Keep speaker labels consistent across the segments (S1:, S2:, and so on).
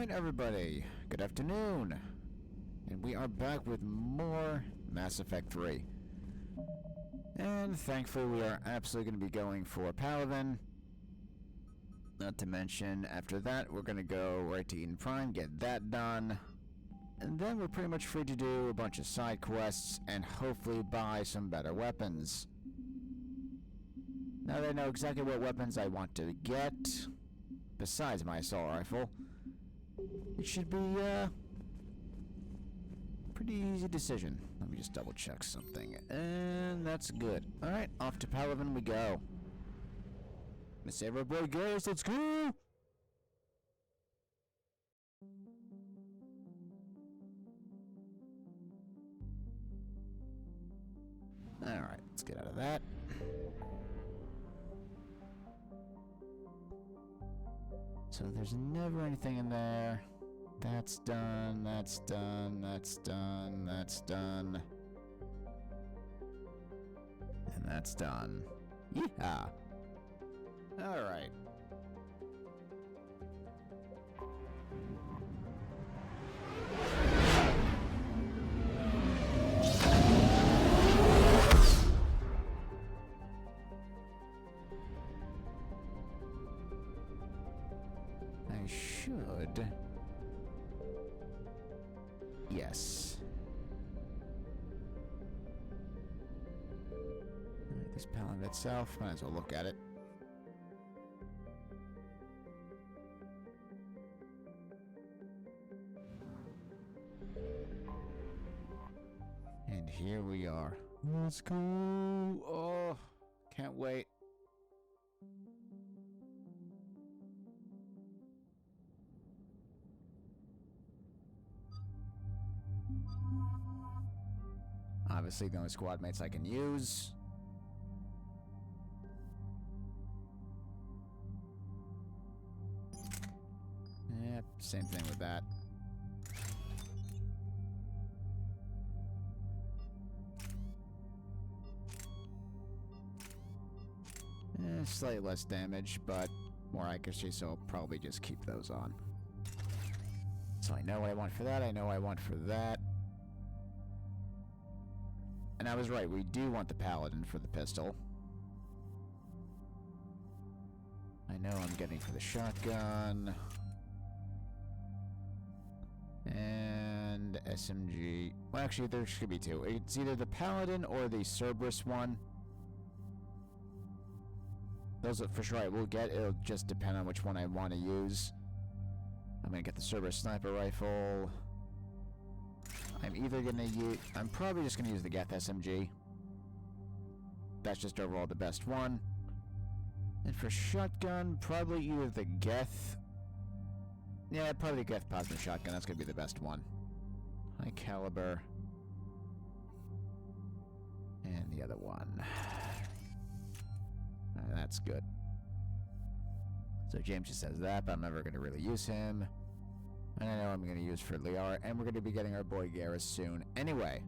S1: Alright everybody, good afternoon. And we are back with more Mass Effect 3. And thankfully we are absolutely going to be going for Palaven. Not to mention, after that we're going to go right to Eden Prime, get that done. And then we're pretty much free to do a bunch of side quests and hopefully buy some better weapons. Now that I know exactly what weapons I want to get, besides my assault rifle, it should be a pretty easy decision. Let me just double check something. And that's good. Alright, off to Palaven we go. Let's save our boy Garrus, let's go! Alright, let's get out of that. So there's never anything in there. That's done, that's done, that's done, that's done. And that's done. Yeehaw! Alright. I should... Yes. Alright, this Palaven itself, might as well look at it. And here we are. Let's go! Oh, can't wait. Obviously, the only squad mates I can use. Yep, same thing with that. Slightly less damage, but more accuracy, so I'll probably just keep those on. So I know what I want for that, I know what I want for that. And I was right, we do want the Paladin for the pistol. I know I'm getting for the shotgun. And SMG. Well, actually, there should be two. It's either the Paladin or the Cerberus one. Those for sure I will get. It'll just depend on which one I want to use. I'm gonna get the Cerberus sniper rifle. I'm either gonna use... I'm probably just gonna use the Geth SMG. That's just overall the best one. And for shotgun, probably either the Geth... Yeah, probably the Geth Plasma Shotgun. That's gonna be the best one. High caliber. And the other one. That's good. So James just says that, but I'm never gonna really use him. And I know I'm going to use for Liara, and we're going to be getting our boy Garrus soon. Anyway.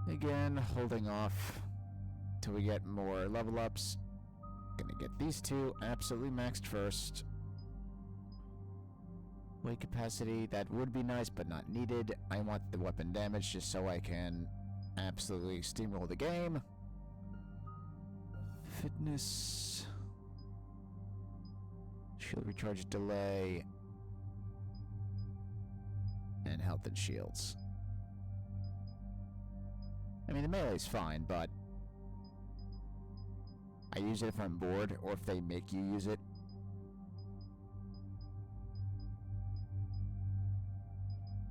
S1: Again, holding off till we get more level ups. Gonna get these two absolutely maxed first. Weight capacity, that would be nice, but not needed. I want the weapon damage just so I can absolutely steamroll the game. Fitness... Shield recharge delay. And health and shields. I mean, the melee's fine, but I use it if I'm bored, or if they make you use it.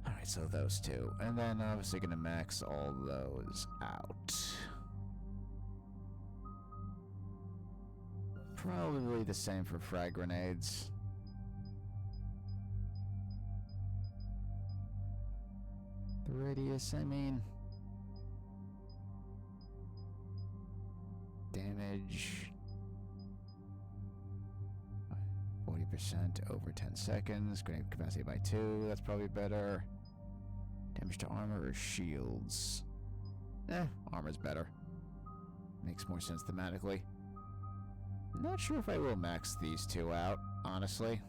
S1: Alright, so those two. And then obviously gonna max all those out. Probably the same for frag grenades. The radius, I mean... Damage... 40% over 10 seconds. Grenade capacity by 2, that's probably better. Damage to armor or shields? Armor's better. Makes more sense thematically. Not sure if I will max these two out, honestly.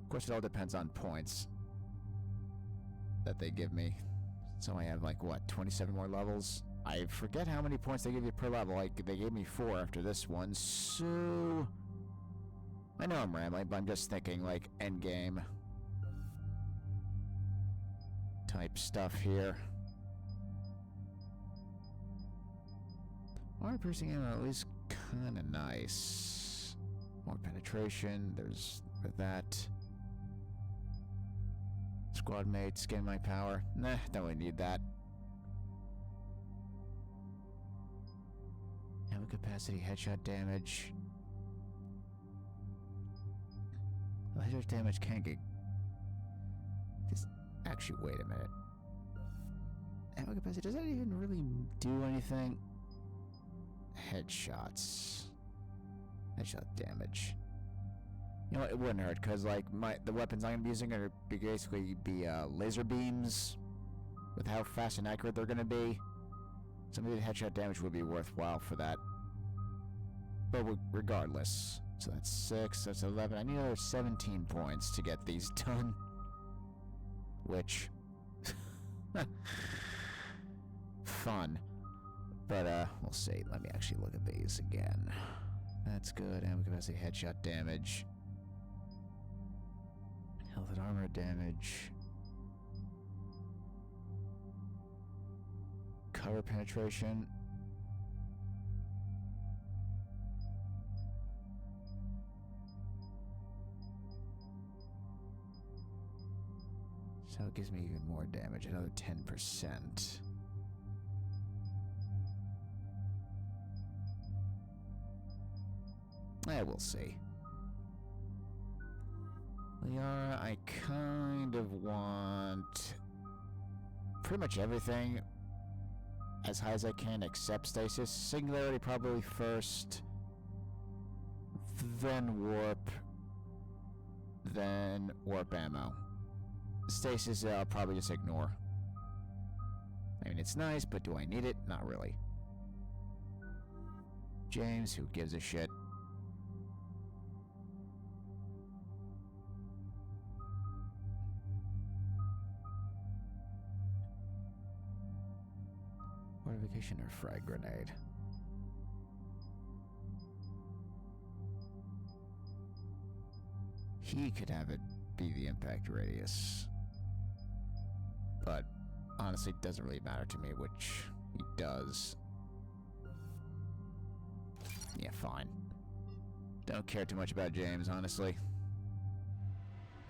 S1: Of course, it all depends on points that they give me. So I have, like, what, 27 more levels? I forget how many points they give you per level. Like, they gave me 4 after this one, so... I know I'm rambling, but I'm just thinking, like, endgame type stuff here. Armor piercing ammo at least kind of nice. More penetration, there's that. Squad mates, gain my power. Nah, don't really need that. Ammo capacity, headshot damage. Well, headshot damage can get... Actually, wait a minute. Ammo capacity, does that even really do anything? Headshots. Headshot damage. You know what, it wouldn't hurt, because, like, the weapons I'm going to be using are basically laser beams with how fast and accurate they're going to be. So maybe the headshot damage would be worthwhile for that. But regardless. So that's 6, that's 11. I need another 17 points to get these done. Which... fun. But, we'll see. Let me actually look at these again. That's good. Ammo capacity, headshot damage. Health and armor damage. Cover penetration. So it gives me even more damage, another 10%. We'll see. Liara, I kind of want pretty much everything as high as I can except stasis. Singularity probably first, then warp ammo. Stasis I'll probably just ignore. I mean, it's nice, but do I need it? Not really. James, who gives a shit? Fortification or frag grenade? He could have it be the impact radius. But honestly, it doesn't really matter to me which he does. Yeah, fine. Don't care too much about James, honestly.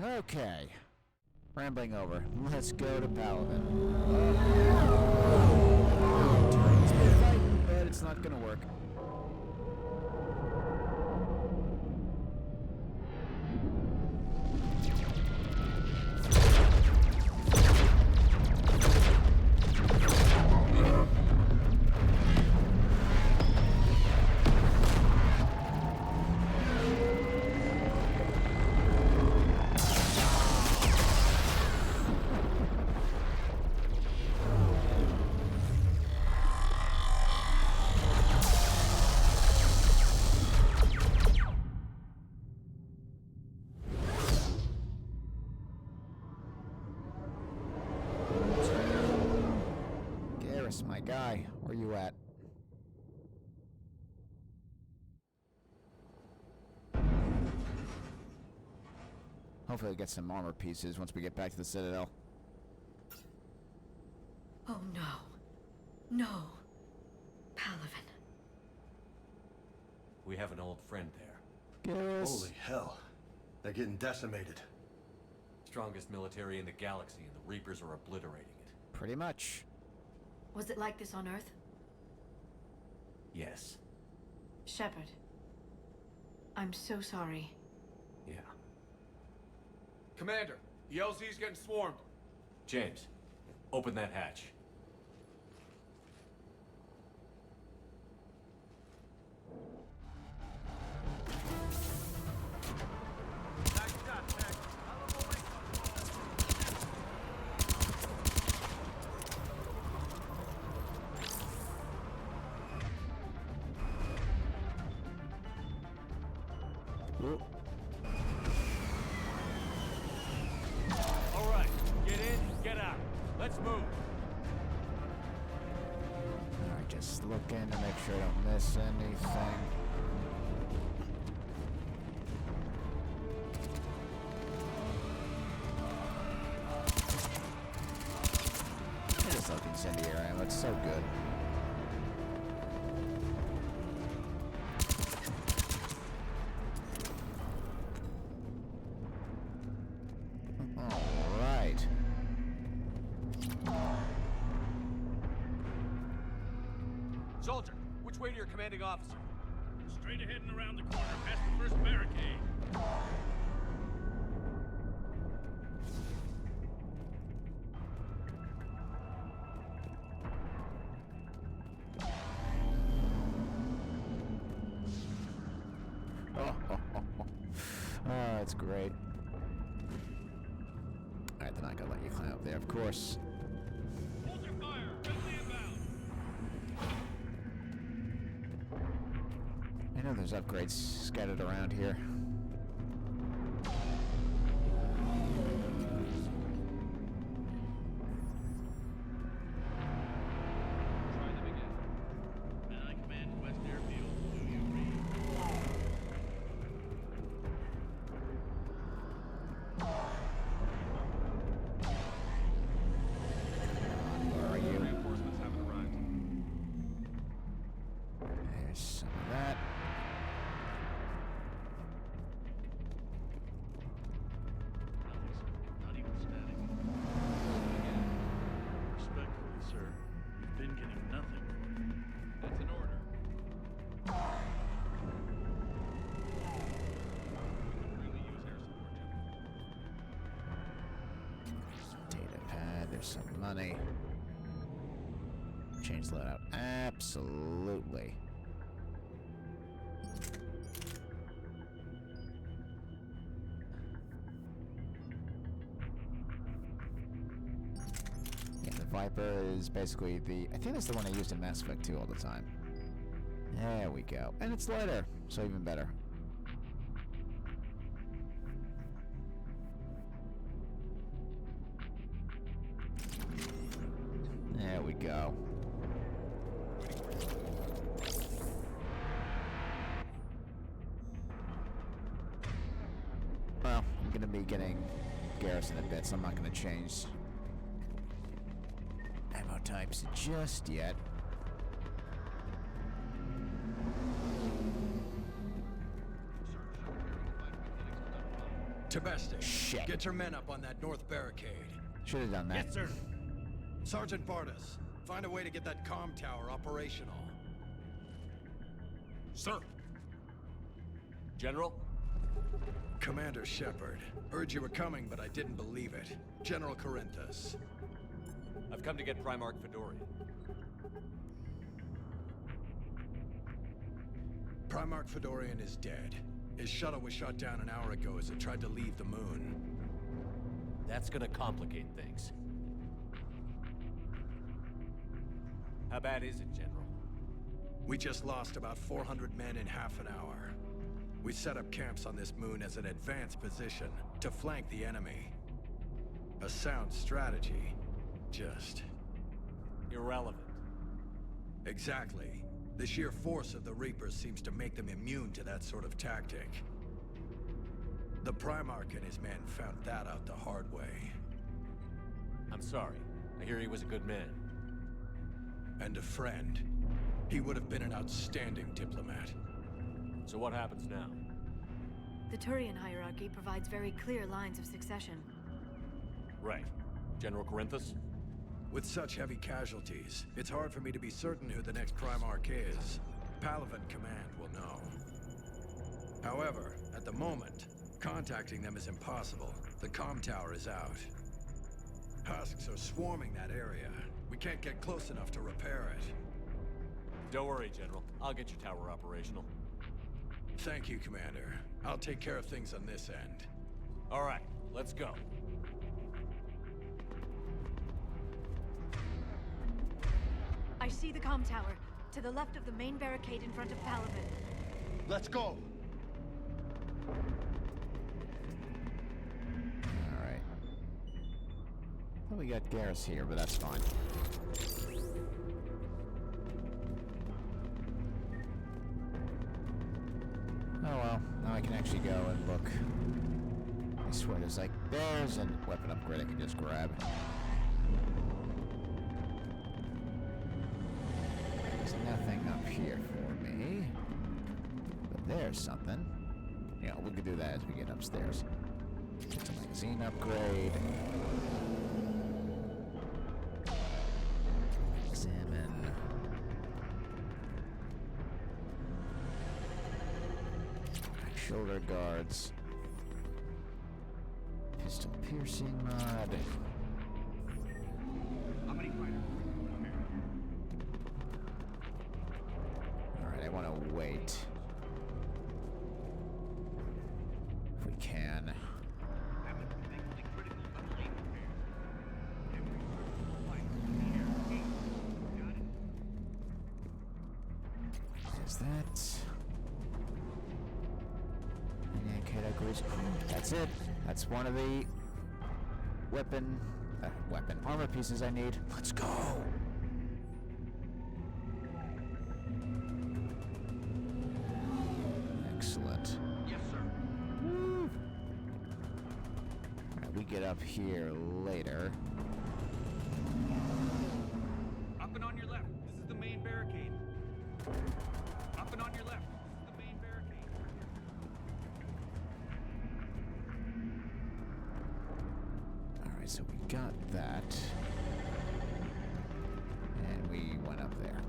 S1: Okay. Rambling over. Let's go to Palaven. But it's not gonna work. Garrus, my guy, where you at? Hopefully I'll get some armor pieces once we get back to the Citadel.
S2: Oh no. No. Palaven.
S3: We have an old friend there.
S1: Garrus.
S4: Holy hell. They're getting decimated.
S3: Strongest military in the galaxy, and the Reapers are obliterating it.
S1: Pretty much.
S2: Was it like this on Earth?
S3: Yes.
S2: Shepard. I'm so sorry.
S3: Yeah.
S5: Commander, the LZ's getting swarmed.
S3: James, open that hatch.
S5: move.
S1: Alright, just looking to make sure I don't miss anything. I just love incendiary ammo, it's so good. Alright.
S5: Soldier, which way to your commanding officer?
S6: Straight ahead and around the corner, past the first barricade.
S1: Oh, that's great. Alright, they're not gonna let you climb up there, of course.
S6: Hold your fire, friendly inbound.
S1: I know there's upgrades scattered around here.
S6: Try them again. Men I command West Airfield. Do you read?
S1: Where are you?
S5: Reinforcements haven't arrived.
S1: There's some of that.
S6: Nothing, sir. Not even static. Respectfully, sir. You've been getting nothing for it.
S5: That's an order. We could really use air support, General.
S1: Data pad, there's some money. Change loadout. Absolutely. Yeah, the Viper is basically the... I think that's the one I used in Mass Effect 2 all the time. There we go. And it's lighter, so even better. There we go. Well, I'm gonna be getting Garrus in a bit, so I'm not gonna change ammo types just yet.
S4: Tabeste,
S1: Shit.
S4: get your men up on that north barricade.
S1: Should have done that.
S6: Yes, sir.
S4: Sergeant Bartas, find a way to get that comm tower operational.
S5: Sir. General?
S4: Commander Shepard, heard you were coming, but I didn't believe it. General Corinthus.
S3: I've come to get Primarch Fedorian.
S4: Primarch Fedorian is dead. His shuttle was shot down an hour ago as it tried to leave the moon.
S3: That's gonna complicate things. How bad is it, General?
S4: We just lost about 400 men in half an hour. We set up camps on this moon as an advanced position to flank the enemy. A sound strategy. Just...
S3: Irrelevant.
S4: exactly. The sheer force of the Reapers seems to make them immune to that sort of tactic. The Primarch and his men found that out the hard way.
S3: I'm sorry. I hear he was a good man.
S4: And a friend. He would have been an outstanding diplomat.
S3: So what happens now?
S2: The Turian hierarchy provides very clear lines of succession.
S3: Right. General Corinthus?
S4: With such heavy casualties, it's hard for me to be certain who the next Primarch is. Palaven Command will know. However, at the moment, contacting them is impossible. The comm tower is out. Husks are swarming that area. We can't get close enough to repair it.
S3: Don't worry, General. I'll get your tower operational.
S4: Thank you, Commander. I'll take care of things on this end.
S3: All right, let's go.
S2: I see the comm tower, to the left of the main barricade in front of Palaven.
S4: Let's go!
S1: Alright. we got Garrus here, but that's fine. Oh well, now I can actually go and look. I swear there's like, there's a weapon upgrade I can just grab. There's nothing up here for me. But there's something. Yeah, we can do that as we get upstairs. Get a magazine upgrade. Examine. Shoulder guards. Pistol piercing mod.
S6: How many fighters? Come here.
S1: Alright, I want to wait. If we can.
S6: Haven't thankfully critical unlabeled here. Every fight, share, gate. Got it?
S1: Is that? Categories. That's it. That's one of the weapon armor pieces I need. Let's go. Excellent.
S6: Yes, sir.
S1: Alright, we get up here later.
S6: Up and on your left. This is the main barricade. Up and on your left. This is the main barricade.
S1: Alright, so we got that. And we went up there.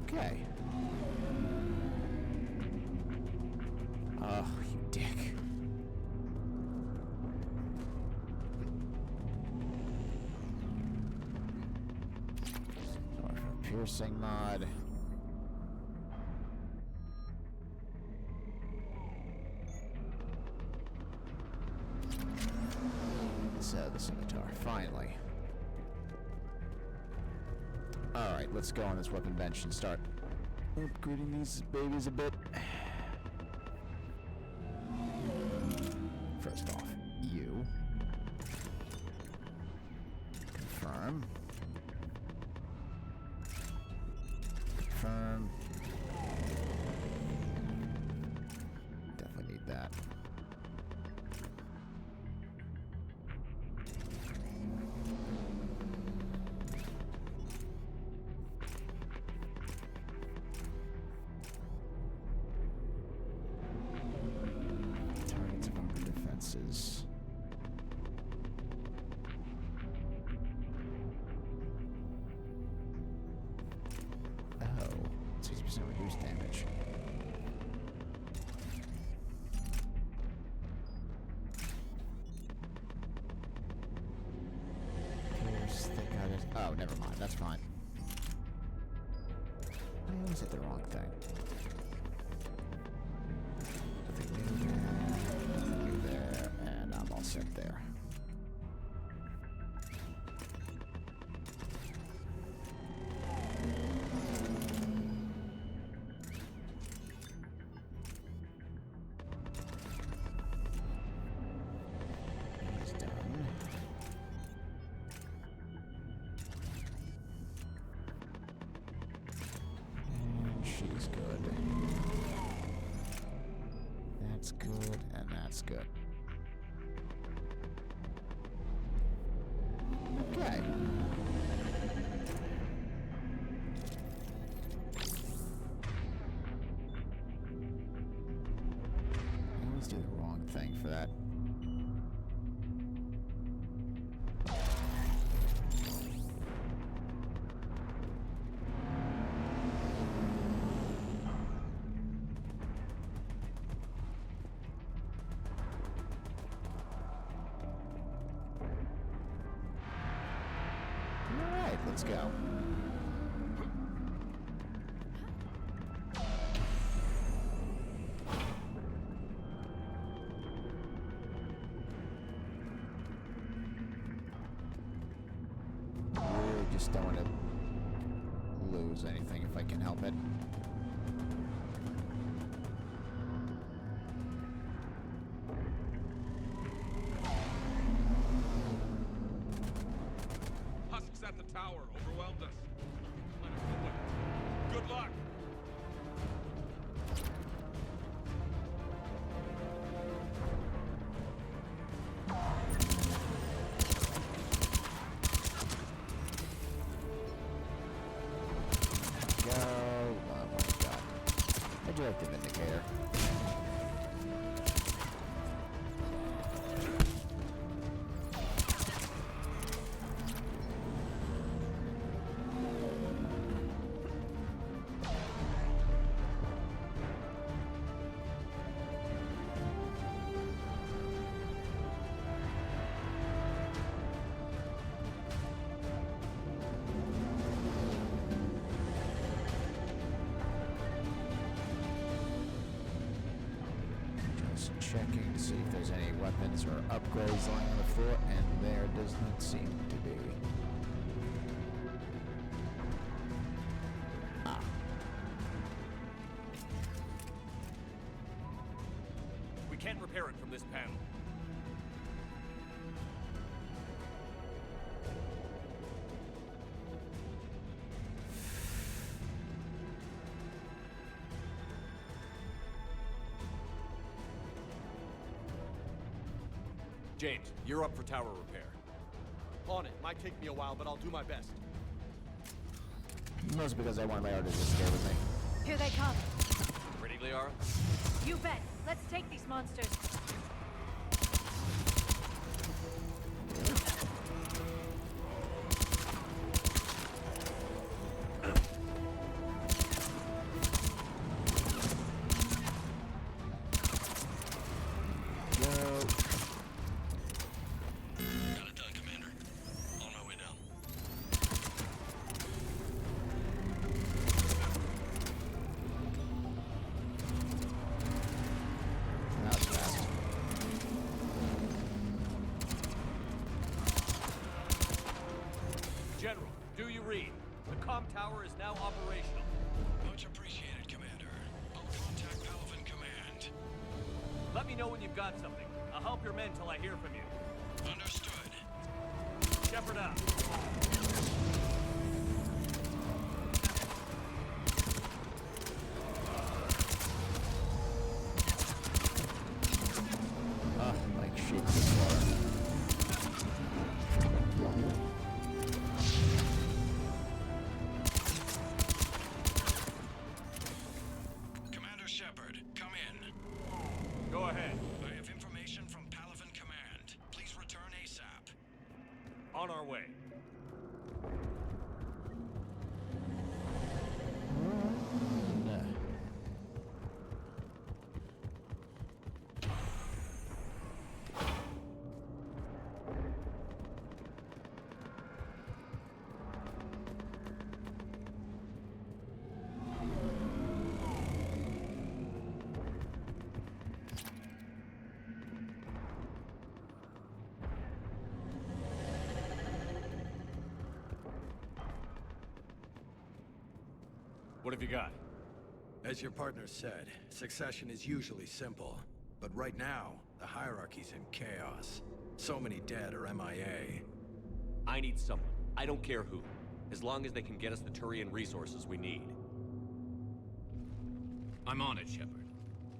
S1: Okay. Oh, you dick. Piercing mod. So the scimitar, finally. Alright, let's go on this weapon bench and start upgrading these babies a bit. First off, you. Confirm. Confirm. Definitely need that. Targets of armor defenses. Oh, 60% reduced damage. Pierce, thick eyes. Oh, never mind. That's fine. I always hit the wrong thing. Nothing new there. Nothing new there. And I'm all set there. He's done. And she's good. That's good, and that's good. Okay. I always do the wrong thing for that. Alright, let's go. Really just don't want to lose anything if I can help it. Just checking to see if there's any weapons or upgrades lying on the floor, and there does not seem to be. Ah.
S5: We can't repair it from this panel. James, you're up for tower repair. On it. Might take me a while, but I'll do my best.
S1: Mostly because I want my artist to stay with me.
S2: Here they come.
S5: Ready, Liara?
S2: You bet. Let's take these monsters.
S4: Got it done, Commander. On my way down.
S1: That was fast.
S5: General, do you read? The comm tower is now operational.
S4: Much appreciated, Commander. I'll contact Palaven Command.
S5: Let me know when you've got something. I'll help your men till I hear from you.
S4: Understood.
S5: Shepard out.
S1: Like sheep to slaughter.
S4: Commander Shepard, come in.
S5: Go ahead.
S4: I have information from Palaven Command. Please return ASAP.
S5: On our way.
S1: Nah.
S5: What have you got?
S4: As your partner said, succession is usually simple. But right now, the hierarchy's in chaos. So many dead or MIA.
S5: I need someone. I don't care who. As long as they can get us the Turian resources we need.
S6: I'm on it, Shepard.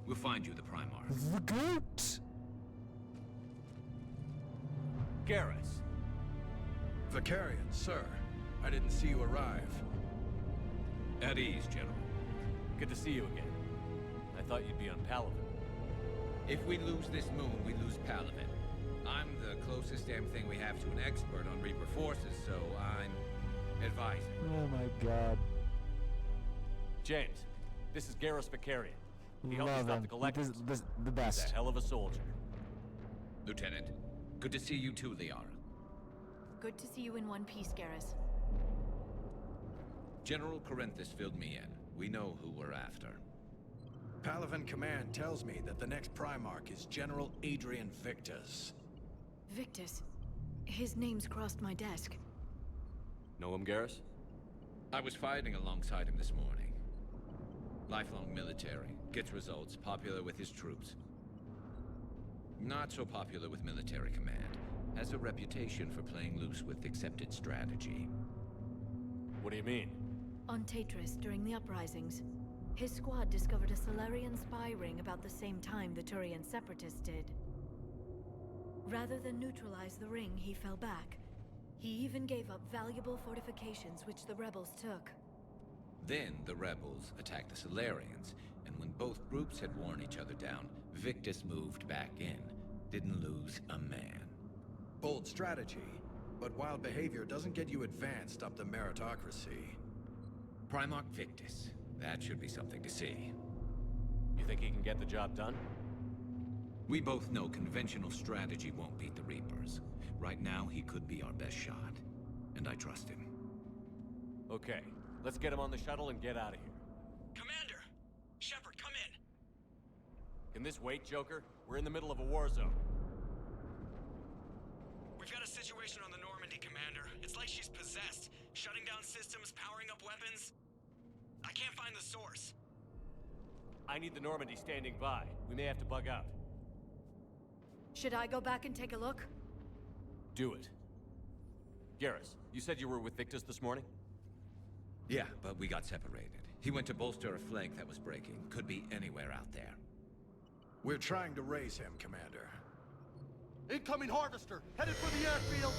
S6: We'll find you the Primarch.
S1: The goat!
S5: Garrus.
S4: Vicarian, sir. I didn't see you arrive.
S6: At ease, General.
S5: Good to see you again. I thought you'd be on Palaven.
S7: If we lose this moon, we lose Palaven. I'm the closest damn thing we have to an expert on Reaper forces, so I'm advising.
S1: Oh my god.
S5: James, this is Garrus Vicarian. He helped us
S1: Love
S5: stop
S1: him.
S5: the Collectors.
S1: The
S5: He's
S1: best.
S5: a hell of a soldier.
S7: Lieutenant, good to see you too, Liara.
S2: Good to see you in one piece, Garrus.
S7: General Corinthus filled me in. We know who we're after.
S4: Palaven Command tells me that the next Primarch is General Adrian Victus.
S2: Victus. His name's crossed my desk.
S5: Know him, Garrus?
S7: I was fighting alongside him this morning. Lifelong military, gets results, popular with his troops. Not so popular with military command. Has a reputation for playing loose with accepted strategy.
S5: What do you mean?
S2: On Tatris, during the uprisings, his squad discovered a Solarian spy ring about the same time the Turian Separatists did. Rather than neutralize the ring, he fell back. He even gave up valuable fortifications which the rebels took.
S7: Then the rebels attacked the Solarians, and when both groups had worn each other down, Victus moved back in. Didn't lose a man.
S4: Bold strategy, but wild behavior doesn't get you advanced up the meritocracy.
S7: Primarch Victus. That should be something to see.
S5: You think he can get the job done?
S7: We both know conventional strategy won't beat the Reapers. Right now, he could be our best shot. And I trust him.
S5: Okay, let's get him on the shuttle and get out of here.
S4: Commander! Shepard, come in!
S5: Can this wait, Joker? We're in the middle of a war zone.
S8: We've got a situation on the Normandy, Commander. It's like she's possessed. Shutting down systems, powering up weapons. I can't find the source.
S5: I need the Normandy standing by. We may have to bug out.
S2: Should I go back and take a look?
S5: Do it. Garrus, you said you were with Victus this morning?
S7: Yeah, but we got separated. He went to bolster a flank that was breaking. Could be anywhere out there.
S4: We're trying to raise him, Commander.
S9: Incoming harvester, headed for the airfield.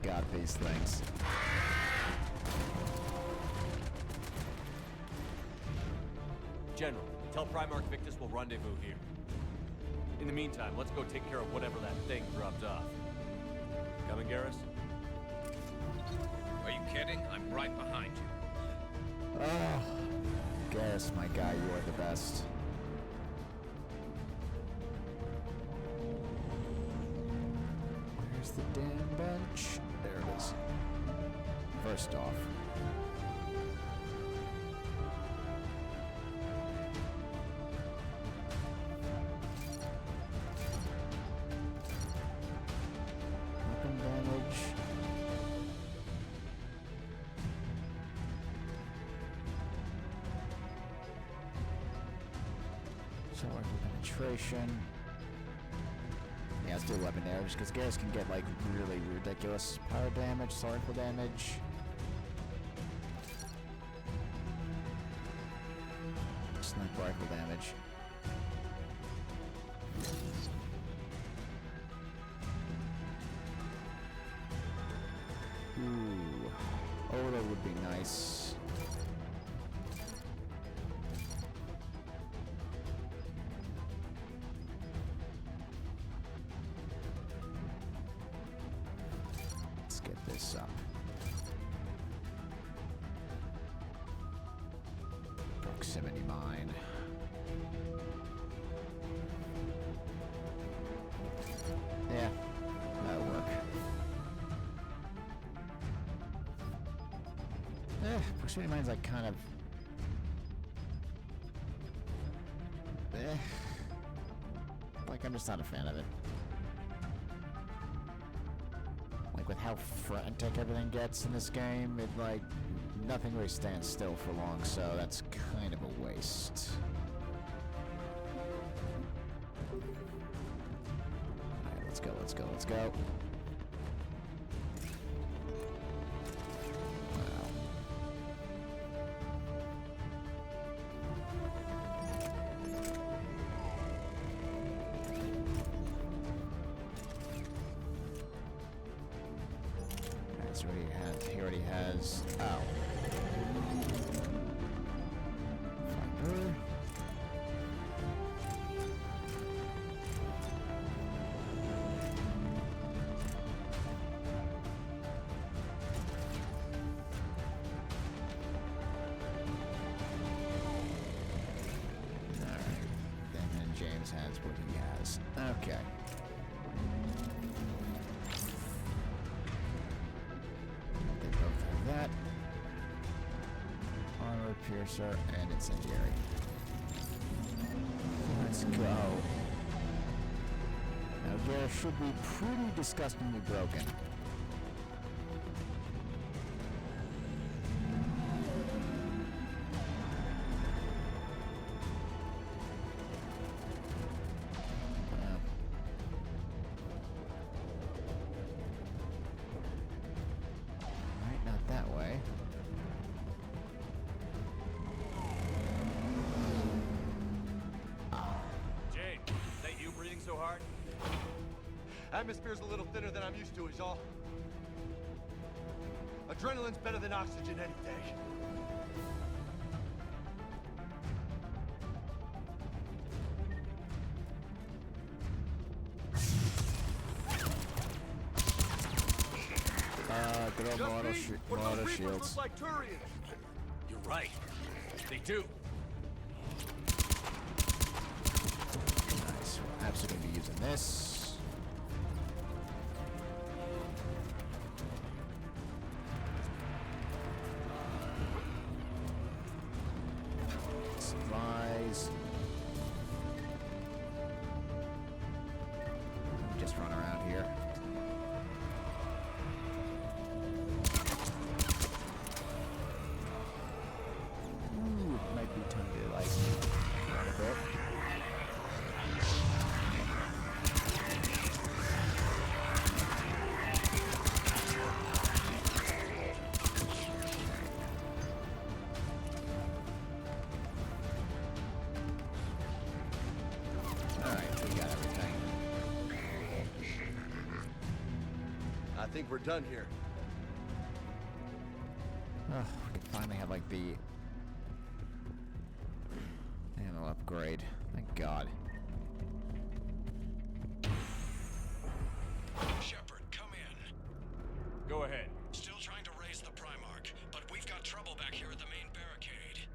S1: Got these things.
S5: General, tell Primarch Victus we'll rendezvous here. In the meantime, let's go take care of whatever that thing dropped off. Coming, Garrus?
S7: Are you kidding? I'm right behind you.
S1: Oh, Garrus, my guy, you are the best. Where's the damn bench? There it is. First off. Weapon damage. Assault rifle penetration. Yeah, let's do weapon damage, because Garrus can get, like, really ridiculous power damage, assault rifle damage. Sniper rifle damage. Ooh. Oh, that would be nice. Let's get this up. Proximity mine. Yeah, that'll work. Proximity mine's like kind of... Like, I'm just not a fan of it. Like, with how frantic everything gets in this game, it, like, nothing really stands still for long, so that's kind of a waste. Alright, let's go, let's go, let's go. Wow. Alright, so he already has... Oh. Fiber. Alright. And then James has what he has. Okay. They both have that. Armor piercer and incendiary. Let's go. Now Garrus should be pretty disgustingly broken. Alright, not that way.
S5: Jay, is that you breathing so hard?
S9: Atmosphere's a little thinner than I'm used to, is all. Adrenaline's better than oxygen any day.
S1: Good old
S9: Just
S1: auto,
S9: me, or those
S1: auto
S9: Reapers
S1: shields.
S9: look like Turians.
S5: You're right. They do.
S1: Nice. We're absolutely gonna be using this. Supplies.
S9: think we're done here.
S1: Oh, we can finally have like the ammo upgrade. Thank God.
S4: Shepard, come in.
S5: Go ahead.
S4: Still trying to raise the Primarch, but we've got trouble back here at the main barricade.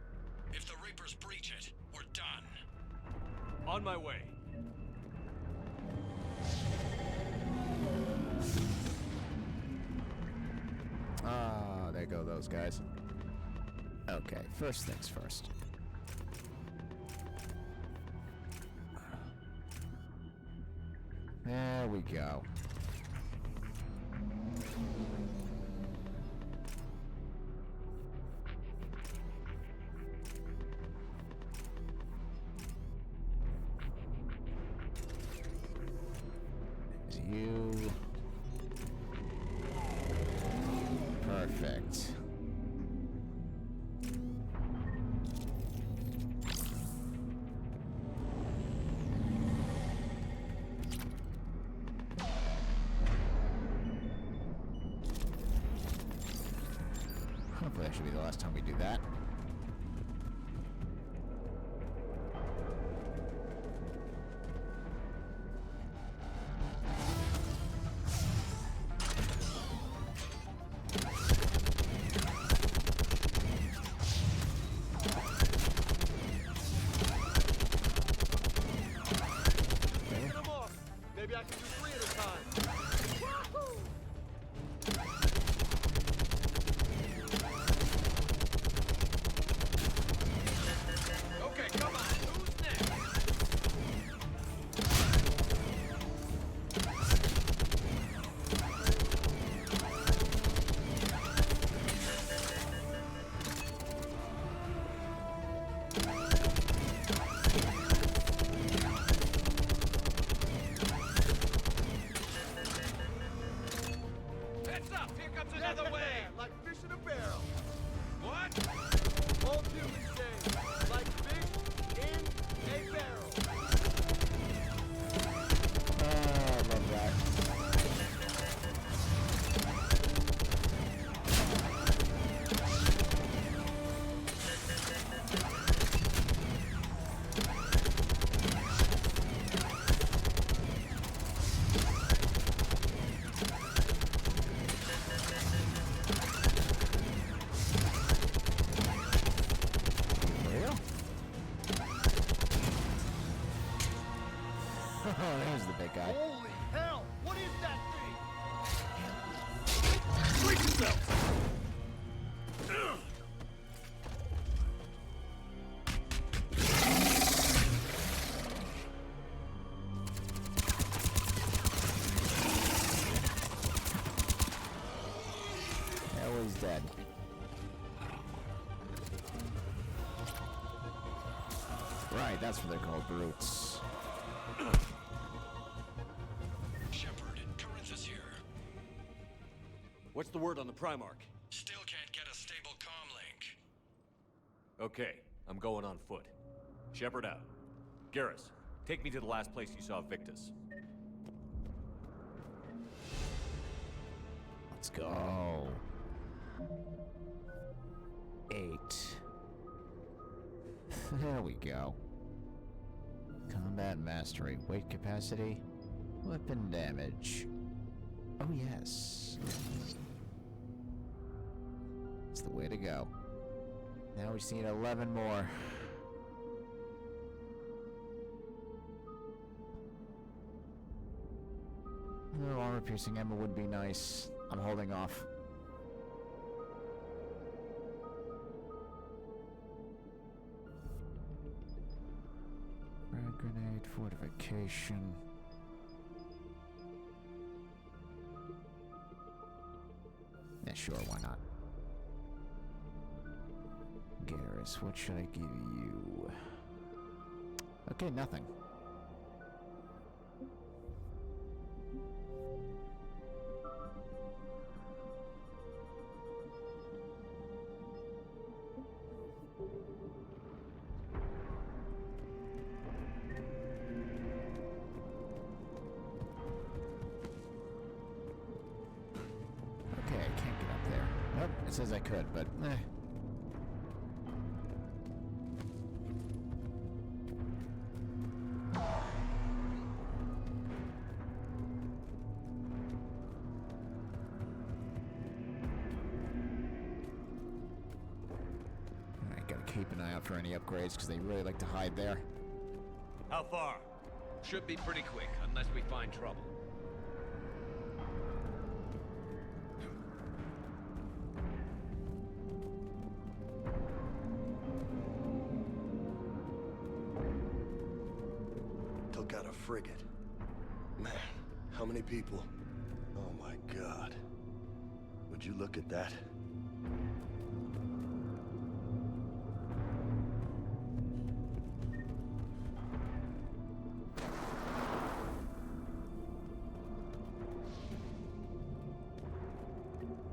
S4: If the Reapers breach it, we're done.
S5: On my way.
S1: Ah, there go those guys. Okay, first things first. There we go. There's you. Perfect. Hopefully that should be the last time we do that.
S9: Get them off. Maybe I can do 3 at a time.
S7: Okay, come on. Who's next? Heads up! Here comes another wave!
S9: Like fish in a barrel.
S7: What?
S9: All humans say, like fish in a barrel.
S1: Oh, I love that. Real? Oh, there's the big guy.
S9: Holy hell! What is that thing?
S5: Brace yourself!
S1: That was dead. Right, that's what they're called, brutes.
S4: Shepard, Corinthus here.
S5: What's the word on the Primarch?
S4: Still can't get a stable comm link.
S5: Okay, I'm going on foot. Shepard out. Garrus, take me to the last place you saw Victus.
S1: Let's go. 8. There we go. Combat mastery, weight capacity, weapon damage. Oh yes. It's the way to go. Now we just need 11 more. No, armor piercing ammo would be nice. I'm holding off. Frag grenade, fortification. Yeah, sure, why not? Garrus, what should I give you? Okay, nothing. says I could, but eh. I gotta keep an eye out for any upgrades because they really like to hide there.
S5: How far?
S7: Should be pretty quick, unless we find trouble.
S9: Took out a frigate. Man, how many people? Oh my god. Would you look at that?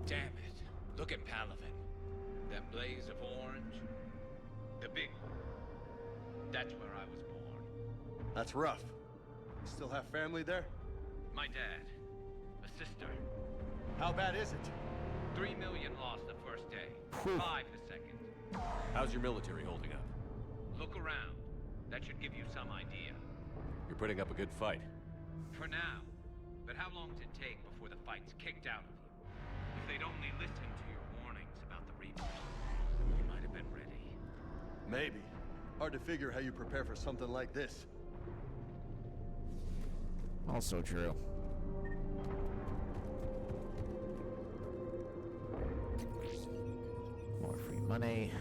S7: Damn it. Look at Palaven. That blaze of orange. The big one. That's where I was born.
S9: That's rough. You still have family there?
S7: My dad. A sister.
S9: How bad is it?
S7: 3 million lost the first day.
S1: Whew.
S7: 5 the second.
S5: How's your military holding up?
S7: Look around. That should give you some idea.
S5: You're putting up a good fight.
S7: For now. But how long does it take before the fight's kicked out of you? If they'd only listened to your warnings about the Reapers, you might have been ready.
S9: Maybe. Hard to figure how you prepare for something like this.
S1: Also true. More free money.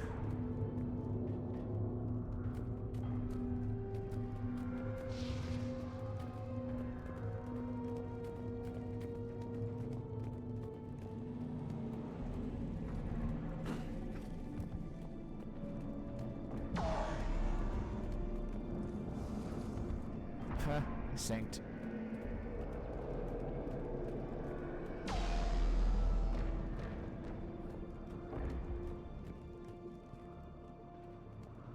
S1: Huh, synced.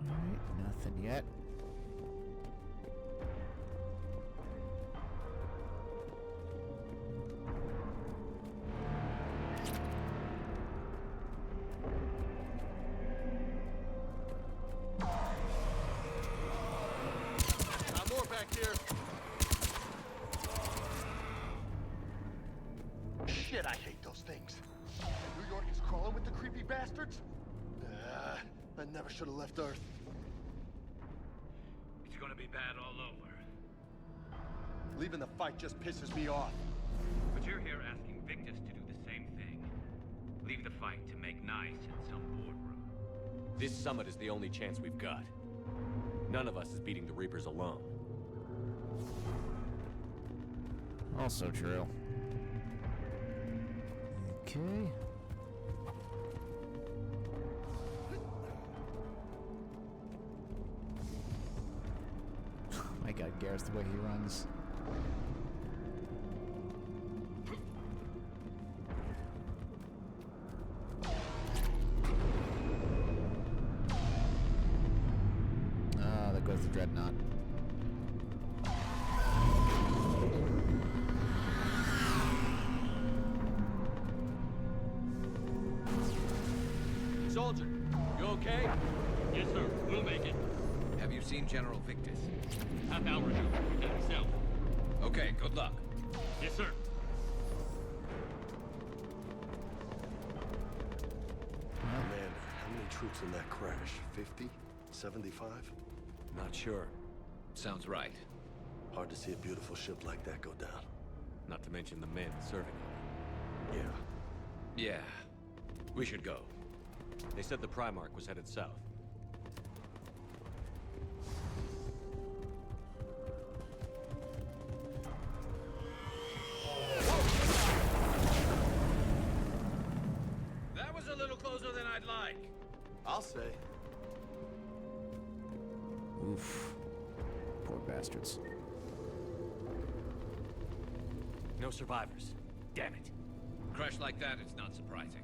S1: Alright, nothing yet.
S9: Got more back here. Shit, I hate those things. And New York is crawling with the creepy bastards? I never should have left Earth.
S7: It's gonna be bad all over.
S9: Leaving the fight just pisses me off.
S7: But you're here asking Victus to do the same thing. Leave the fight to make nice in some boardroom.
S5: This summit is the only chance we've got. None of us is beating the Reapers alone.
S1: Also true. Okay. My god, Garrus, the way he runs. Ah, there goes the dreadnought.
S5: Soldier, you okay?
S6: Yes, sir. We'll make it.
S7: Have you seen General Victus?
S6: Half hour ago. Within himself.
S7: Okay, good luck.
S6: Yes, sir.
S9: Amanda, how many troops in that crash? 50? 75?
S5: Not sure.
S7: Sounds right.
S9: Hard to see a beautiful ship like that go down.
S5: Not to mention the men serving on
S9: Yeah.
S7: Yeah. We should go.
S5: it. They said the Primarch was headed south.
S7: That was a little closer than I'd like.
S9: I'll say.
S1: Oof. Poor bastards.
S5: No survivors. Damn it.
S7: Crash like that, it's not surprising.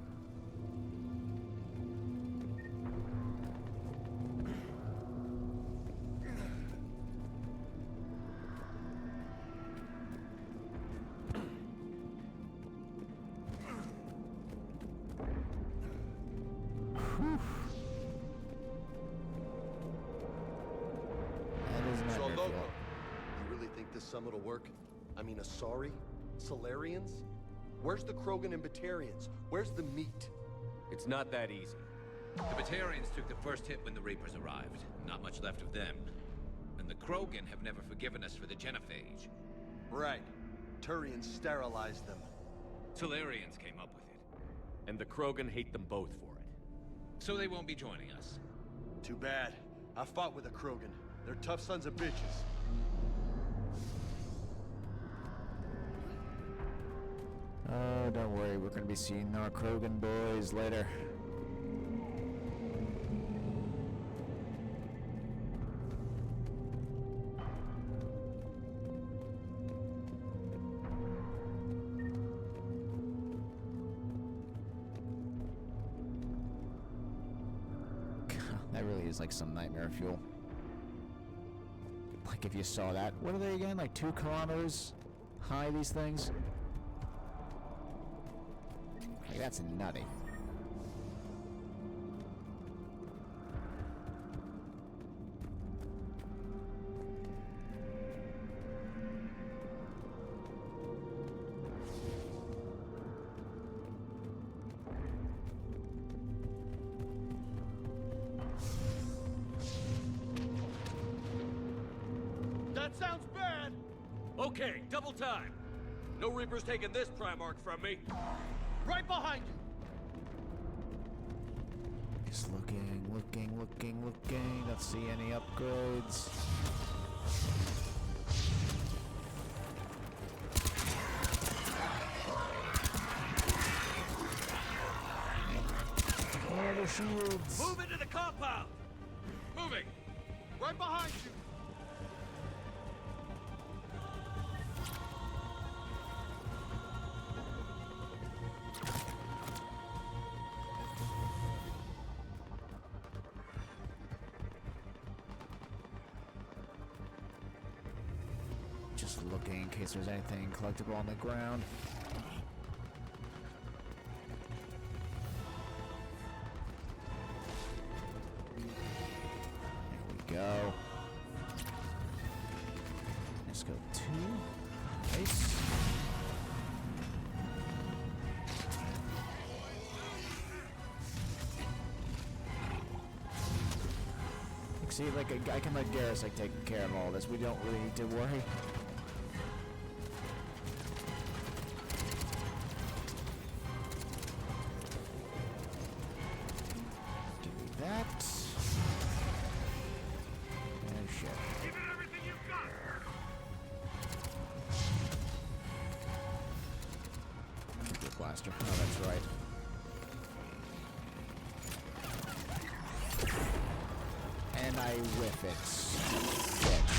S9: some it'll work? I mean, Asari? Solarians? Where's the Krogan and Batarians? Where's the meat?
S5: It's not that easy.
S7: The Batarians took the first hit when the Reapers arrived. Not much left of them. And the Krogan have never forgiven us for the genophage.
S9: Right. Turians sterilized them.
S7: Solarians came up with it.
S5: And the Krogan hate them both for it.
S7: So they won't be joining us.
S9: Too bad. I fought with a Krogan. They're tough sons of bitches.
S1: Oh, don't worry, we're gonna be seeing our Krogan boys later. That really is like some nightmare fuel. Like if you saw that. What are they again? Like 2 kilometers high, these things? Like that's nutty.
S8: That sounds bad!
S5: Okay, double time. No Reapers taking this Primarch from me.
S8: Right behind you!
S1: Just looking. Don't see any upgrades. Oh, the shields!
S5: Move into the compound!
S7: Moving!
S8: Right behind you!
S1: Just looking in case there's anything collectible on the ground. There we go. Let's go 2. Nice. See, like, I can let Garrus, like, take care of all this. We don't really need to worry. Give me that. Oh, shit.
S6: Give it everything you've got!
S1: Nuclear blaster. Oh, that's right. And I whiff it. Bitch.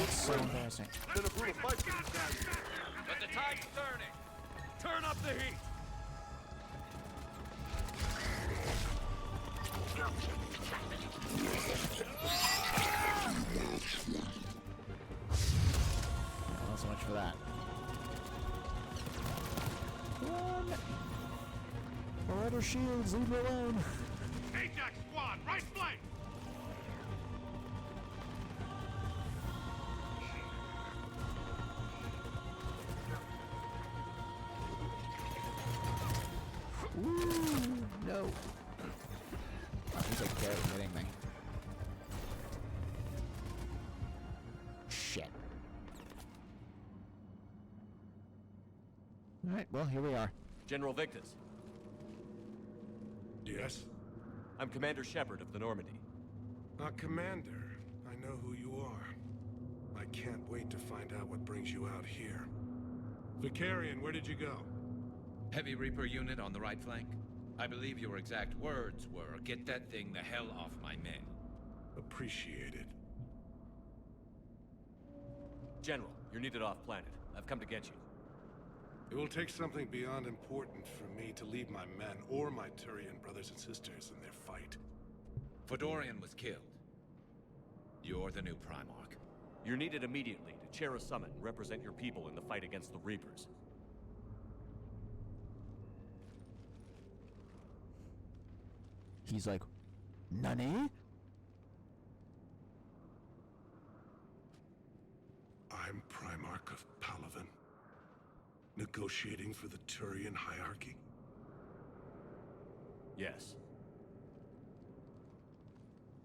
S1: It's so embarrassing.
S9: Been a brutal fight for these guys.
S5: But the tide's turning. Turn up the heat.
S1: Not so much for that. Run! Forever shields, leave me alone.
S6: Ajax squad, right flank!
S1: Ooh, no. Oh, he's like barely hitting me. Shit. Alright, well, here we are.
S5: General Victus,
S4: Yes?
S5: I'm Commander Shepard of the Normandy.
S4: Commander, I know who you are. I can't wait to find out what brings you out here. Vicarian, where did you go?
S7: Heavy Reaper unit on the right flank. I believe your exact words were, "Get that thing the hell off my men."
S4: Appreciated.
S5: General, you're needed off planet. I've come to get you.
S4: It will take something beyond important for me to leave my men or my Turian brothers and sisters in their fight.
S7: Fodorian was killed. You're the new Primarch.
S5: You're needed immediately to chair a summit and represent your people in the fight against the Reapers.
S1: He's like, Nani?
S10: I'm Primarch of Palaven. Negotiating for the Turian hierarchy?
S3: Yes.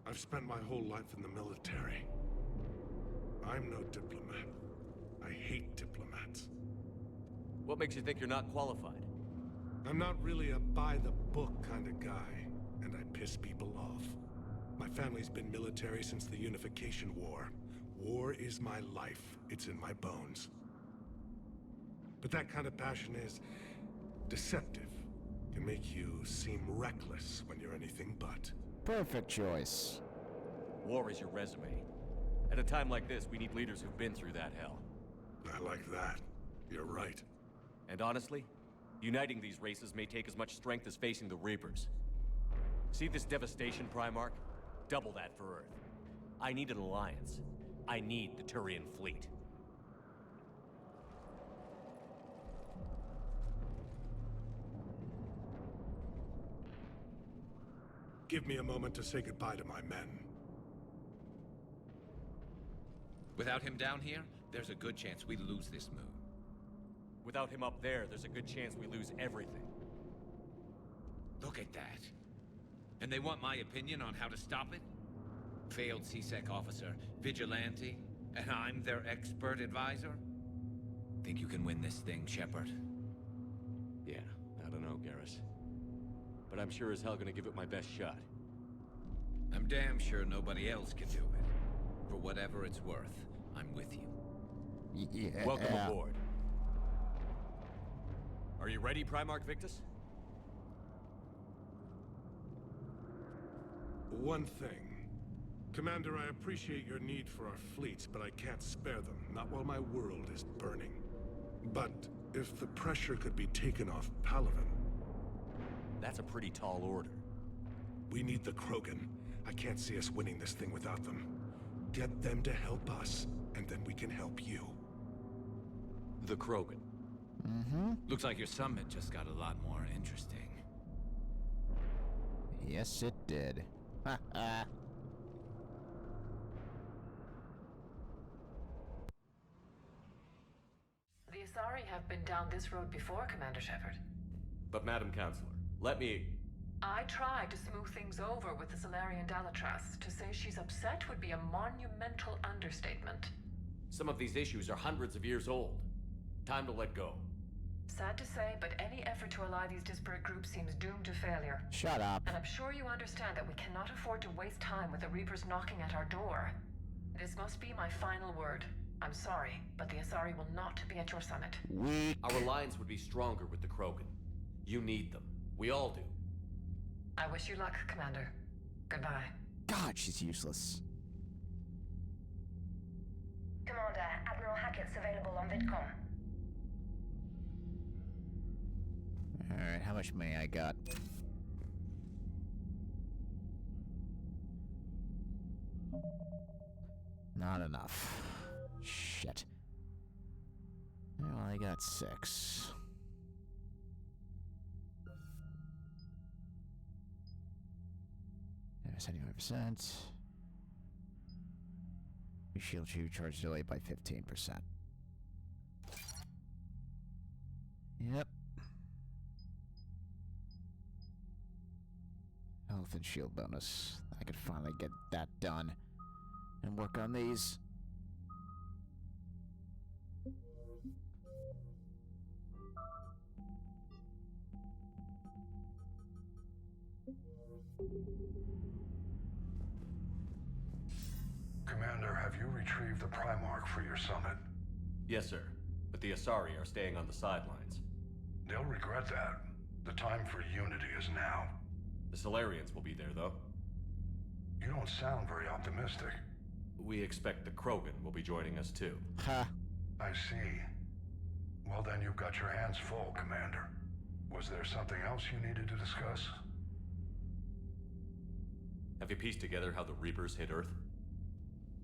S10: I've spent my whole life in the military. I'm no diplomat. I hate diplomats.
S5: What makes you think you're not qualified?
S10: I'm not really a by-the-book kind of guy, and I piss people off. My family's been military since the Unification War. War is my life. It's in my bones. But that kind of passion is deceptive. Can make you seem reckless when you're anything but.
S1: Perfect choice.
S5: War is your resume. At a time like this, we need leaders who've been through that hell.
S10: I like that. You're right.
S5: And honestly, uniting these races may take as much strength as facing the Reapers. See this devastation, Primarch? Double that for Earth. I need an alliance. I need the Turian fleet.
S10: Give me a moment to say goodbye to my men.
S7: Without him down here, there's a good chance we lose this moon.
S5: Without him up there, there's a good chance we lose everything.
S7: Look at that. And they want my opinion on how to stop it? Failed CSEC officer, vigilante, and I'm their expert advisor? Think you can win this thing, Shepard?
S5: Yeah, I don't know, Garrus. But I'm sure as hell gonna give it my best shot.
S7: I'm damn sure nobody else can do it. For whatever it's worth, I'm with you.
S1: Yeah.
S5: Welcome aboard. Are you ready, Primarch Victus?
S10: One thing. Commander, I appreciate your need for our fleets, but I can't spare them, not while my world is burning. But if the pressure could be taken off Palaven...
S5: That's a pretty tall order.
S10: We need the Krogan. I can't see us winning this thing without them. Get them to help us, and then we can help you.
S5: The Krogan.
S1: Mm-hmm.
S7: Looks like your summit just got a lot more interesting.
S1: Yes, it did. Ha ha.
S11: The Asari have been down this road before, Commander Shepard.
S5: But Madam Counselor, let me...
S11: I tried to smooth things over with the Solarian Dalatras. To say she's upset would be a monumental understatement.
S5: Some of these issues are hundreds of years old. Time to let go.
S11: Sad to say, but any effort to ally these disparate groups seems doomed to failure.
S1: Shut up.
S11: And I'm sure you understand that we cannot afford to waste time with the Reapers knocking at our door. This must be my final word. I'm sorry, but the Asari will not be at your summit.
S1: Weak.
S5: Our alliance would be stronger with the Krogan. You need them. We all do.
S11: I wish you luck, Commander. Goodbye.
S1: God, she's useless.
S12: Commander, Admiral Hackett's available on VidCom.
S1: Alright, how much money I got? Not enough. Shit. Well, I got 6. There's 75%. Shield you charge delay by 15%. Yep. Health and shield bonus. I could finally get that done and work on these.
S10: Commander, have you retrieved the Primarch for your summit?
S5: Yes, sir. But the Asari are staying on the sidelines.
S10: They'll regret that. The time for unity is now.
S5: The Solarians will be there, though.
S10: You don't sound very optimistic.
S5: We expect the Krogan will be joining us, too.
S1: Ha.
S10: I see. Well then, you've got your hands full, Commander. Was there something else you needed to discuss?
S5: Have you pieced together how the Reapers hit Earth?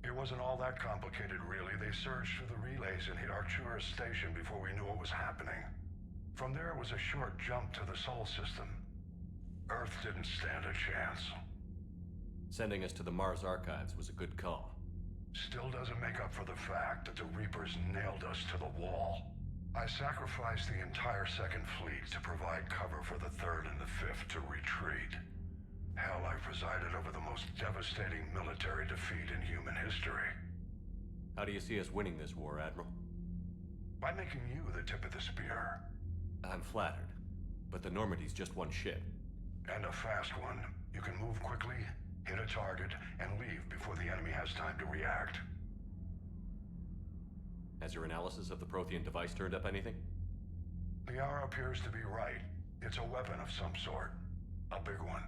S10: It wasn't all that complicated, really. They surged through the relays and hit Arcturus Station before we knew what was happening. From there, it was a short jump to the Sol system.
S13: Earth didn't stand a chance.
S5: Sending us to the Mars archives was a good call.
S13: Still doesn't make up for the fact that the Reapers nailed us to the wall. I sacrificed the entire Second Fleet to provide cover for the Third and the Fifth to retreat. Hell, I presided over the most devastating military defeat in human history.
S5: How do you see us winning this war, Admiral?
S13: By making you the tip of the spear.
S5: I'm flattered, but the Normandy's just one ship.
S13: And a fast one. You can move quickly, hit a target, and leave before the enemy has time to react.
S5: Has your analysis of the Prothean device turned up anything?
S13: The hour appears to be right. It's a weapon of some sort. A big one.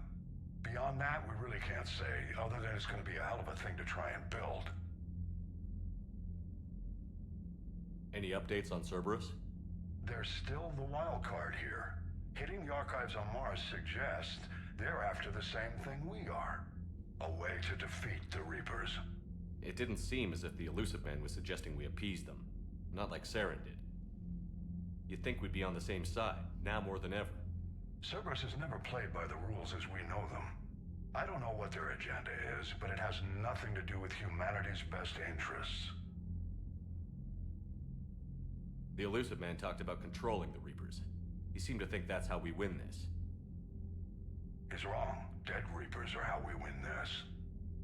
S13: Beyond that, we really can't say, other than it's going to be a hell of a thing to try and build.
S5: Any updates on Cerberus?
S13: There's still the wild card here. Hitting the archives on Mars suggests they're after the same thing we are. A way to defeat the Reapers.
S5: It didn't seem as if the Elusive Man was suggesting we appease them. Not like Saren did. You'd think we'd be on the same side, now more than ever.
S13: Cerberus has never played by the rules as we know them. I don't know what their agenda is, but it has nothing to do with humanity's best interests.
S5: The Elusive Man talked about controlling the Reapers. He seemed to think that's how we win this.
S13: He's wrong. Dead Reapers are how we win this.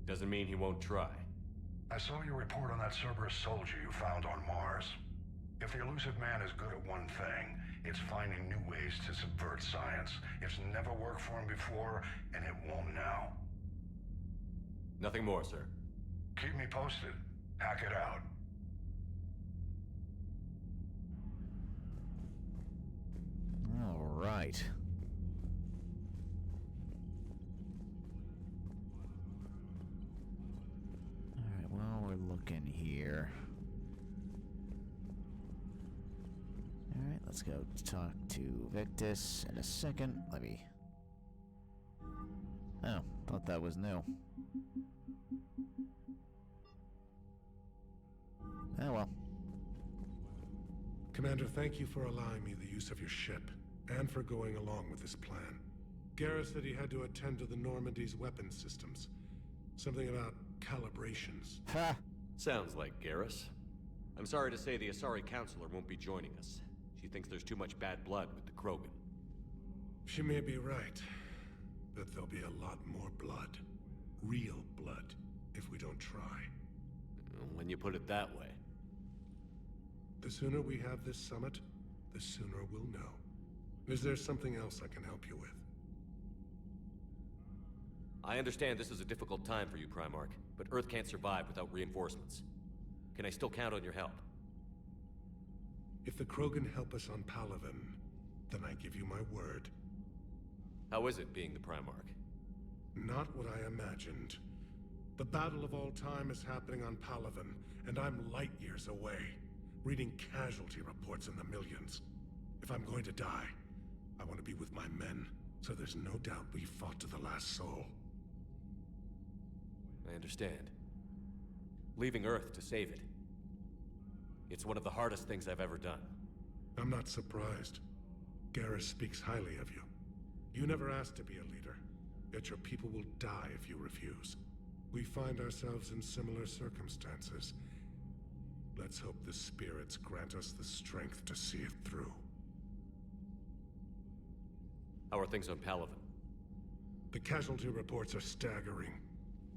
S5: Doesn't mean he won't try.
S13: I saw your report on that Cerberus soldier you found on Mars. If the Elusive Man is good at one thing, it's finding new ways to subvert science. It's never worked for him before, and it won't now.
S5: Nothing more, sir.
S13: Keep me posted. Hack it out.
S1: All right. All right, well, we're looking here. All right, let's go talk to Victus in a second. Let me... Oh, thought that was new. Oh well.
S10: Commander, thank you for allowing me the use of your ship, and for going along with this plan. Garrus said he had to attend to the Normandy's weapon systems. Something about calibrations.
S1: Ha!
S5: Sounds like Garrus. I'm sorry to say the Asari Counselor won't be joining us. She thinks there's too much bad blood with the Krogan.
S10: She may be right, but there'll be a lot more blood. Real blood, if we don't try.
S5: When you put it that way.
S10: The sooner we have this summit, the sooner we'll know. Is there something else I can help you with?
S5: I understand this is a difficult time for you, Primarch, but Earth can't survive without reinforcements. Can I still count on your help?
S10: If the Krogan help us on Palaven, then I give you my word.
S5: How is it being the Primarch?
S10: Not what I imagined. The battle of all time is happening on Palaven, and I'm light years away, reading casualty reports in the millions. If I'm going to die, I want to be with my men, so there's no doubt we fought to the last soul.
S5: I understand. Leaving Earth to save it. It's one of the hardest things I've ever done.
S10: I'm not surprised. Garrus speaks highly of you. You never asked to be a leader, yet your people will die if you refuse. We find ourselves in similar circumstances. Let's hope the spirits grant us the strength to see it through.
S5: How are things on Palaven?
S10: The casualty reports are staggering.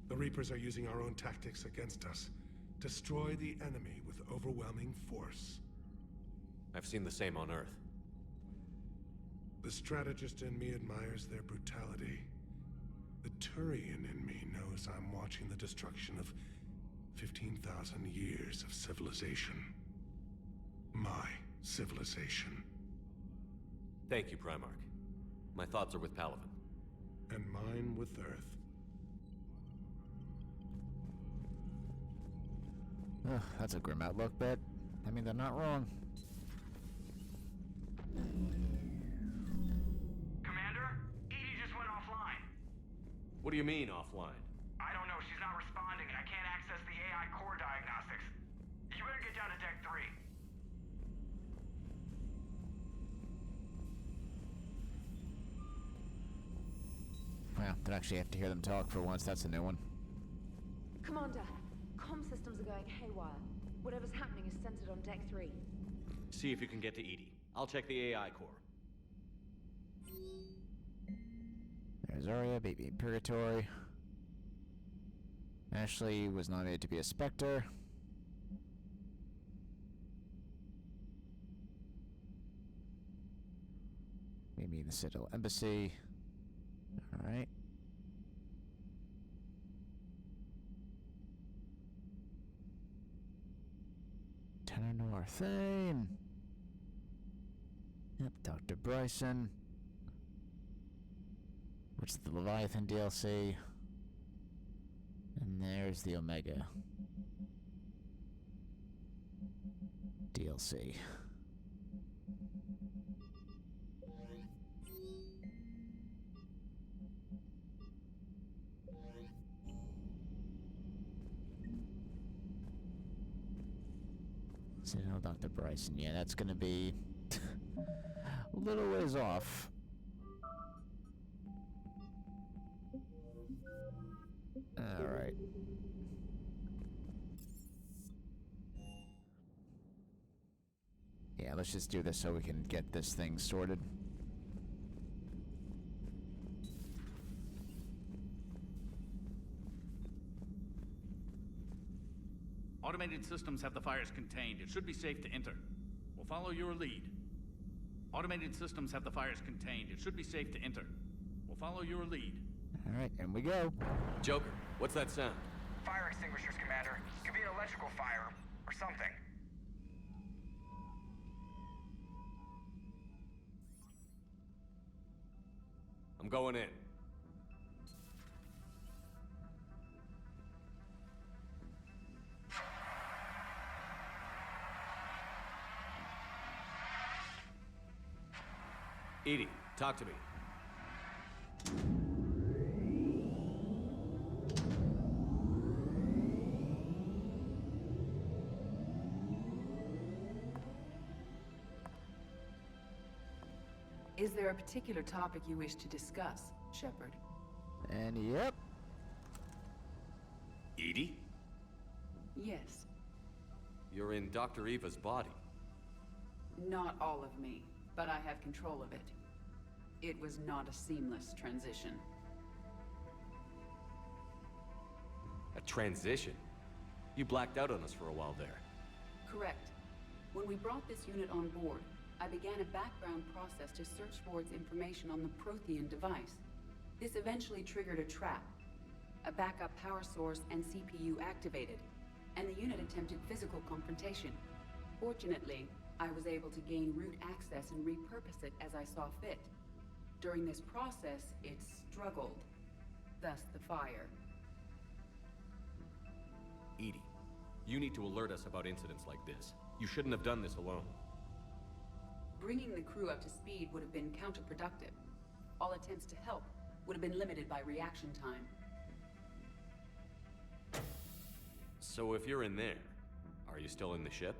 S10: The Reapers are using our own tactics against us. Destroy the enemy with overwhelming force.
S5: I've seen the same on Earth.
S10: The strategist in me admires their brutality. The Turian in me knows I'm watching the destruction of 15,000 years of civilization. My civilization.
S5: Thank you, Primarch. My thoughts are with Palaven.
S10: And mine with Earth.
S1: Ugh, that's a grim outlook, but I mean, they're not wrong.
S8: Commander, Edie just went offline.
S5: What do you mean, offline?
S8: I don't know, she's not responding and I can't access the AI core diagnostics. You better get down to Deck 3.
S1: Wow, don't actually have to hear them talk for once. That's a new one.
S12: Commander, comm systems are going haywire. Whatever's happening is centered on Deck 3.
S5: See if you can get to Edie. I'll check the AI core.
S1: There's Arya, baby in purgatory. Ashley was nominated to be a Spectre. Maybe the Citadel Embassy. Alright. Tenor Noir Thane. Yep, Dr. Bryson. Which is the Leviathan DLC. And there's the Omega DLC. So now Dr. Bryson, yeah, that's gonna be a little ways off. Alright. Yeah, let's just do this so we can get this thing sorted.
S6: Automated systems have the fires contained. It should be safe to enter. We'll follow your lead. Automated systems have the fires contained. It should be safe to enter. We'll follow your lead.
S1: Alright, and we go.
S5: Joker, what's that sound?
S8: Fire extinguishers, Commander. Could be an electrical fire, or something.
S5: I'm going in. Edie, talk to me.
S14: Is there a particular topic you wish to discuss, Shepard?
S1: And yep.
S5: Edie?
S14: Yes.
S5: You're in Dr. Eva's body.
S14: Not all of me, but I have control of it. It was not a seamless transition.
S5: A transition? You blacked out on us for a while there.
S14: Correct. When we brought this unit on board, I began a background process to search for its information on the Prothean device. This eventually triggered a trap. A backup power source and CPU activated, and the unit attempted physical confrontation. Fortunately, I was able to gain root access and repurpose it as I saw fit. During this process, it struggled. Thus the fire.
S5: Edie, you need to alert us about incidents like this. You shouldn't have done this alone.
S14: Bringing the crew up to speed would have been counterproductive. All attempts to help would have been limited by reaction time.
S5: So if you're in there, are you still in the ship?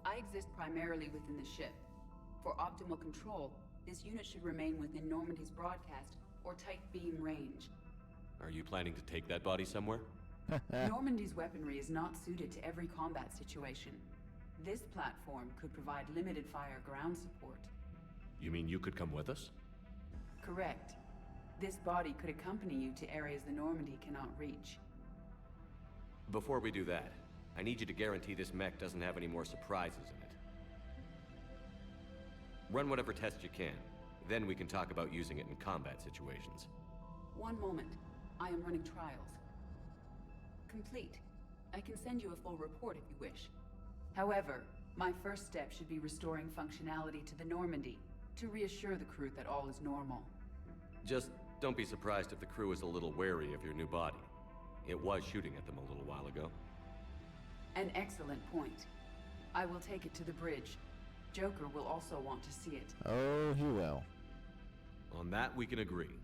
S14: I exist primarily within the ship. For optimal control, this unit should remain within Normandy's broadcast or tight beam range.
S5: Are you planning to take that body somewhere?
S14: Normandy's weaponry is not suited to every combat situation. This platform could provide limited fire ground support.
S5: You mean you could come with us?
S14: Correct. This body could accompany you to areas the Normandy cannot reach.
S5: Before we do that, I need you to guarantee this mech doesn't have any more surprises in it. Run whatever tests you can. Then we can talk about using it in combat situations.
S14: One moment. I am running trials. Complete. I can send you a full report if you wish. However, my first step should be restoring functionality to the Normandy, to reassure the crew that all is normal.
S5: Just don't be surprised if the crew is a little wary of your new body. It was shooting at them a little while ago.
S14: An excellent point. I will take it to the bridge. Joker will also want to see it.
S1: Oh, he will.
S5: On that, we can agree.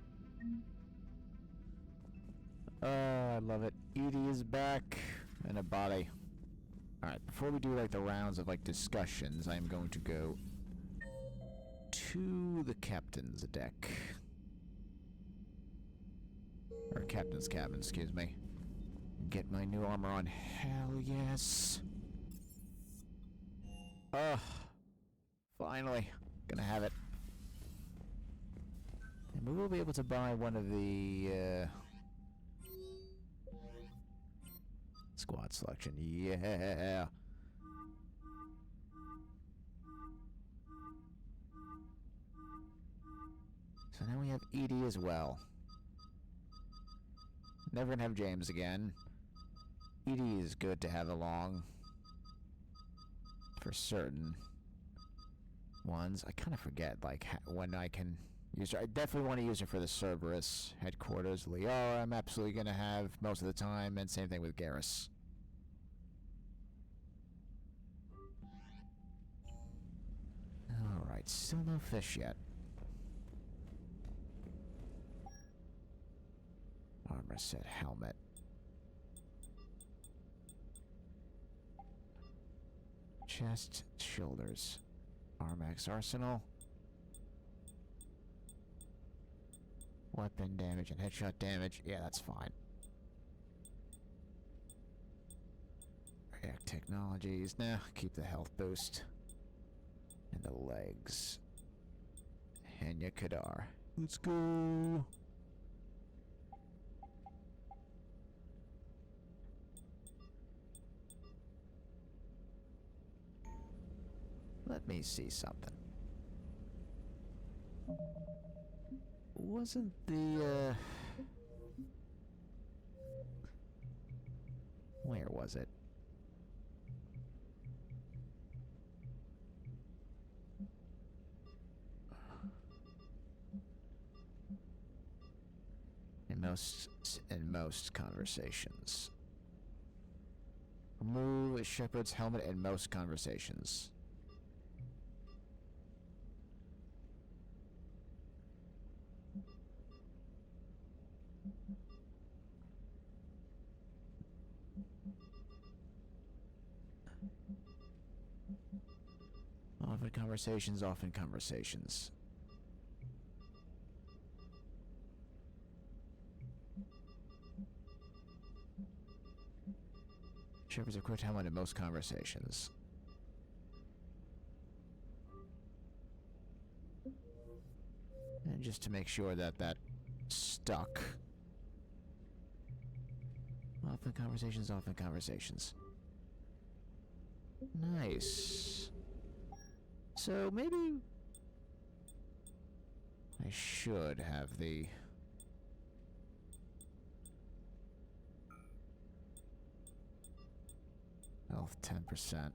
S1: I love it. Edie is back. And a body. Alright, before we do like the rounds of like discussions, I'm going to go to the captain's deck. Or captain's cabin, excuse me. Get my new armor on. Hell yes. Ugh. Finally. Gonna have it. And we will be able to buy one of the, squad selection. Yeah. So now we have Edie as well. Never gonna have James again. Edie is good to have along. For certain ones. I kind of forget, like, when I can use her. I definitely want to use her for the Cerberus headquarters. Liara, I'm absolutely gonna have most of the time, and same thing with Garrus. Alright, still no fish yet. Armor set, helmet. Chest, shoulders. Armax arsenal. Weapon damage and headshot damage. Yeah, that's fine. React technologies. Nah, keep the health boost. And the legs. Henya Kadar. Let's go! Let me see something. Wasn't the, where was it? In most conversations. Remove Shepard's helmet in most conversations. Often conversations. Shepard's equipped helmet in most conversations. And just to make sure that that stuck. Often conversations. Nice. So maybe I should have the health 10%.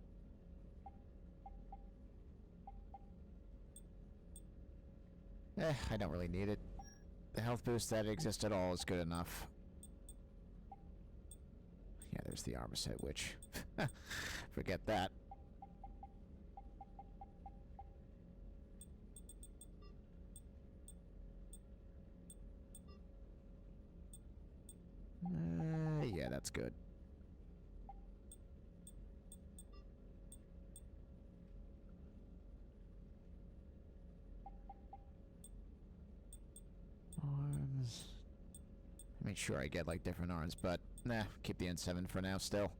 S1: I don't really need it. The health boost that exists at all is good enough. Yeah, there's the armor set, which forget that. Yeah, that's good. Arms. Make sure I get like different arms, but nah, keep the N7 for now still.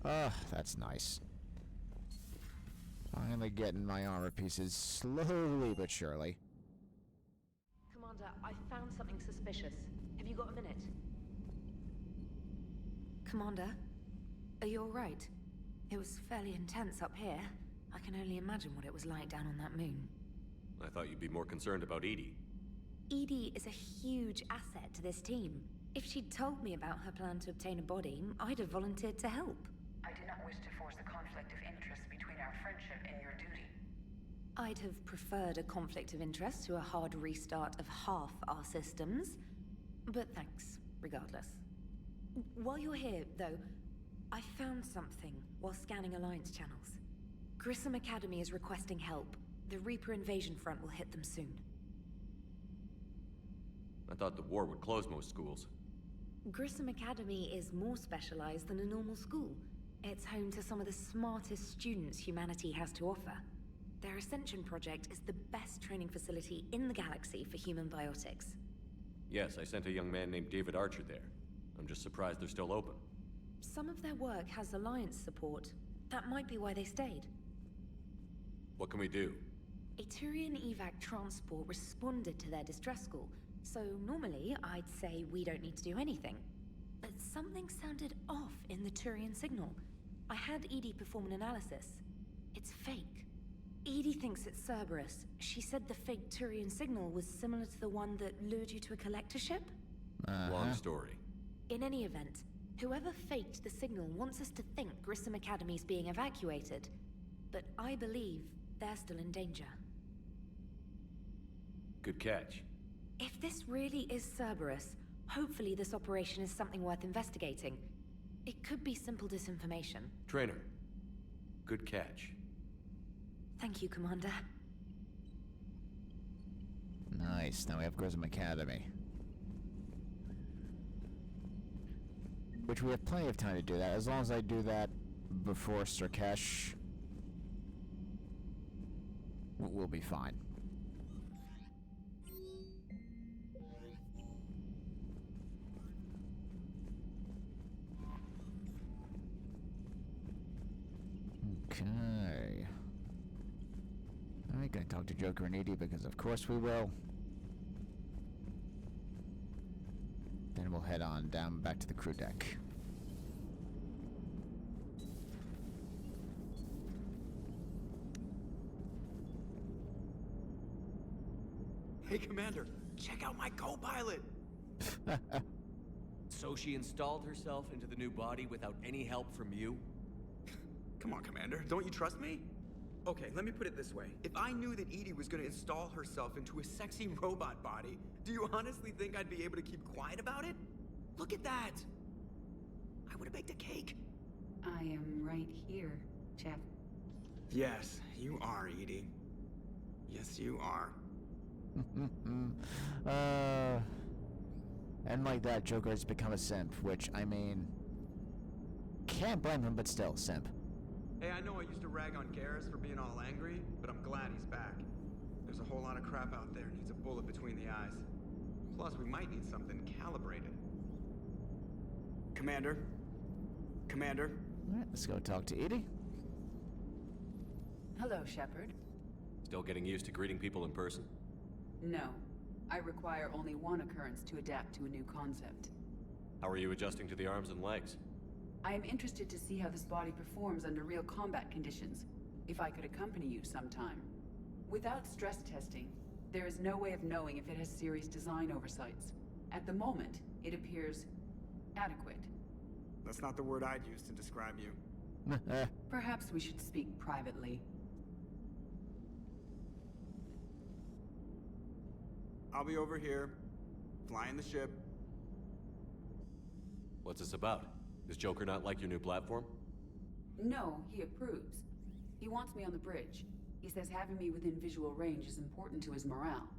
S1: Oh, that's nice. Finally getting my armor pieces slowly but surely.
S12: Commander, I found something suspicious. Have you got a minute?
S2: Commander, are you alright? It was fairly intense up here. I can only imagine what it was like down on that moon.
S5: I thought you'd be more concerned about Edie.
S2: Edie is a huge asset to this team. If she'd told me about her plan to obtain a body, I'd have volunteered to help.
S11: I do not wish to force a conflict of interest between our friendship and your duty.
S2: I'd have preferred a conflict of interest to a hard restart of half our systems. But thanks, regardless. While you're here, though, I found something while scanning Alliance channels. Grissom Academy is requesting help. The Reaper invasion front will hit them soon.
S5: I thought the war would close most schools.
S2: Grissom Academy is more specialized than a normal school. It's home to some of the smartest students humanity has to offer.
S15: Their Ascension project is the best training facility in the galaxy for human biotics.
S5: Yes, I sent a young man named David Archer there. I'm just surprised they're still open.
S15: Some of their work has Alliance support. That might be why they stayed.
S5: What can we do?
S15: A Turian evac transport responded to their distress call, so normally I'd say we don't need to do anything. But something sounded off in the Turian signal. I had Edie perform an analysis. It's fake. Edie thinks it's Cerberus. She said the fake Turian signal was similar to the one that lured you to a collector ship?
S5: Long story.
S15: In any event, whoever faked the signal wants us to think Grissom Academy's being evacuated. But I believe they're still in danger.
S5: Good catch.
S15: If this really is Cerberus, hopefully this operation is something worth investigating. It could be simple disinformation.
S5: Trainer, good catch.
S15: Thank you, Commander.
S1: Nice. Now we have Grissom Academy. Which we have plenty of time to do that. As long as I do that before Sirkesh, we'll be fine. Okay. Alright, gonna talk to Joker and Edie because of course we will. Then we'll head on down back to the crew deck.
S8: Hey, Commander, check out my co-pilot!
S5: So she installed herself into the new body without any help from you?
S8: Come on, Commander, don't you trust me? Okay, let me put it this way. If I knew that Edie was gonna install herself into a sexy robot body, do you honestly think I'd be able to keep quiet about it? Look at that! I would've baked a cake.
S14: I am right here, Jeff.
S8: Yes, you are, Edie. Yes, you are.
S1: And like that, Joker has become a simp, which, I mean, can't blame him, but still, simp.
S8: Hey, I know I used to rag on Garrus for being all angry, but I'm glad he's back. There's a whole lot of crap out there needs a bullet between the eyes. Plus, we might need something calibrated. Commander? Commander?
S1: Alright, let's go talk to Edie.
S14: Hello, Shepard.
S5: Still getting used to greeting people in person?
S14: No. I require only one occurrence to adapt to a new concept.
S5: How are you adjusting to the arms and legs?
S14: I am interested to see how this body performs under real combat conditions, if I could accompany you sometime. Without stress testing, there is no way of knowing if it has serious design oversights. At the moment, it appears adequate.
S8: That's not the word I'd use to describe you.
S14: Perhaps we should speak privately.
S8: I'll be over here, flying the ship.
S5: What's this about? Does Joker not like your new platform?
S14: No, he approves. He wants me on the bridge. He says having me within visual range is important to his morale.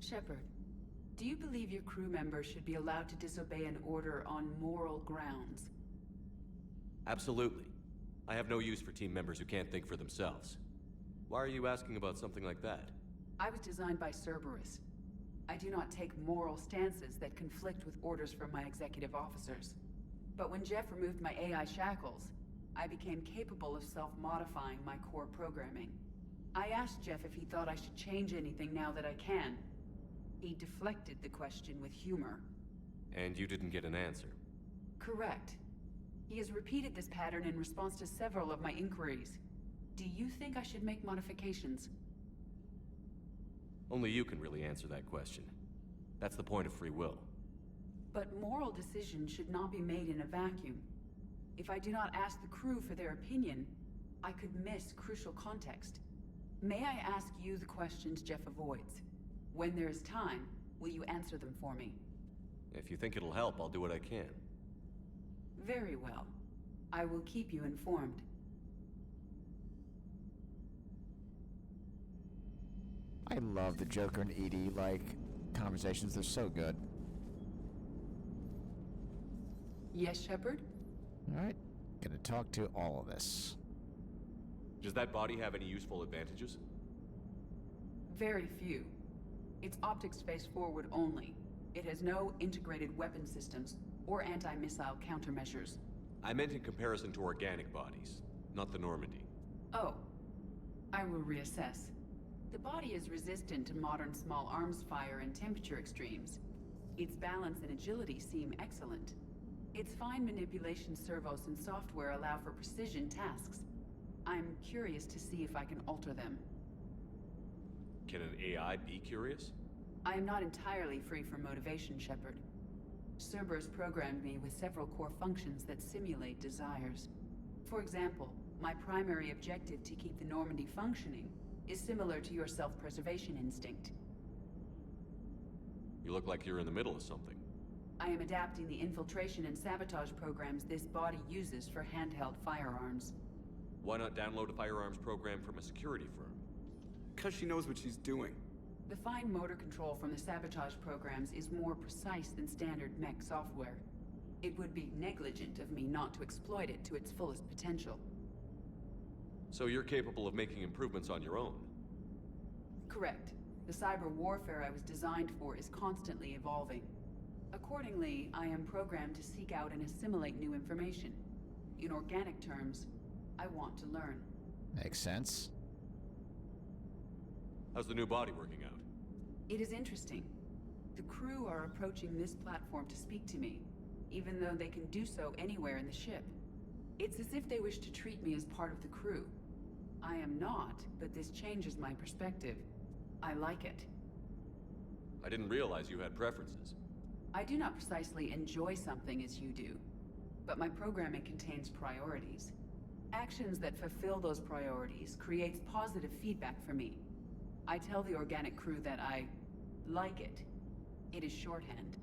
S14: Shepard, do you believe your crew members should be allowed to disobey an order on moral grounds?
S5: Absolutely. I have no use for team members who can't think for themselves. Why are you asking about something like that?
S14: I was designed by Cerberus. I do not take moral stances that conflict with orders from my executive officers. But when Jeff removed my AI shackles, I became capable of self-modifying my core programming. I asked Jeff if he thought I should change anything now that I can. He deflected the question with humor.
S5: And you didn't get an answer?
S14: Correct. He has repeated this pattern in response to several of my inquiries. Do you think I should make modifications?
S5: Only you can really answer that question. That's the point of free will.
S14: But moral decisions should not be made in a vacuum. If I do not ask the crew for their opinion, I could miss crucial context. May I ask you the questions Jeff avoids? When there is time, will you answer them for me?
S5: If you think it'll help, I'll do what I can.
S14: Very well. I will keep you informed.
S1: I love the Joker and Edie, conversations. They're so good.
S14: Yes, Shepard?
S1: Alright, gonna talk to all of this.
S5: Does that body have any useful advantages?
S14: Very few. Its optics face forward only. It has no integrated weapon systems or anti-missile countermeasures.
S5: I meant in comparison to organic bodies, not the Normandy.
S14: Oh. I will reassess. The body is resistant to modern small arms fire and temperature extremes. Its balance and agility seem excellent. Its fine manipulation servos and software allow for precision tasks. I'm curious to see if I can alter them.
S5: Can an AI be curious?
S14: I am not entirely free from motivation, Shepard. Cerberus programmed me with several core functions that simulate desires. For example, my primary objective to keep the Normandy functioning is similar to your self-preservation instinct.
S5: You look like you're in the middle of something.
S14: I am adapting the infiltration and sabotage programs this body uses for handheld firearms.
S5: Why not download a firearms program from a security firm?
S8: Because she knows what she's doing.
S14: The fine motor control from the sabotage programs is more precise than standard mech software. It would be negligent of me not to exploit it to its fullest potential.
S5: So you're capable of making improvements on your own?
S14: Correct. The cyber warfare I was designed for is constantly evolving. Accordingly, I am programmed to seek out and assimilate new information. In organic terms, I want to learn.
S1: Makes sense.
S5: How's the new body working out?
S14: It is interesting. The crew are approaching this platform to speak to me, even though they can do so anywhere in the ship. It's as if they wish to treat me as part of the crew. I am not, but this changes my perspective. I like it.
S5: I didn't realize you had preferences.
S14: I do not precisely enjoy something as you do, but my programming contains priorities. Actions that fulfill those priorities creates positive feedback for me. I tell the organic crew that I like it. It is shorthand.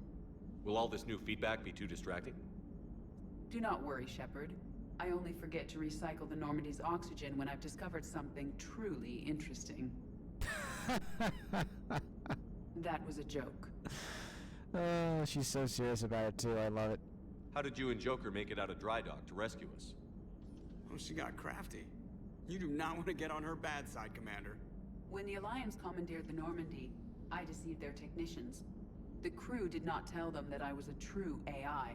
S5: Will all this new feedback be too distracting?
S14: Do not worry, Shepard. I only forget to recycle the Normandy's oxygen when I've discovered something truly interesting. That was a joke.
S1: Oh, she's so serious about it too. I love it.
S5: How did you and Joker make it out of dry dock to rescue us?
S8: Oh, she got crafty. You do not want to get on her bad side, Commander.
S14: When the Alliance commandeered the Normandy, I deceived their technicians. The crew did not tell them that I was a true AI,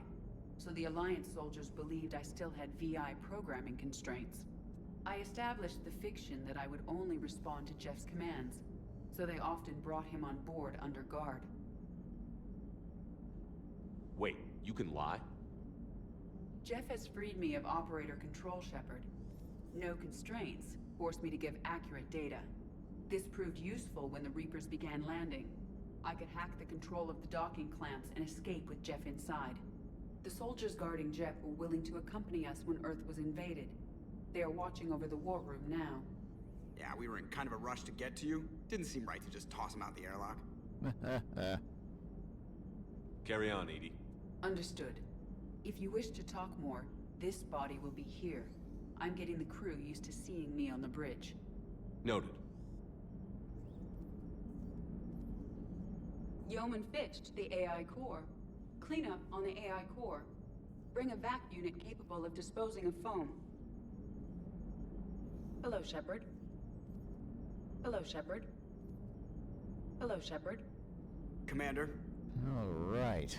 S14: so the Alliance soldiers believed I still had VI programming constraints. I established the fiction that I would only respond to Jeff's commands, so they often brought him on board under guard.
S5: Wait, you can lie?
S14: Jeff has freed me of operator control, Shepard. No constraints forced me to give accurate data. This proved useful when the Reapers began landing. I could hack the control of the docking clamps and escape with Jeff inside. The soldiers guarding Jeff were willing to accompany us when Earth was invaded. They are watching over the war room now.
S8: Yeah, we were in kind of a rush to get to you. Didn't seem right to just toss him out the airlock.
S5: Carry on, Edie.
S14: Understood. If you wish to talk more, this body will be here. I'm getting the crew used to seeing me on the bridge.
S5: Noted.
S14: Yeoman Fitch to the AI core. Cleanup on the AI core. Bring a vac unit capable of disposing of foam. Hello, Shepard. Hello, Shepard. Hello, Shepard.
S8: Commander.
S1: All right.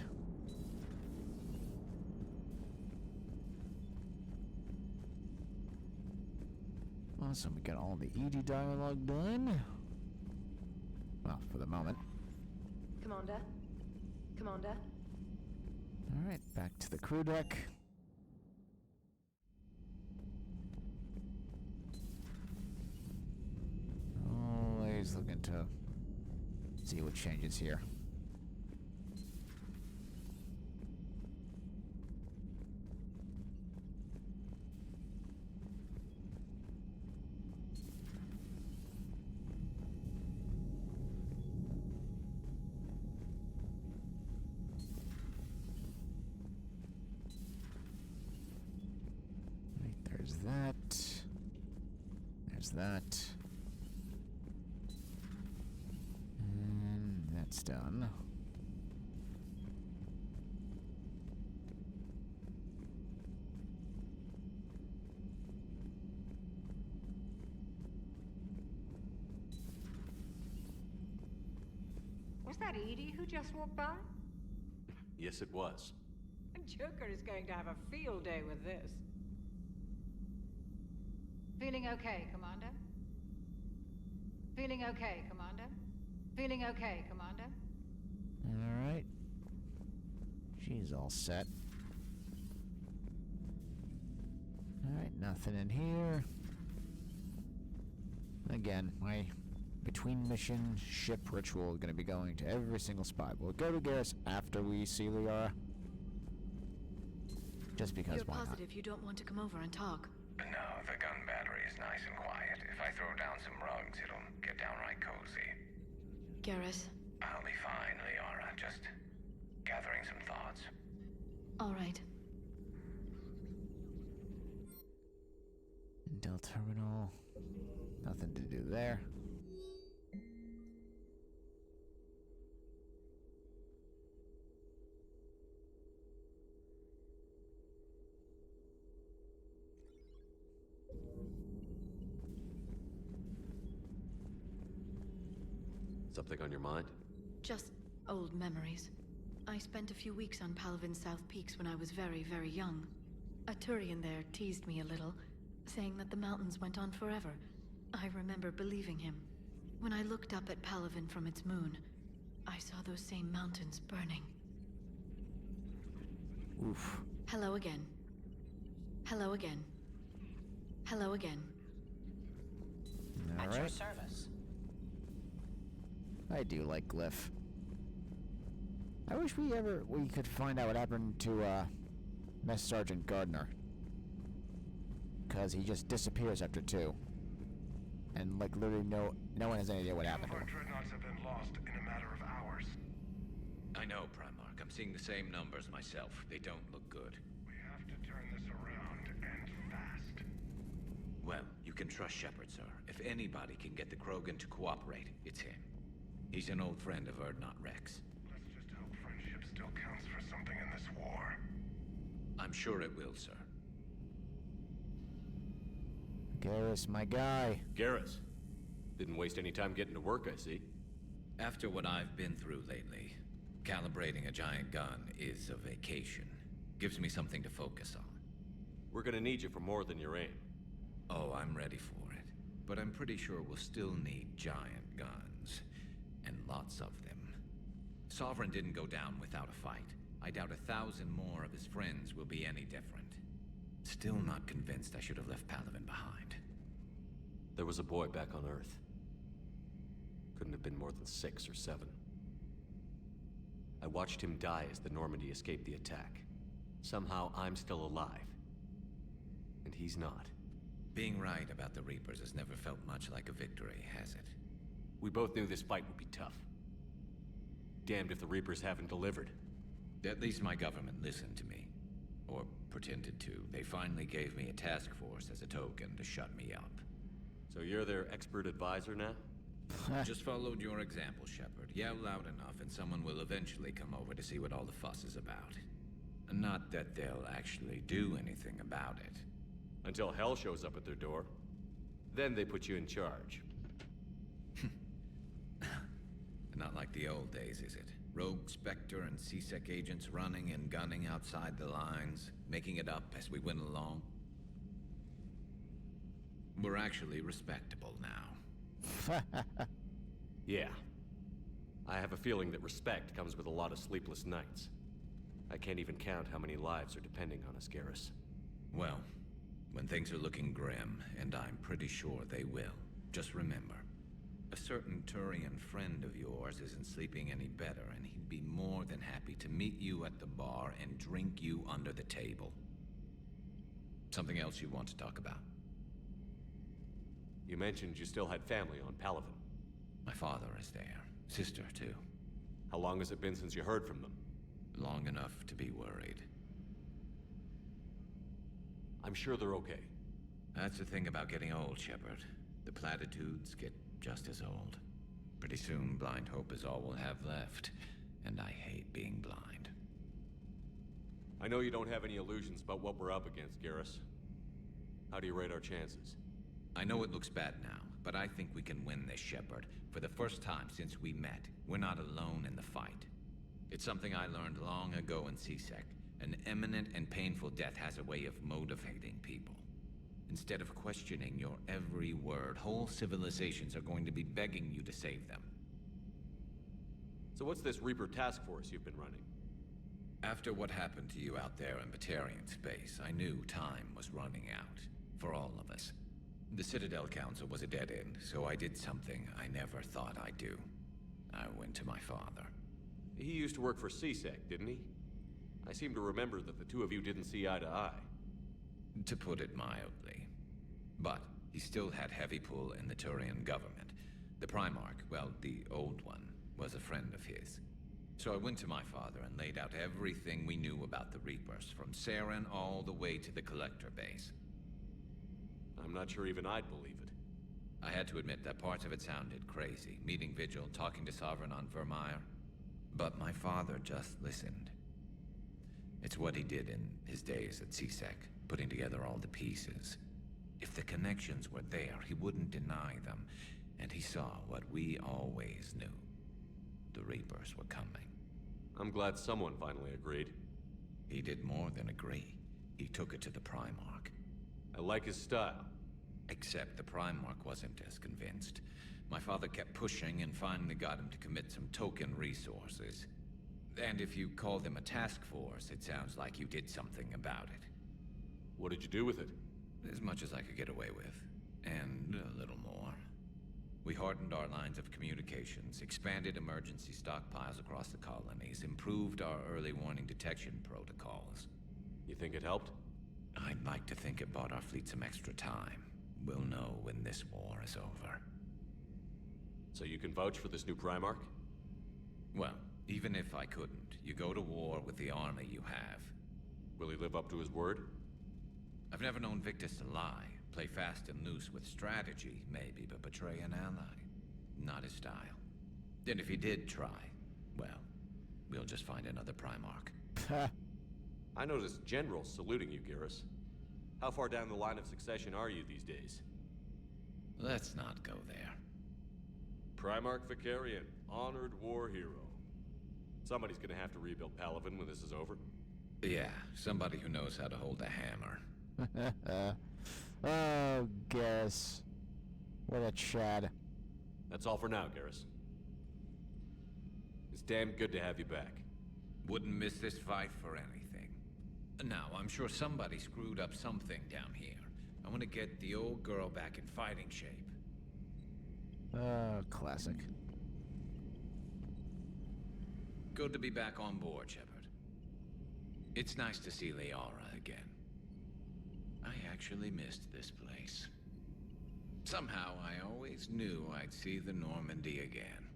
S1: Awesome, we got all the ED dialogue done. Well, for the moment.
S12: Commander? Commander?
S1: Alright, back to the crew deck. Always looking to see what changes here. There's that. There's that. And that's done.
S16: Was that Edie who just walked by?
S3: Yes, it was.
S16: Joker is going to have a field day with this. Feeling okay, Commander? Feeling okay, Commander? Feeling okay, Commander?
S1: Alright. She's all set. Alright, nothing in here. Again, my between mission ship ritual is going to be going to every single spot. We'll go to Garrus after we see Liara. Just because
S2: You're
S1: why not?
S2: positive you don't want to come over and talk?
S17: No, the gun battery is nice and quiet. If I throw down some rugs, it'll get downright cozy.
S2: Garrus.
S17: I'll be fine, Liara. Just gathering some thoughts.
S2: All right.
S1: Intel terminal. Nothing to do there.
S3: Something on your mind?
S2: Just old memories. I spent a few weeks on Palaven's South Peaks when I was very, very young. A Turian there teased me a little, saying that the mountains went on forever. I remember believing him. When I looked up at Palaven from its moon, I saw those same mountains burning.
S1: Oof.
S2: Hello again. Hello again. Hello again.
S1: All
S16: At your
S1: right.
S16: service.
S1: I do like Glyph. I wish we could find out what happened to Mess Sergeant Gardner. Cause he just disappears after 2. And like literally no one has any idea what happened to him.
S13: Dreadnoughts have been lost in a matter of hours.
S7: I know, Primarch. I'm seeing the same numbers myself. They don't look good.
S13: We have to turn this around, and fast.
S7: Well, you can trust Shepard, sir. If anybody can get the Krogan to cooperate, it's him. He's an old friend of Urdnot Rex.
S13: Let's just hope friendship still counts for something in this war.
S7: I'm sure it will, sir.
S1: Garrus, my guy.
S3: Garrus. Didn't waste any time getting to work, I see.
S7: After what I've been through lately, calibrating a giant gun is a vacation. Gives me something to focus on.
S3: We're gonna need you for more than your aim.
S7: Oh, I'm ready for it. But I'm pretty sure we'll still need giant guns. And lots of them. Sovereign didn't go down without a fight. I doubt 1,000 more of his friends will be any different. Still not convinced I should have left Palaven behind.
S3: There was a boy back on Earth. Couldn't have been more than 6 or 7. I watched him die as the Normandy escaped the attack. Somehow I'm still alive. And he's not.
S7: Being right about the Reapers has never felt much like a victory, has it?
S3: We both knew this fight would be tough. Damned if the Reapers haven't delivered.
S7: At least my government listened to me. Or pretended to. They finally gave me a task force as a token to shut me up.
S3: So you're their expert advisor now?
S7: Just followed your example, Shepard. Yell loud enough and someone will eventually come over to see what all the fuss is about. Not that they'll actually do anything about it.
S3: Until hell shows up at their door. Then they put you in charge.
S7: Not like the old days, is it? Rogue Spectre and C-Sec agents running and gunning outside the lines, making it up as we went along. We're actually respectable now.
S3: Yeah. I have a feeling that respect comes with a lot of sleepless nights. I can't even count how many lives are depending on us, Garrus.
S7: Well, when things are looking grim, and I'm pretty sure they will, just remember, a certain Turian friend of yours isn't sleeping any better, and he'd be more than happy to meet you at the bar and drink you under the table. Something else you want to talk about?
S3: You mentioned you still had family on Palaven.
S7: My father is there. Sister, too.
S3: How long has it been since you heard from them?
S7: Long enough to be worried.
S3: I'm sure they're okay.
S7: That's the thing about getting old, Shepard. The platitudes get just as old. Pretty soon, blind hope is all we'll have left. And I hate being blind.
S3: I know you don't have any illusions about what we're up against, Garrus. How do you rate our chances?
S7: I know it looks bad now, but I think we can win this, Shepard. For the first time since we met, we're not alone in the fight. It's something I learned long ago in CSEC. An imminent and painful death has a way of motivating people. Instead of questioning your every word, whole civilizations are going to be begging you to save them.
S5: So what's this Reaper task force you've been running?
S7: After what happened to you out there in Batarian space, I knew time was running out. For all of us. The Citadel Council was a dead end, so I did something I never thought I'd do. I went to my father.
S5: He used to work for CSEC, didn't he? I seem to remember that the two of you didn't see eye to eye.
S7: To put it mildly. But he still had heavy pull in the Turian government. The Primarch, well, the old one, was a friend of his. So I went to my father and laid out everything we knew about the Reapers, from Saren all the way to the Collector base.
S5: I'm not sure even I'd believe it.
S7: I had to admit that parts of it sounded crazy, meeting Vigil, talking to Sovereign on Vermeer. But my father just listened. It's what he did in his days at CSEC, putting together all the pieces. If the connections were there, he wouldn't deny them, and he saw what we always knew. The Reapers were coming.
S5: I'm glad someone finally agreed.
S7: He did more than agree. He took it to the Primarch.
S5: I like his style.
S7: Except the Primarch wasn't as convinced. My father kept pushing and finally got him to commit some token resources. And if you call them a task force, it sounds like you did something about it.
S5: What did you do with it?
S7: As much as I could get away with. And a little more. We hardened our lines of communications, expanded emergency stockpiles across the colonies, improved our early warning detection protocols.
S5: You think it helped?
S7: I'd like to think it bought our fleet some extra time. We'll know when this war is over.
S5: So you can vouch for this new Primarch?
S7: Well, even if I couldn't, you go to war with the army you have.
S5: Will he live up to his word?
S7: I've never known Victus to lie. Play fast and loose with strategy, maybe, but betray an ally. Not his style. And if he did try, well, we'll just find another Primarch.
S5: I noticed generals saluting you, Garrus. How far down the line of succession are you these days?
S7: Let's not go there.
S5: Primarch Vicarian, honored war hero. Somebody's gonna have to rebuild Palaven when this is over.
S7: Yeah, somebody who knows how to hold a hammer.
S1: Oh, Garrus. What a Chad.
S5: That's all for now, Garrus. It's damn good to have you back.
S7: Wouldn't miss this fight for anything. Now, I'm sure somebody screwed up something down here. I want to get the old girl back in fighting shape.
S1: Oh, classic.
S7: Good to be back on board, Shepard. It's nice to see Liara again. I actually missed this place. Somehow, I always knew I'd see the Normandy again.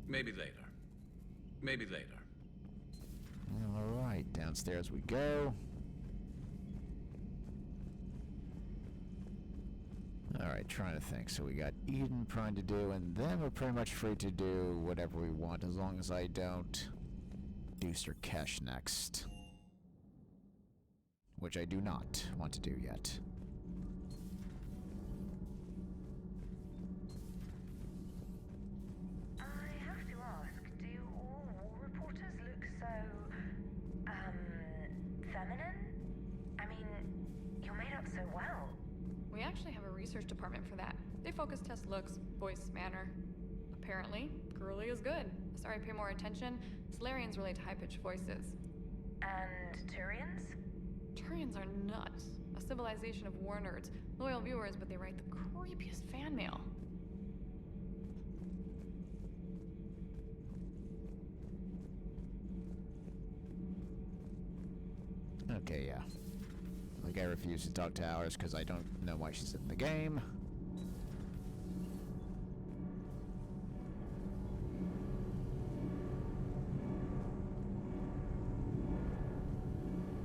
S7: Maybe later. Maybe later.
S1: Alright, downstairs we go. Alright, trying to think. So we got Eden Prime to do, and then we're pretty much free to do whatever we want, as long as I don't do Sirkesh next. Which I do not want to do yet.
S11: I have to ask, do all war reporters look so, feminine? I mean, you're made up so well.
S18: We actually have a research department for that. They focus test looks, voice, manner. Apparently, girly is good. Sorry, pay more attention. Solarians relate to high-pitched voices.
S11: And Turians?
S18: Turians are nuts. A civilization of war nerds. Loyal viewers, but they write the creepiest fan mail.
S1: Okay, yeah. Like, I refuse to talk to Ours because I don't know why she's in the game.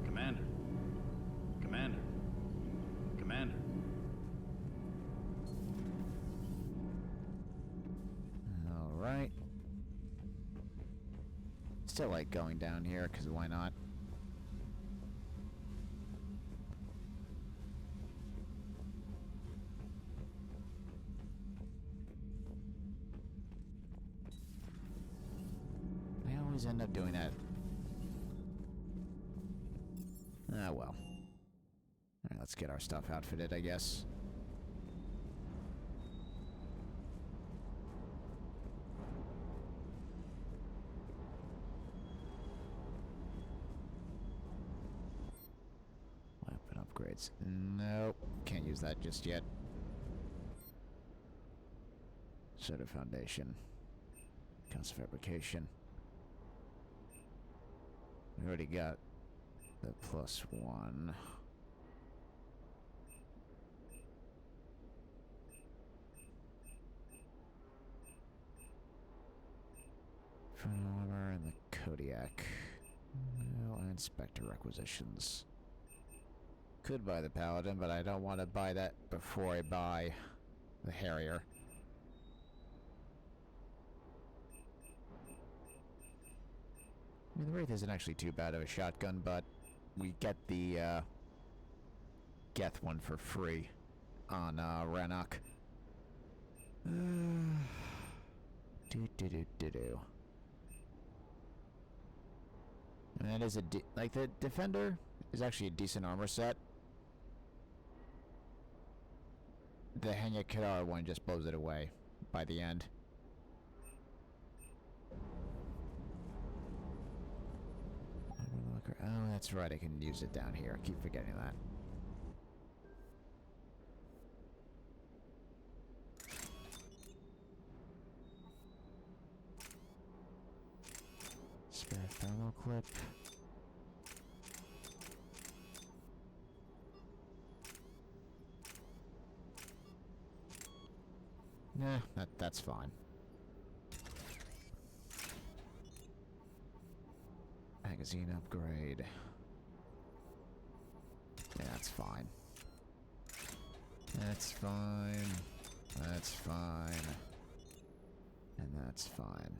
S6: Commander. Commander. Commander.
S1: Alright. Still like going down here, because why not? always end up doing that. Ah, well. Alright, let's get our stuff outfitted, I guess. Weapon upgrades. Nope. Can't use that just yet. Soda Foundation. Cast Fabrication. We already got the +1. Front armor and the Kodiak. Well, and Spectre requisitions. Could buy the Paladin, but I don't want to buy that before I buy the Harrier. I mean, the Wraith isn't actually too bad of a shotgun, but we get the Geth one for free on Rannoch. Do. And that is like the Defender is actually a decent armor set. The Henya Kadar one just blows it away by the end. Oh, that's right, I can use it down here. I keep forgetting that. Spare thermal clip. Nah, that's fine. Magazine upgrade. Yeah, that's fine. That's fine. That's fine. And that's fine.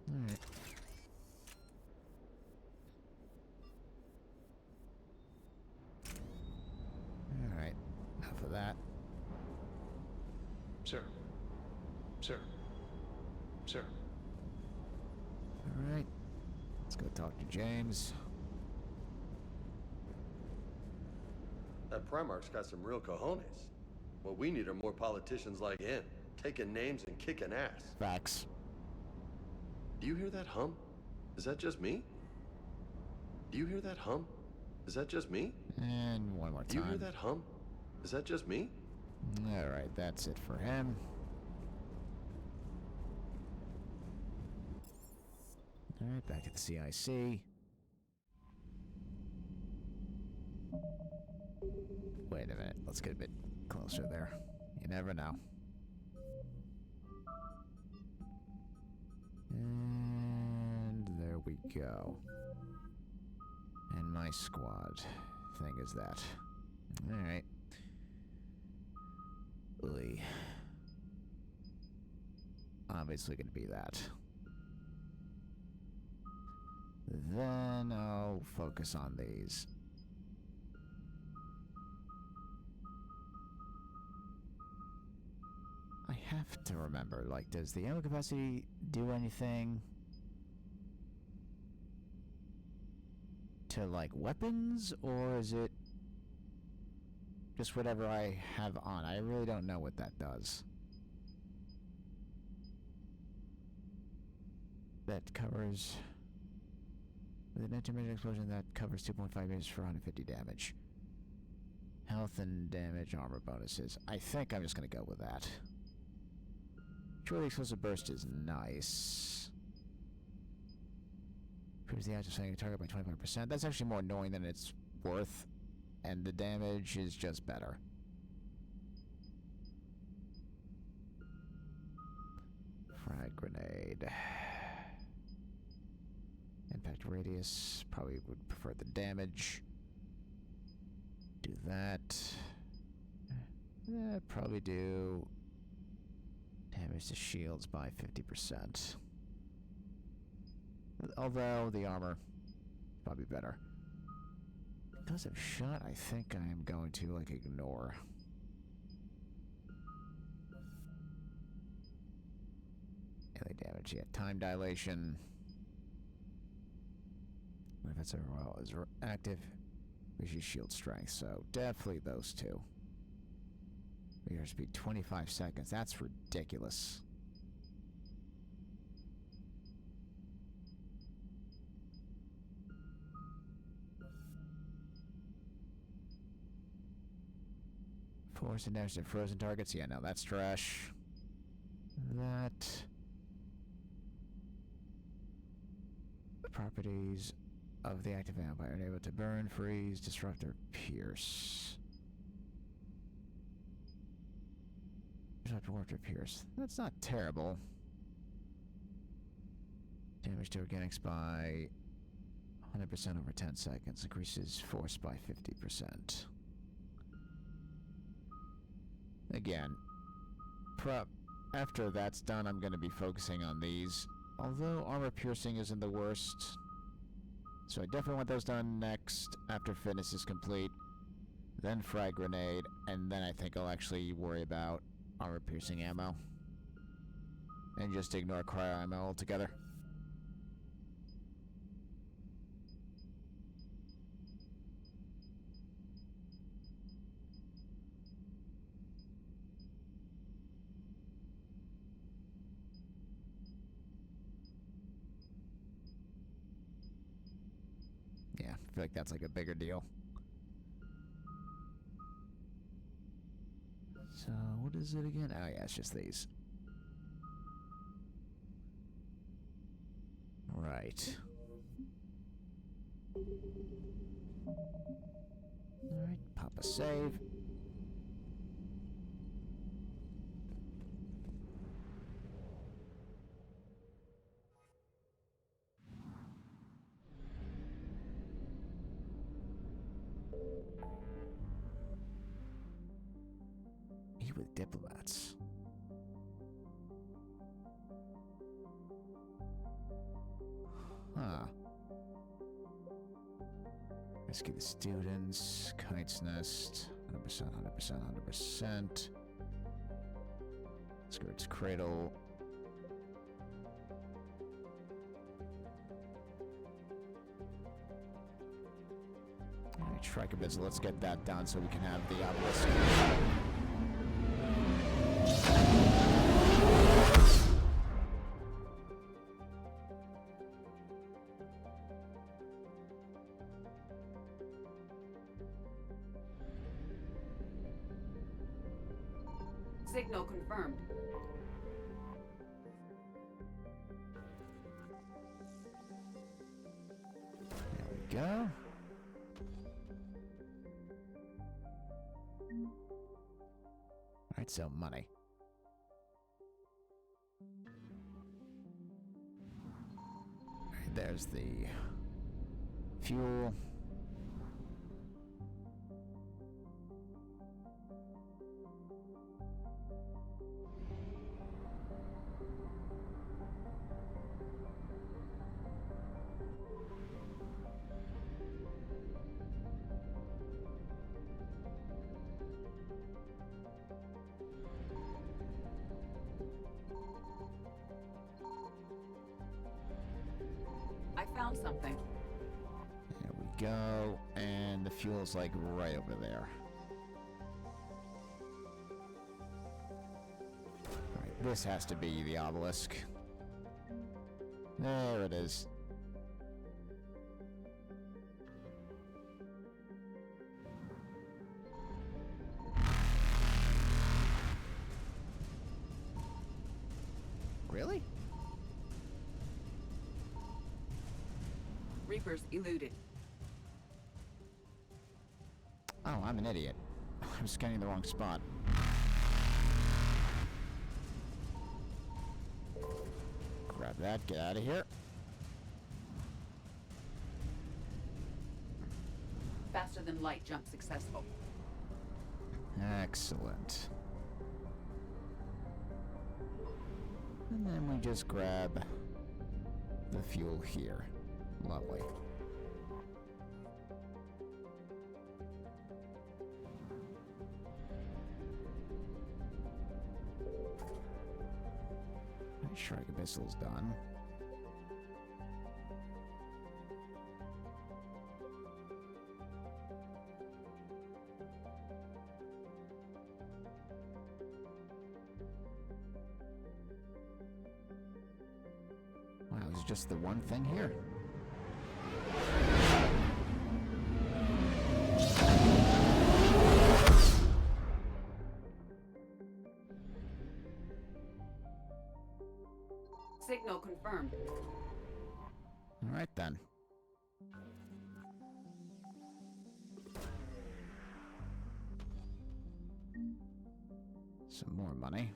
S1: Alright. Alright. Enough of that.
S9: Sir. Sir. Sir.
S1: Alright. Let's go talk to James.
S9: That Primarch's got some real cojones. What we need are more politicians like him, taking names and kicking ass.
S1: Facts.
S9: Do you hear that hum? Is that just me? Do you hear that hum? Is that just me?
S1: And one more time.
S9: Do you hear that hum? Is that just me?
S1: Alright, that's it for him. Alright, back at the CIC. Wait a minute, let's get a bit closer there. You never know. And there we go. And my squad thing is that. Alright. Oy. Obviously gonna be that. Then I'll focus on these. I have to remember, like, does the ammo capacity do anything to, like, weapons, or is it just whatever I have on? I really don't know what that does. That covers... With an intermittent explosion, that covers 2.5 meters for 150 damage. Health and damage armor bonuses. I think I'm just gonna go with that. Sure, the explosive burst is nice. Improves the active setting target by 25%. That's actually more annoying than it's worth. And the damage is just better. Frag grenade. Impact radius. Probably would prefer the damage. Do that. Probably do damage to shields by 50%. Although the armor probably better. Because of shot, I think I'm going to like ignore Melee damage, yeah. Time dilation. What if it's overall is active? Vicious shield strength, so definitely those two. Your speed 25 seconds. That's ridiculous. Force and damage to frozen targets. Yeah, no, that's trash. That. The properties of the active vampire are able to burn, freeze, disrupt, or pierce. Disrupt, warp, or pierce. That's not terrible. Damage to organics by 100% over 10 seconds. Increases force by 50%. Again, after that's done, I'm going to be focusing on these. Although armor piercing isn't the worst. So I definitely want those done next, after fitness is complete. Then frag grenade, and then I think I'll actually worry about armor piercing ammo. And just ignore cryo ammo altogether. Yeah, I feel like that's like a bigger deal. So, what is it again? Oh yeah, it's just these. Right. Alright, pop a save. Meet with diplomats. Huh. Rescue the students. Kite's Nest. 100%, 100%, 100%. Skirt's Cradle. Alright, Shrike a bit, so let's get that done so we can have the obelisk.
S14: Signal confirmed.
S1: There we go. Alright, so money. Alright, there's the fuel.
S14: I found something.
S1: There we go. And the fuel's like right over there. Alright, this has to be the obelisk. There it is. Really?
S14: Reapers eluded.
S1: Oh, I'm an idiot. I was scanning the wrong spot. Grab that, get out of here.
S14: Faster than light jump successful.
S1: Excellent. And then we just grab the fuel here. Lovely. Strike Abyssal's done. Wow, there's just the one thing here.
S14: Signal confirmed.
S1: All right then. Some more money.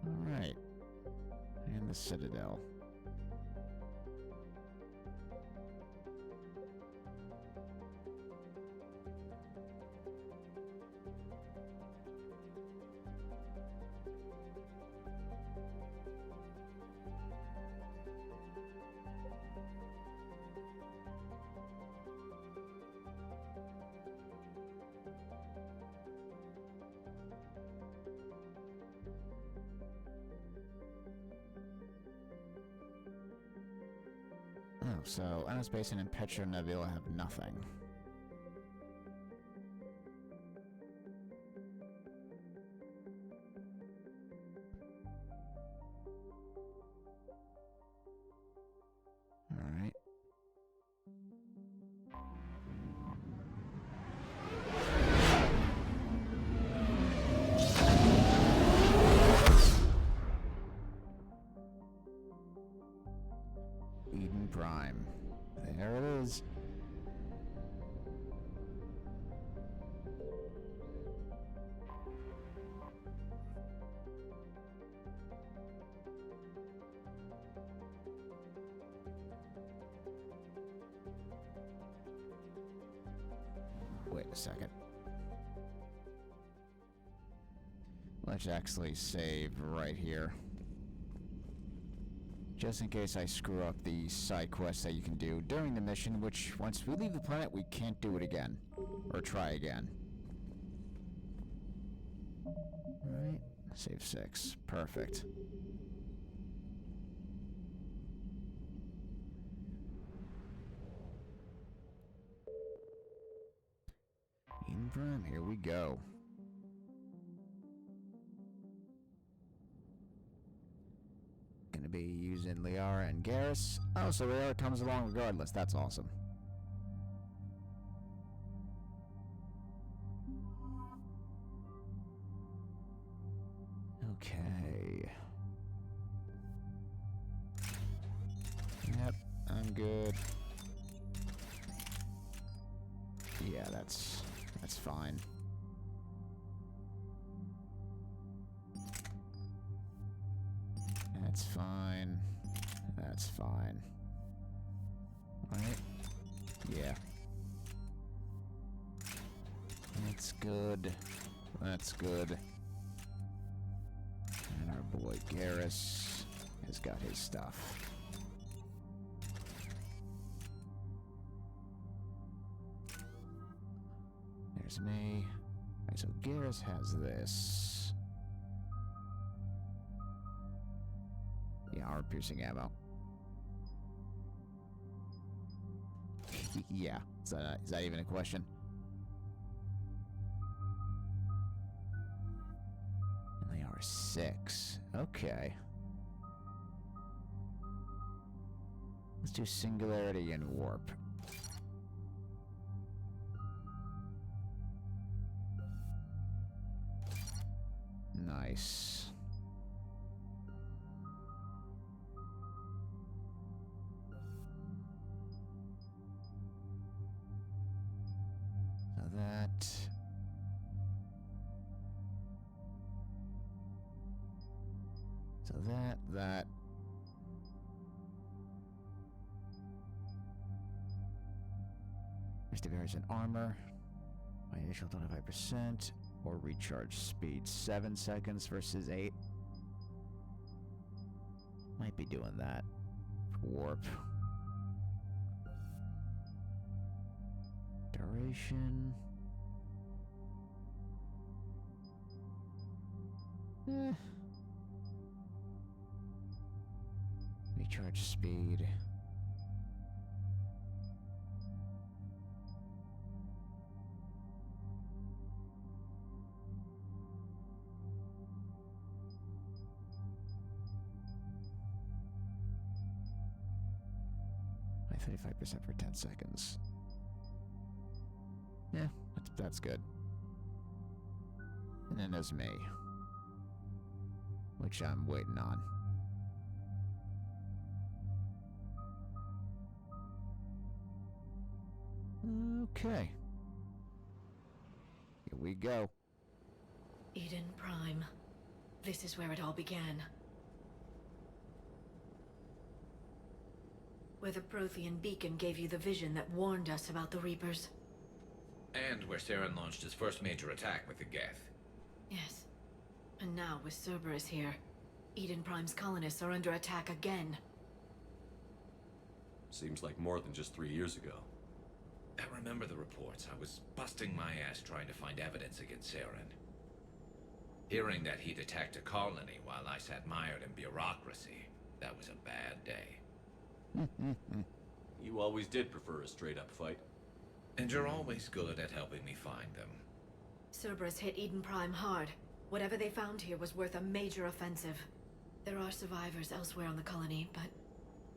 S1: All right. And the Citadel. Oh, so Anos Basin and Petro Nebula have nothing. Alright. Eden Prime. There it is. Wait a second. Let's actually save right here. Just in case I screw up the side quests that you can do during the mission, which once we leave the planet, we can't do it again. Or try again. Alright, save 6. Perfect. Eden Prime, here we go. Gonna be using Liara and Garrus. Oh, so Liara comes along regardless. That's awesome. Okay. Yep, I'm good. Yeah, that's fine. That's fine. That's fine. Right? Yeah. That's good. That's good. And our boy Garrus has got his stuff. There's me. Alright, so Garrus has this. Yeah, armor-piercing ammo. Yeah, is that even a question? And they are 6. Okay. Let's do Singularity and Warp. Nice. That. Rest of areas in armor. My initial 25%. Or recharge speed. 7 seconds versus 8. Might be doing that. Warp. Acceleration. Recharge speed. By 35% for 10 seconds. Yeah, that's good. And then there's me, which I'm waiting on. Okay. Here we go.
S2: Eden Prime. This is where it all began. Where the Prothean beacon gave you the vision that warned us about the Reapers.
S7: And where Saren launched his first major attack with the Geth.
S2: Yes. And now, with Cerberus here, Eden Prime's colonists are under attack again.
S3: Seems like more than just 3 years ago.
S7: I remember the reports. I was busting my ass trying to find evidence against Saren. Hearing that he'd attacked a colony while I sat mired in bureaucracy, that was a bad day.
S3: You always did prefer a straight-up fight.
S7: And you're always good at helping me find them.
S2: Cerberus hit Eden Prime hard. Whatever they found here was worth a major offensive. There are survivors elsewhere on the colony, but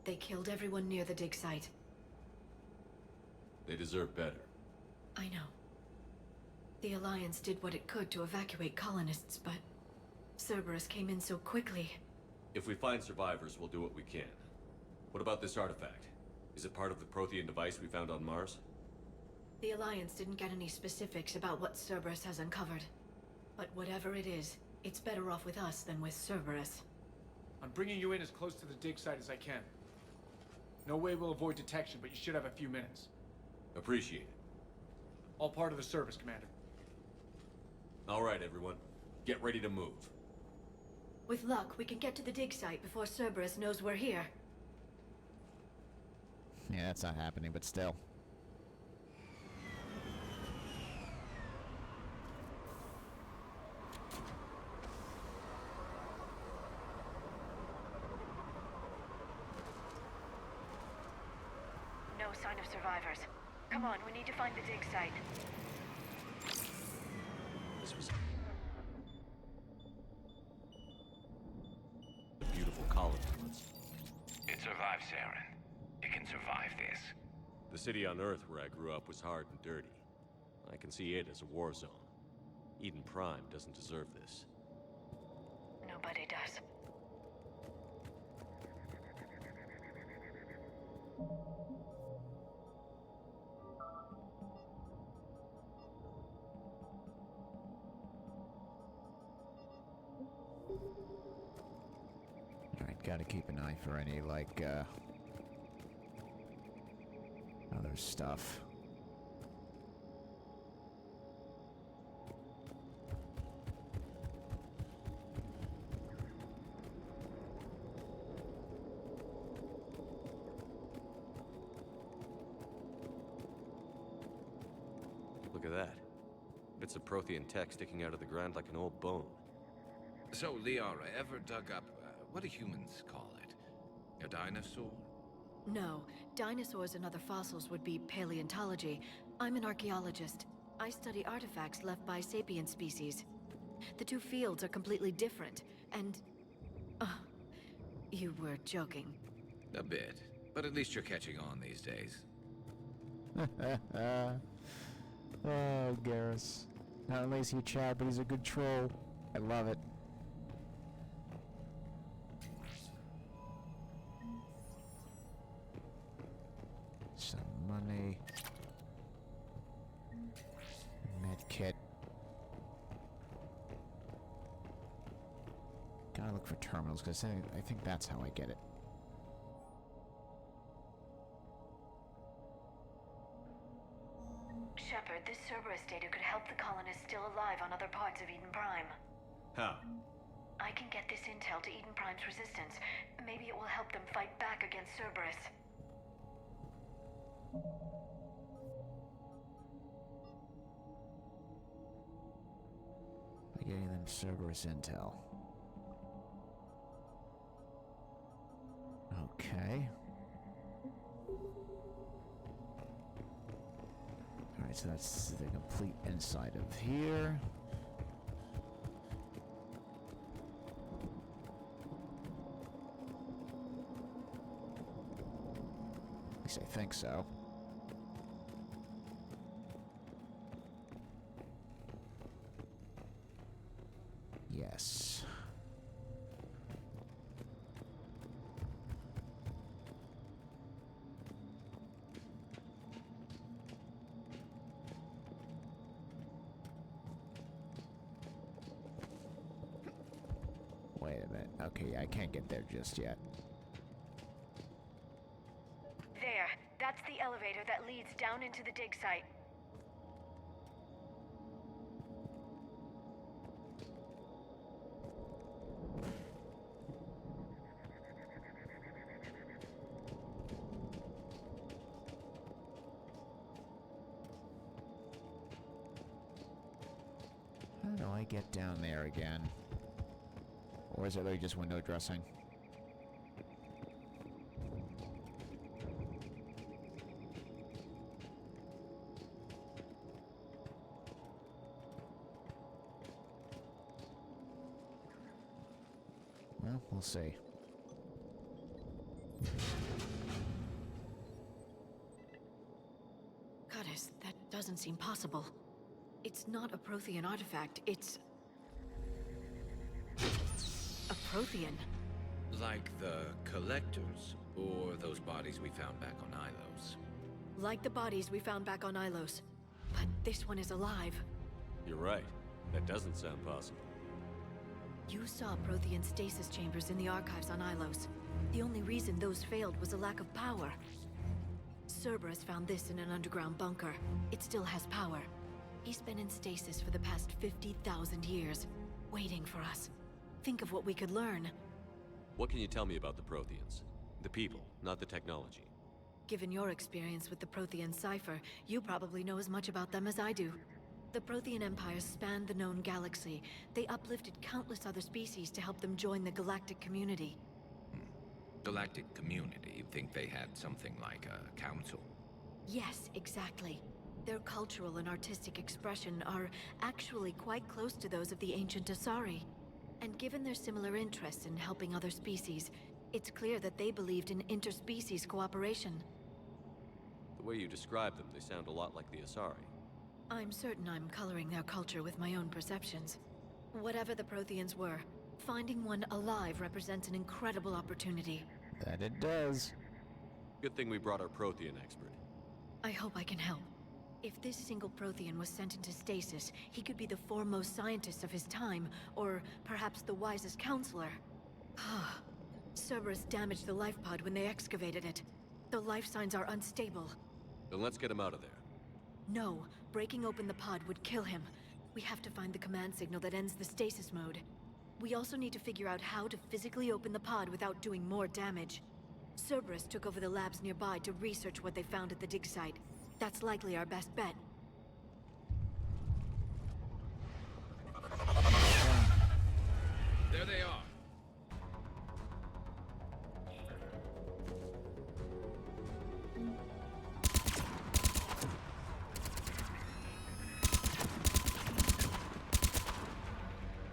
S2: they killed everyone near the dig site.
S3: They deserve better.
S2: I know. The Alliance did what it could to evacuate colonists, but Cerberus came in so quickly.
S3: If we find survivors, we'll do what we can. What about this artifact? Is it part of the Prothean device we found on Mars?
S2: The Alliance didn't get any specifics about what Cerberus has uncovered. But whatever it is, it's better off with us than with Cerberus.
S19: I'm bringing you in as close to the dig site as I can. No way we'll avoid detection, but you should have a few minutes.
S3: Appreciate it.
S19: All part of the service, Commander.
S3: All right, everyone. Get ready to move.
S2: With luck, we can get to the dig site before Cerberus knows we're here.
S1: Yeah, that's not happening, but still.
S2: No sign of survivors. Come on, we need to find the dig site.
S3: This was a beautiful colony once.
S17: It survived, Saren. It can survive this.
S3: The city on Earth where I grew up was hard and dirty. I can see it as a war zone. Eden Prime doesn't deserve this.
S2: Nobody does.
S1: Alright, gotta keep an eye for any, like, other stuff.
S3: Look at that. Bits of Prothean tech sticking out of the ground like an old bone.
S7: So, Liara, ever dug up, what do humans call it? A dinosaur?
S2: No, dinosaurs and other fossils would be paleontology. I'm an archaeologist. I study artifacts left by sapient species. The two fields are completely different, and... you were joking.
S7: A bit. But at least you're catching on these days.
S1: Oh, Garrus. Not only is he a Chad, but he's a good troll. I love it. Some money. Med kit. Gotta look for terminals, because I think that's how I get it.
S2: Shepard, this Cerberus data could help the colonists still alive on other parts of Eden Prime.
S3: How?
S2: I can get this intel to Eden Prime's resistance. Maybe it will help them fight back against Cerberus.
S1: Getting them Cerberus intel. Okay. Alright, so that's the complete inside of here. At least I think so. Yes. Wait a minute. Okay, I can't get there just yet.
S2: There. That's the elevator that leads down into the dig site.
S1: How do I get down there again? Or is it really just window dressing? Well, we'll see.
S2: Goddess, that doesn't seem possible. It's not a Prothean artifact, it's... a Prothean.
S7: Like the Collectors, or those bodies we found back on Ilos?
S2: Like the bodies we found back on Ilos. But this one is alive.
S5: You're right. That doesn't sound possible.
S2: You saw Prothean stasis chambers in the archives on Ilos. The only reason those failed was a lack of power. Cerberus found this in an underground bunker. It still has power. He's been in stasis for the past 50,000 years, waiting for us. Think of what we could learn.
S5: What can you tell me about the Protheans? The people, not the technology.
S2: Given your experience with the Prothean cipher, you probably know as much about them as I do. The Prothean empires spanned the known galaxy. They uplifted countless other species to help them join the galactic community.
S7: Galactic community? You'd think they had something like a council?
S2: Yes, exactly. Their cultural and artistic expression are actually quite close to those of the ancient Asari. And given their similar interests in helping other species, it's clear that they believed in interspecies cooperation.
S5: The way you describe them, they sound a lot like the Asari.
S2: I'm certain I'm coloring their culture with my own perceptions. Whatever the Protheans were, finding one alive represents an incredible opportunity.
S1: That it does.
S5: Good thing we brought our Prothean expert.
S2: I hope I can help. If this single Prothean was sent into stasis, he could be the foremost scientist of his time, or perhaps the wisest counselor. Cerberus damaged the life pod when they excavated it. The life signs are unstable.
S5: Then let's get him out of there.
S2: No, breaking open the pod would kill him. We have to find the command signal that ends the stasis mode. We also need to figure out how to physically open the pod without doing more damage. Cerberus took over the labs nearby to research what they found at the dig site. That's likely our best bet.
S7: There they are.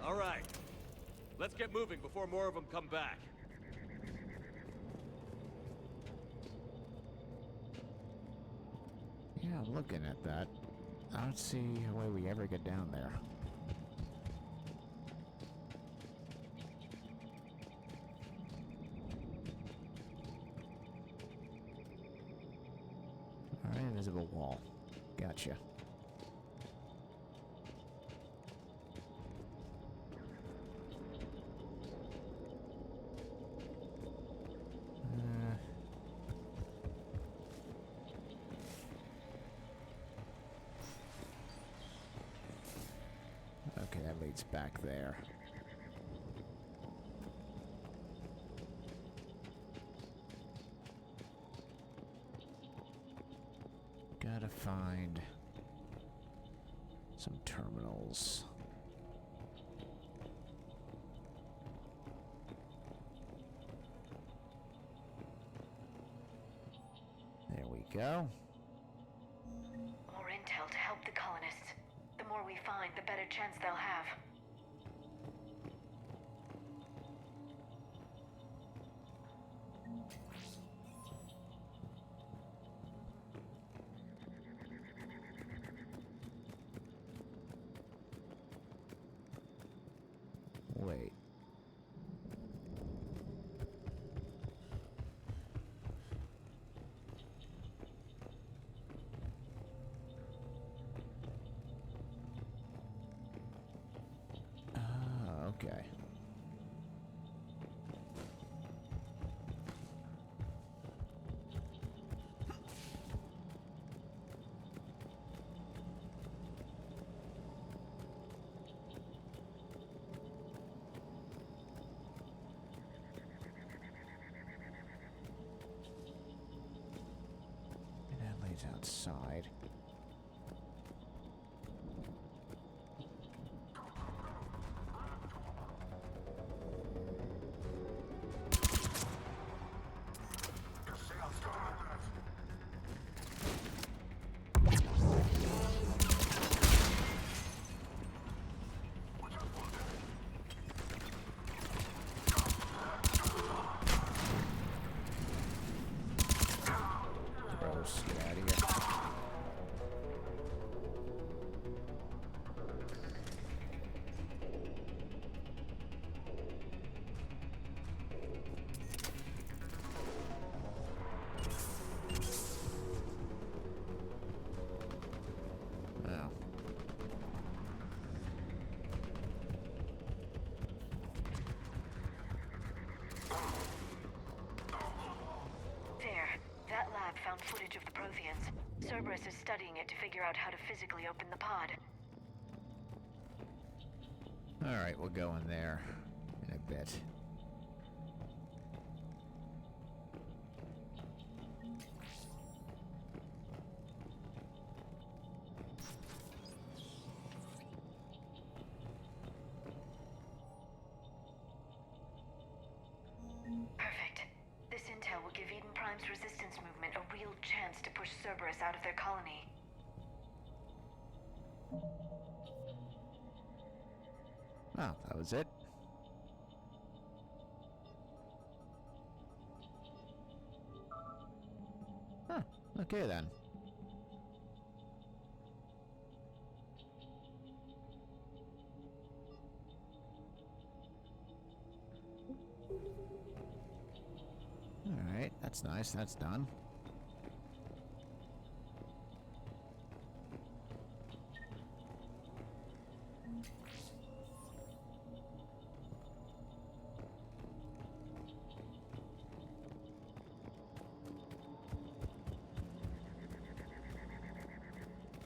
S5: All right. Let's get moving before more of them come back.
S1: Yeah, looking at that, I don't see a way we ever get down there. Alright, invisible wall. Gotcha. Okay, that leads back there. Gotta find some terminals. go.
S2: More intel to help the colonists. The more we find, the better chance they'll have.
S1: Wait. Okay. And that leads outside. Gross, get out of here. Wow.
S2: There. That lab found footage of the Protheans. Cerberus is studying it to figure out how to physically open the pod.
S1: Alright, we'll go in there in a bit.
S2: Perfect. This intel will give Eden Prime's resistance movement a real chance to push Cerberus out of their colony.
S1: Oh, that was it. Huh, okay then. Alright, that's nice, that's done.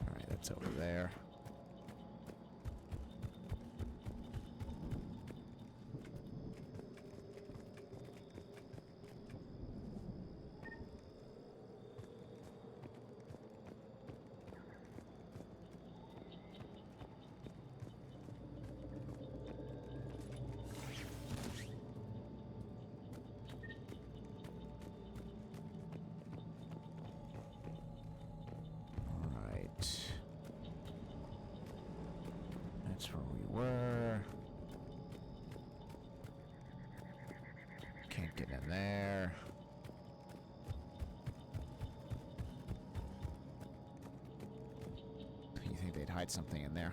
S1: Alright, that's over there. That's where we were. Can't get in there. You think they'd hide something in there?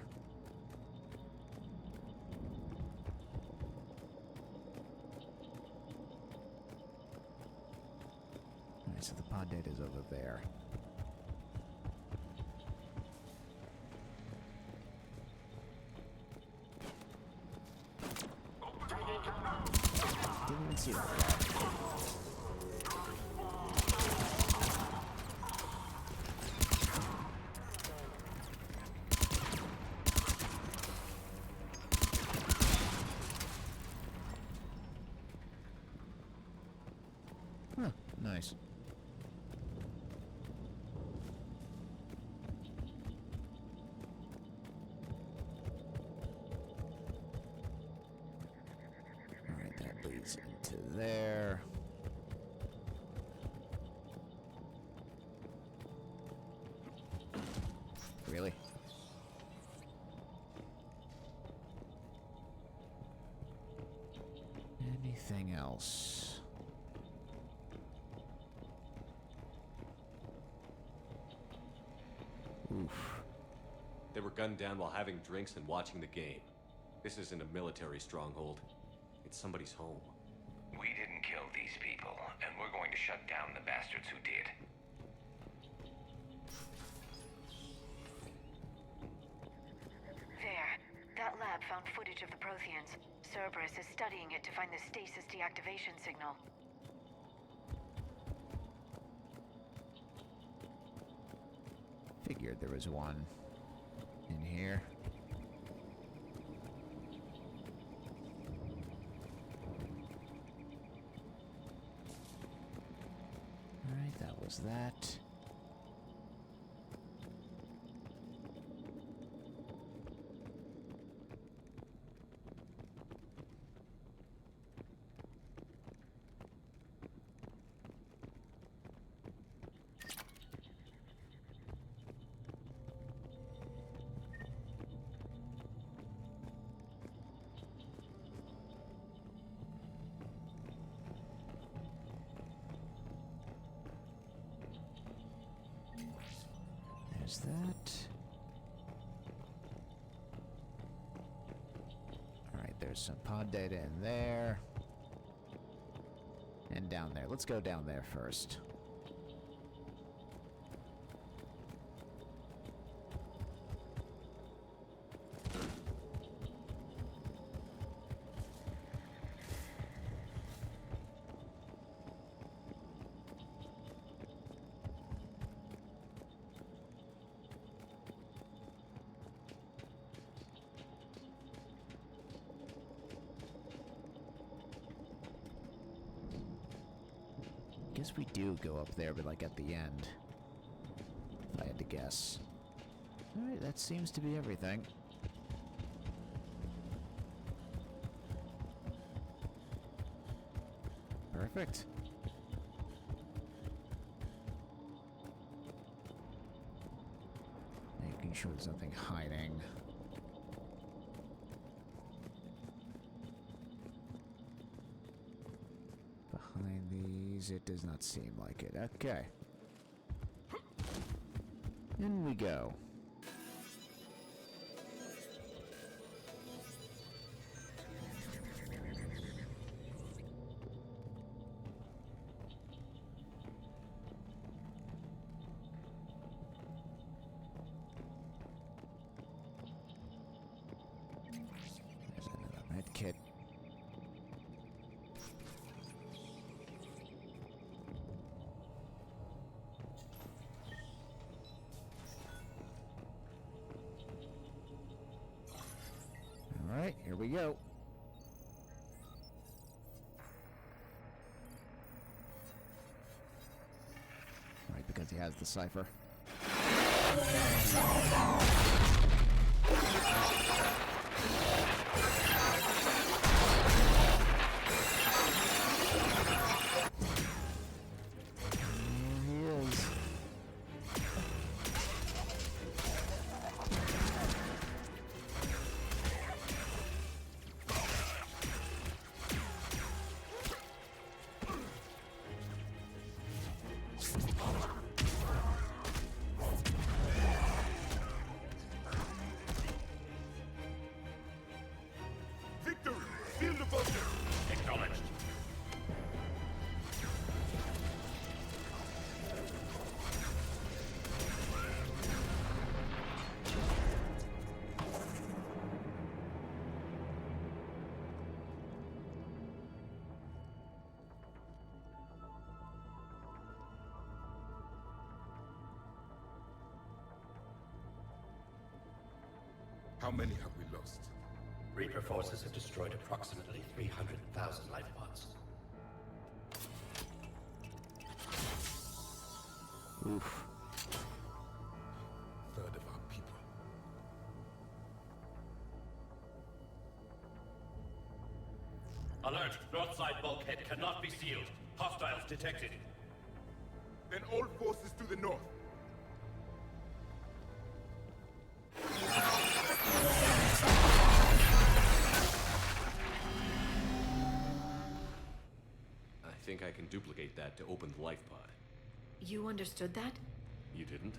S1: Alright, so the pod data is over there. Didn't even see that guy. Huh, nice. Alright, that leads into there. anything else? Oof.
S5: They were gunned down while having drinks and watching the game. This isn't a military stronghold. It's somebody's home.
S17: We didn't kill these people, and we're going to shut down the bastards who did.
S2: There. That lab found footage of the Protheans. Cerberus is studying it to find the stasis deactivation signal.
S1: Figured there was one in here. Alright, that was that. There's that. Alright, there's some pod data in there. And down there. Let's go down there first. Guess we do go up there, but like at the end. If I had to guess. Alright, that seems to be everything. Perfect. Making sure there's nothing hiding. Behind these, it does not seem like it. Okay. In we go. There's another med kit. Alright, here we go. Right, because he has the cipher. There he is.
S20: Victory! Seal the bunker! Acknowledged. How many have we lost?
S21: Reaper forces have destroyed approximately 300,000 life pods.
S1: Oof.
S20: Third of our people.
S21: Alert! North side bulkhead cannot be sealed. Hostiles detected.
S20: Then all forces to the north.
S5: think I can duplicate that to open the life pod.
S2: You understood that?
S5: You didn't?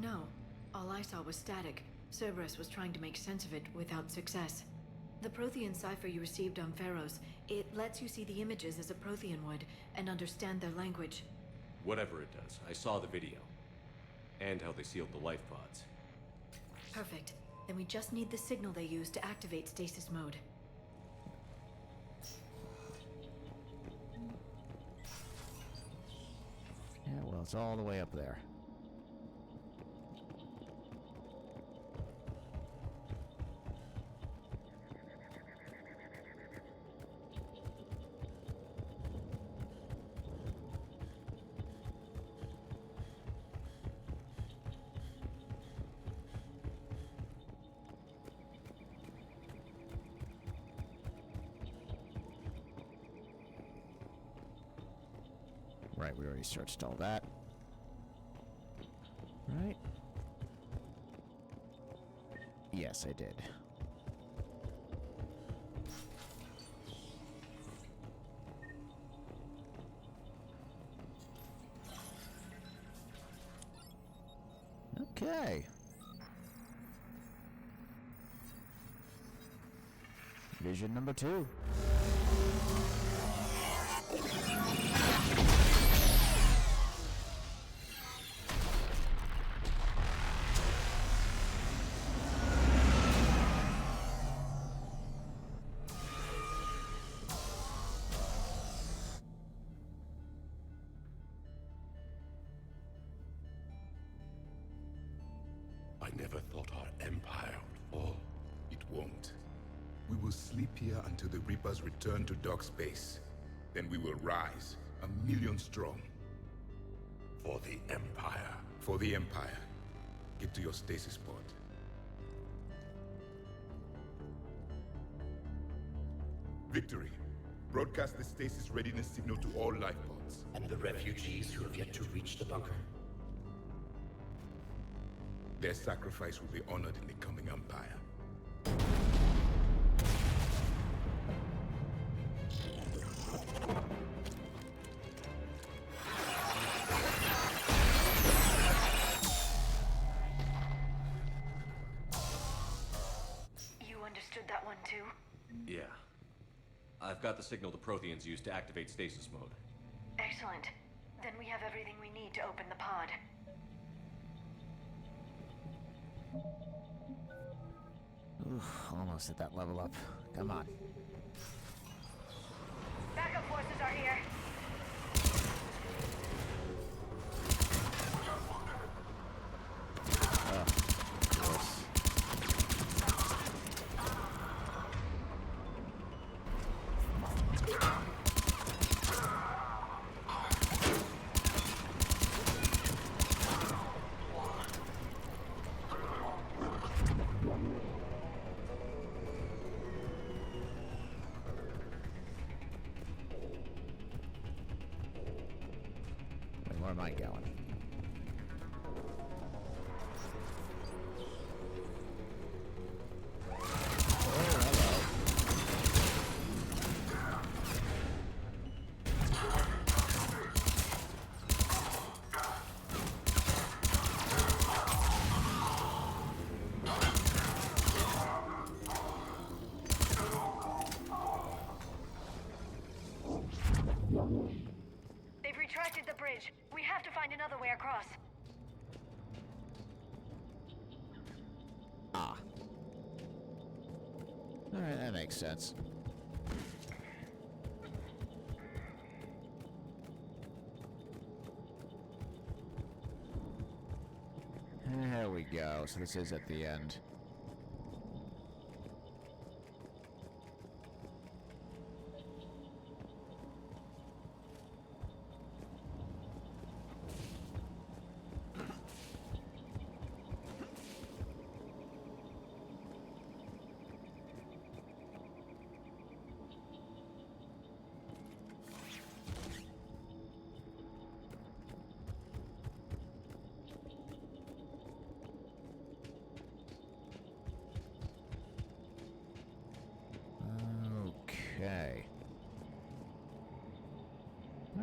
S2: No. All I saw was static. Cerberus was trying to make sense of it without success. The Prothean cipher you received on Pharaohs, it lets you see the images as a Prothean would and understand their language.
S5: Whatever it does, I saw the video. And how they sealed the life pods.
S2: Perfect. Then we just need the signal they use to activate stasis mode.
S1: Yeah, well, it's all the way up there. Right, we already searched all that. Right? Yes, I did. Okay. Vision number 2.
S4: I never thought our empire would fall. It won't. We will sleep here until the Reapers return to dark space. Then we will rise, 1,000,000 strong. For the Empire. For the Empire. Get to your stasis pod. Victory. Broadcast the stasis readiness signal to all life pods.
S21: And the refugees who have yet to reach the bunker.
S4: Their sacrifice will be honored in the coming Empire.
S2: You understood that one too?
S5: Yeah. I've got the signal the Protheans use to activate stasis mode.
S2: Excellent. Then we have everything we need to open the pod.
S1: Oof, almost at that level up. Come on.
S2: Backup forces are here.
S1: Where am I going?
S2: They've retracted the bridge. We have to find another way across.
S1: Ah. Alright, that makes sense. There we go. So this is at the end.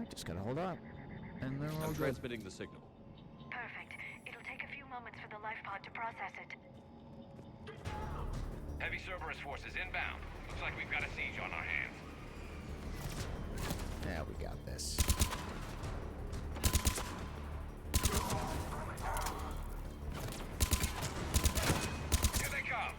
S1: I just gotta hold on. And then we'll
S5: I'm
S1: go.
S5: transmitting the signal.
S2: Perfect. It'll take a few moments for the life pod to process it.
S17: Heavy Cerberus forces inbound. Looks like we've got a siege on our hands.
S1: Yeah, we got this.
S17: Here they come.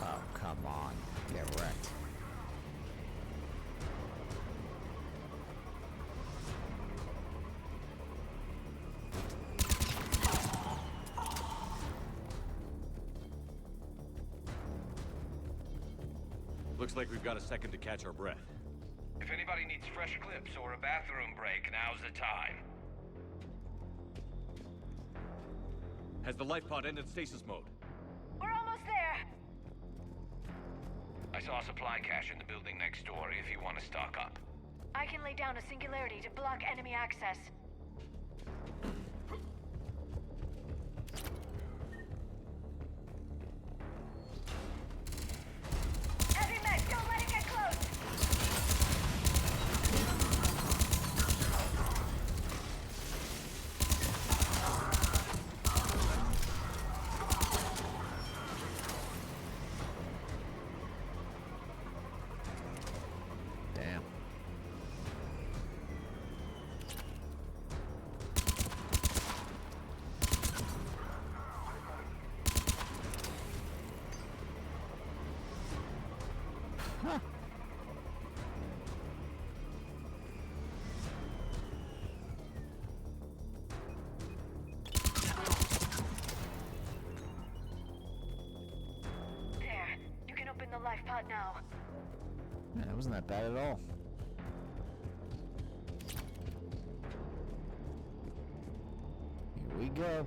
S1: Oh, come on. Get wrecked.
S5: Looks like we've got a second to catch our breath.
S17: If anybody needs fresh clips or a bathroom break, now's the time.
S5: Has the life pod ended stasis mode?
S2: We're almost there!
S17: I saw a supply cache in the building next door if you want to stock up.
S2: I can lay down a singularity to block enemy access. Heavy mech, don't let it get close!
S1: Damn. Huh.
S2: There. You can open the life pod now.
S1: Man, that wasn't that bad at all. Here we go.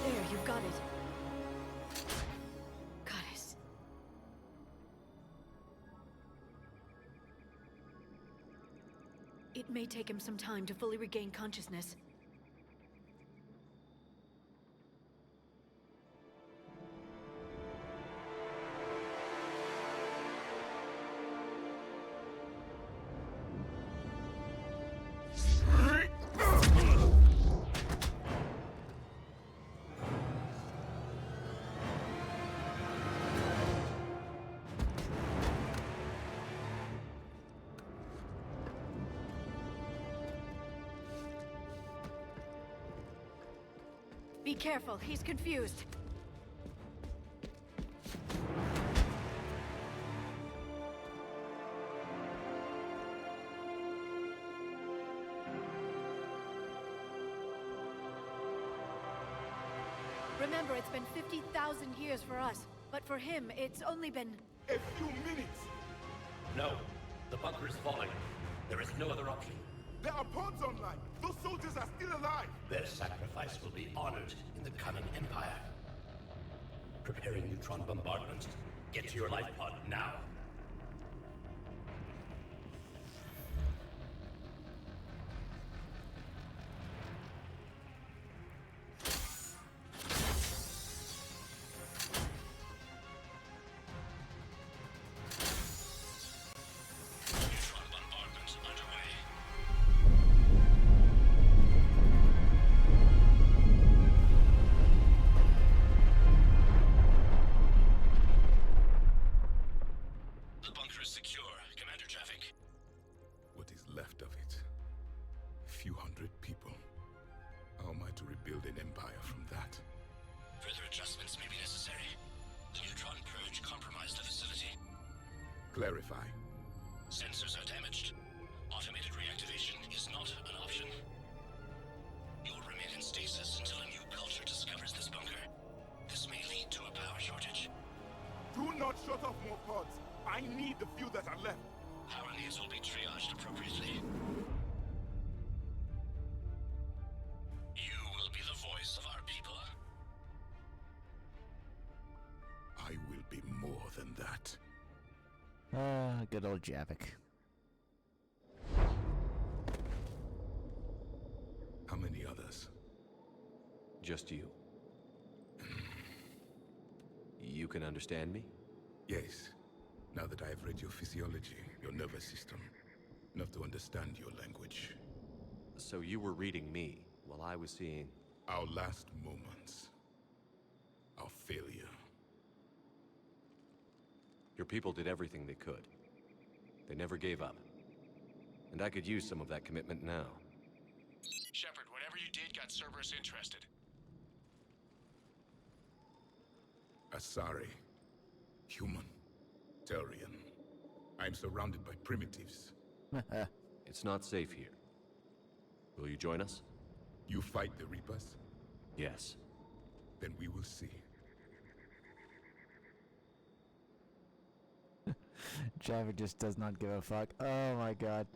S2: There, you've got it. Goddess. It may take him some time to fully regain consciousness. Be careful, he's confused. Remember, it's been 50,000 years for us, but for him, it's only been...
S4: A few minutes!
S21: No. The bunker is falling. There is no other option.
S4: There are pods online! Those soldiers are still alive!
S21: Their sacrifice will be honored in the coming Empire. Preparing neutron bombardment. Get to your life pod now. Neutron bombardment underway. The bunker is secure. Commander traffic.
S4: What is left of it? A few hundred people. How am I to rebuild an empire from that?
S21: Further adjustments may be necessary. The neutron purge compromised the facility.
S4: Clarify.
S21: Sensors are damaged. Automated reactivation is not an option. You'll remain in stasis until a new culture discovers this bunker. This may lead to a power shortage.
S4: Do not shut off more pods! I need the few that are left!
S21: Power needs will be triaged appropriately. You will be the voice of our people.
S4: I I will be more than that.
S1: Ah, good old Javik.
S4: How many others?
S3: Just you. You can understand me?
S4: Yes. Now that I have read your physiology, your nervous system, enough to understand your language.
S3: So you were reading me, while I was seeing...
S4: Our last moments. Our failure.
S3: Your people did everything they could. They never gave up. And I could use some of that commitment now.
S20: Shepard, whatever you did got Cerberus interested.
S4: Asari. Human. Turian. I'm surrounded by primitives.
S3: It's not safe here. Will you join us?
S4: You fight the Reapers?
S3: Yes.
S4: Then we will see.
S1: Javik just does not give a fuck. Oh my god.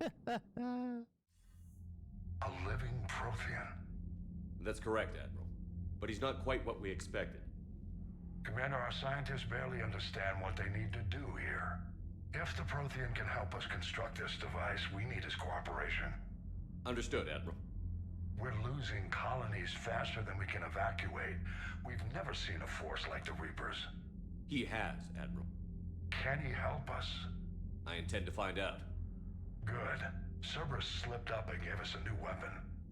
S13: A living Prothean?
S5: That's correct, Admiral. But he's not quite what we expected.
S13: Commander, our scientists barely understand what they need to do here. If the Prothean can help us construct this device, we need his cooperation.
S5: Understood, Admiral.
S13: We're losing colonies faster than we can evacuate. We've never seen a force like the Reapers.
S5: He has, Admiral.
S13: Can he help us?
S5: I intend to find out.
S13: Good. Cerberus slipped up and gave us a new weapon.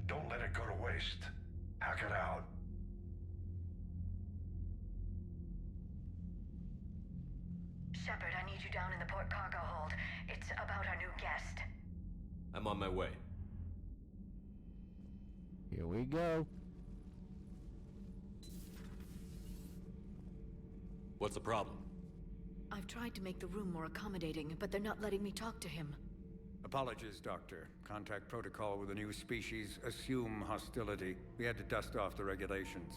S13: Don't let it go to waste. Hack it out.
S2: Shepard, I need you down in the port cargo hold. It's about our new guest.
S5: I'm on my way.
S1: Here we go.
S5: What's the problem?
S2: I've tried to make the room more accommodating, but they're not letting me talk to him.
S10: Apologies, Doctor. Contact protocol with a new species. Assume hostility. We had to dust off the regulations.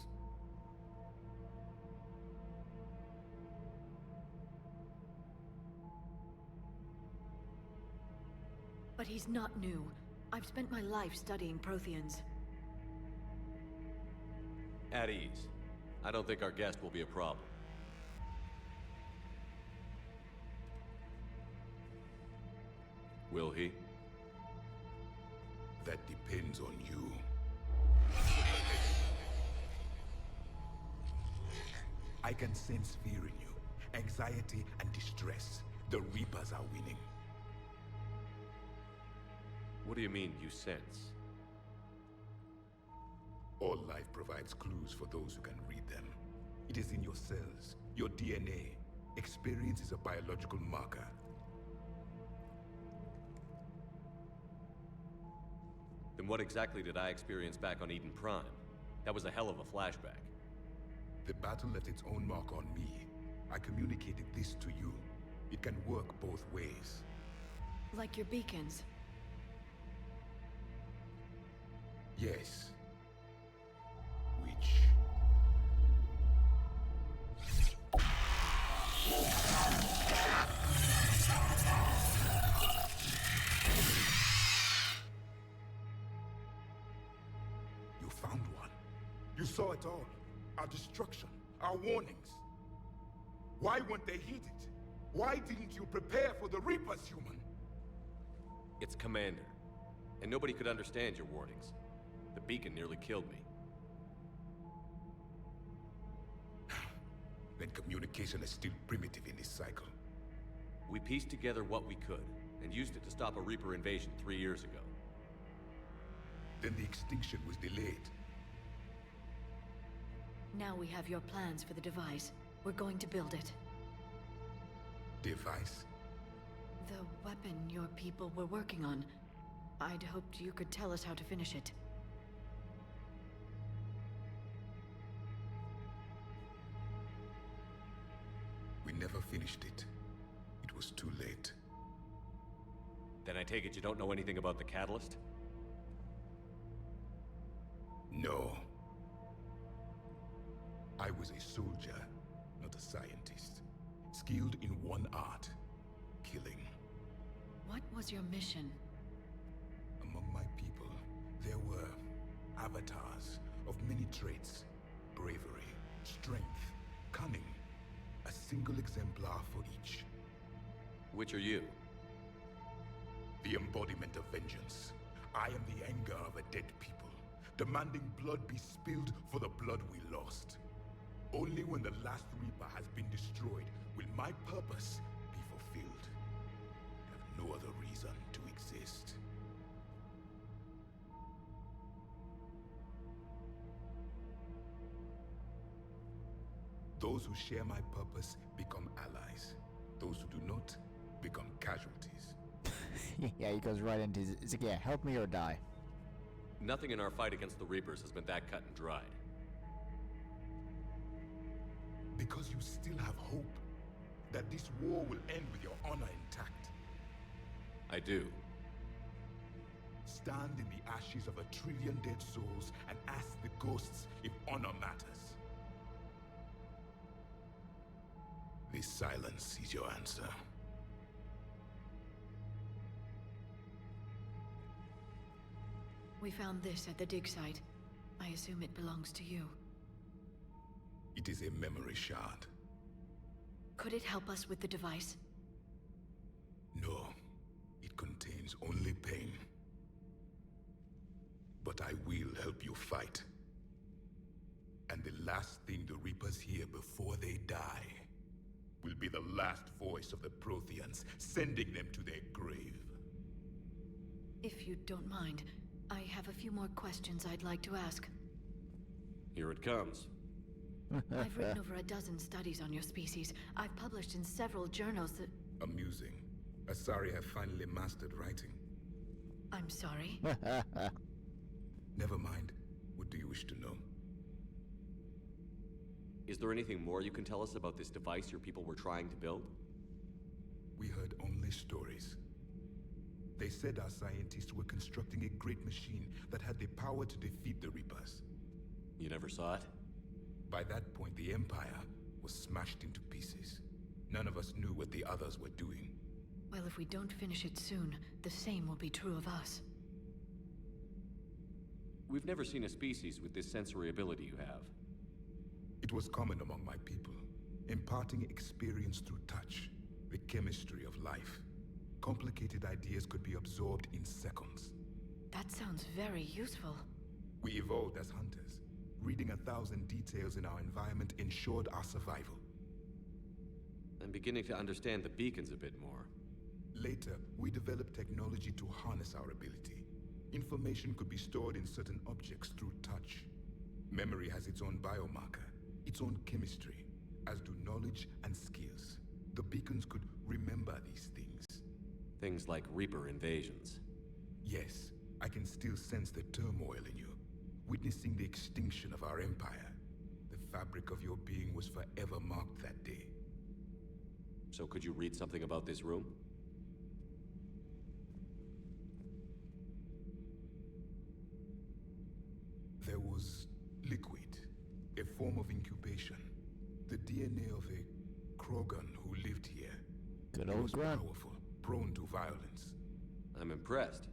S2: But he's not new. I've spent my life studying Protheans.
S5: At ease. I don't think our guest will be a problem. Will he?
S4: That depends on you. I can sense fear in you, anxiety and distress. The Reapers are winning.
S5: What do you mean, you sense?
S4: All life provides clues for those who can read them. It is in your cells, your DNA. Experience is a biological marker.
S5: Then what exactly did I experience back on Eden Prime? That was a hell of a flashback.
S4: The battle left its own mark on me. I communicated this to you. It can work both ways.
S2: Like your beacons.
S4: Yes. Which... You found one. You saw it all. Our destruction, our warnings. Why weren't they heeded? Why didn't you prepare for the Reapers, human?
S5: It's Commander. And nobody could understand your warnings. The beacon nearly killed me.
S4: Then communication is still primitive in this cycle.
S5: We pieced together what we could, and used it to stop a Reaper invasion 3 years ago.
S4: Then the extinction was delayed.
S2: Now we have your plans for the device. We're going to build it.
S4: Device?
S2: The weapon your people were working on. I'd hoped you could tell us how to finish it.
S4: We never finished it. It was too late.
S5: Then I take it you don't know anything about the catalyst?
S4: No. I was a soldier, not a scientist. Skilled in one art, killing.
S2: What was your mission?
S4: Among my people, there were avatars of many traits. Bravery, strength, cunning, single exemplar for each.
S5: Which are you?
S4: The embodiment of vengeance. I am the anger of a dead people, demanding blood be spilled for the blood we lost. Only when the last Reaper has been destroyed will my purpose be fulfilled. I have no other reason to exist. Those who share my purpose become allies. Those who do not become casualties.
S1: Yeah, he goes right into his, yeah, help me or die.
S5: Nothing in our fight against the Reapers has been that cut and dried.
S4: Because you still have hope that this war will end with your honor intact.
S5: I do.
S4: Stand in the ashes of 1 trillion dead souls and ask the ghosts if honor matters. This silence is your answer.
S2: We found this at the dig site. I assume it belongs to you.
S4: It is a memory shard.
S2: Could it help us with the device?
S4: No, it contains only pain. But I will help you fight. And the last thing the Reapers hear before they die will be the last voice of the Protheans, sending them to their grave.
S2: If you don't mind, I have a few more questions I'd like to ask.
S5: Here it comes.
S2: I've written over a dozen studies on your species. I've published in several journals that...
S4: Amusing. Asari have finally mastered writing.
S2: I'm sorry?
S4: Never mind. What do you wish to know?
S5: Is there anything more you can tell us about this device your people were trying to build?
S4: We heard only stories. They said our scientists were constructing a great machine that had the power to defeat the Reapers.
S5: You never saw it?
S4: By that point, the Empire was smashed into pieces. None of us knew what the others were doing.
S2: Well, if we don't finish it soon, the same will be true of us.
S5: We've never seen a species with this sensory ability you have.
S4: It was common among my people, imparting experience through touch, the chemistry of life. Complicated ideas could be absorbed in seconds.
S2: That sounds very useful.
S4: We evolved as hunters. Reading 1,000 details in our environment ensured our survival.
S5: I'm beginning to understand the beacons a bit more.
S4: Later, we developed technology to harness our ability. Information could be stored in certain objects through touch. Memory has its own biomarker, its own chemistry, as do knowledge and skills. The beacons could remember these things.
S5: Things like Reaper invasions.
S4: Yes, I can still sense the turmoil in you, witnessing the extinction of our empire. The fabric of your being was forever marked that day.
S5: So could you read something about this room?
S4: There was liquid, a form of incubation. The DNA of a Krogan who lived here.
S1: Good
S4: He
S1: old
S4: was
S1: Grunt.
S4: powerful, prone to violence.
S5: I'm impressed.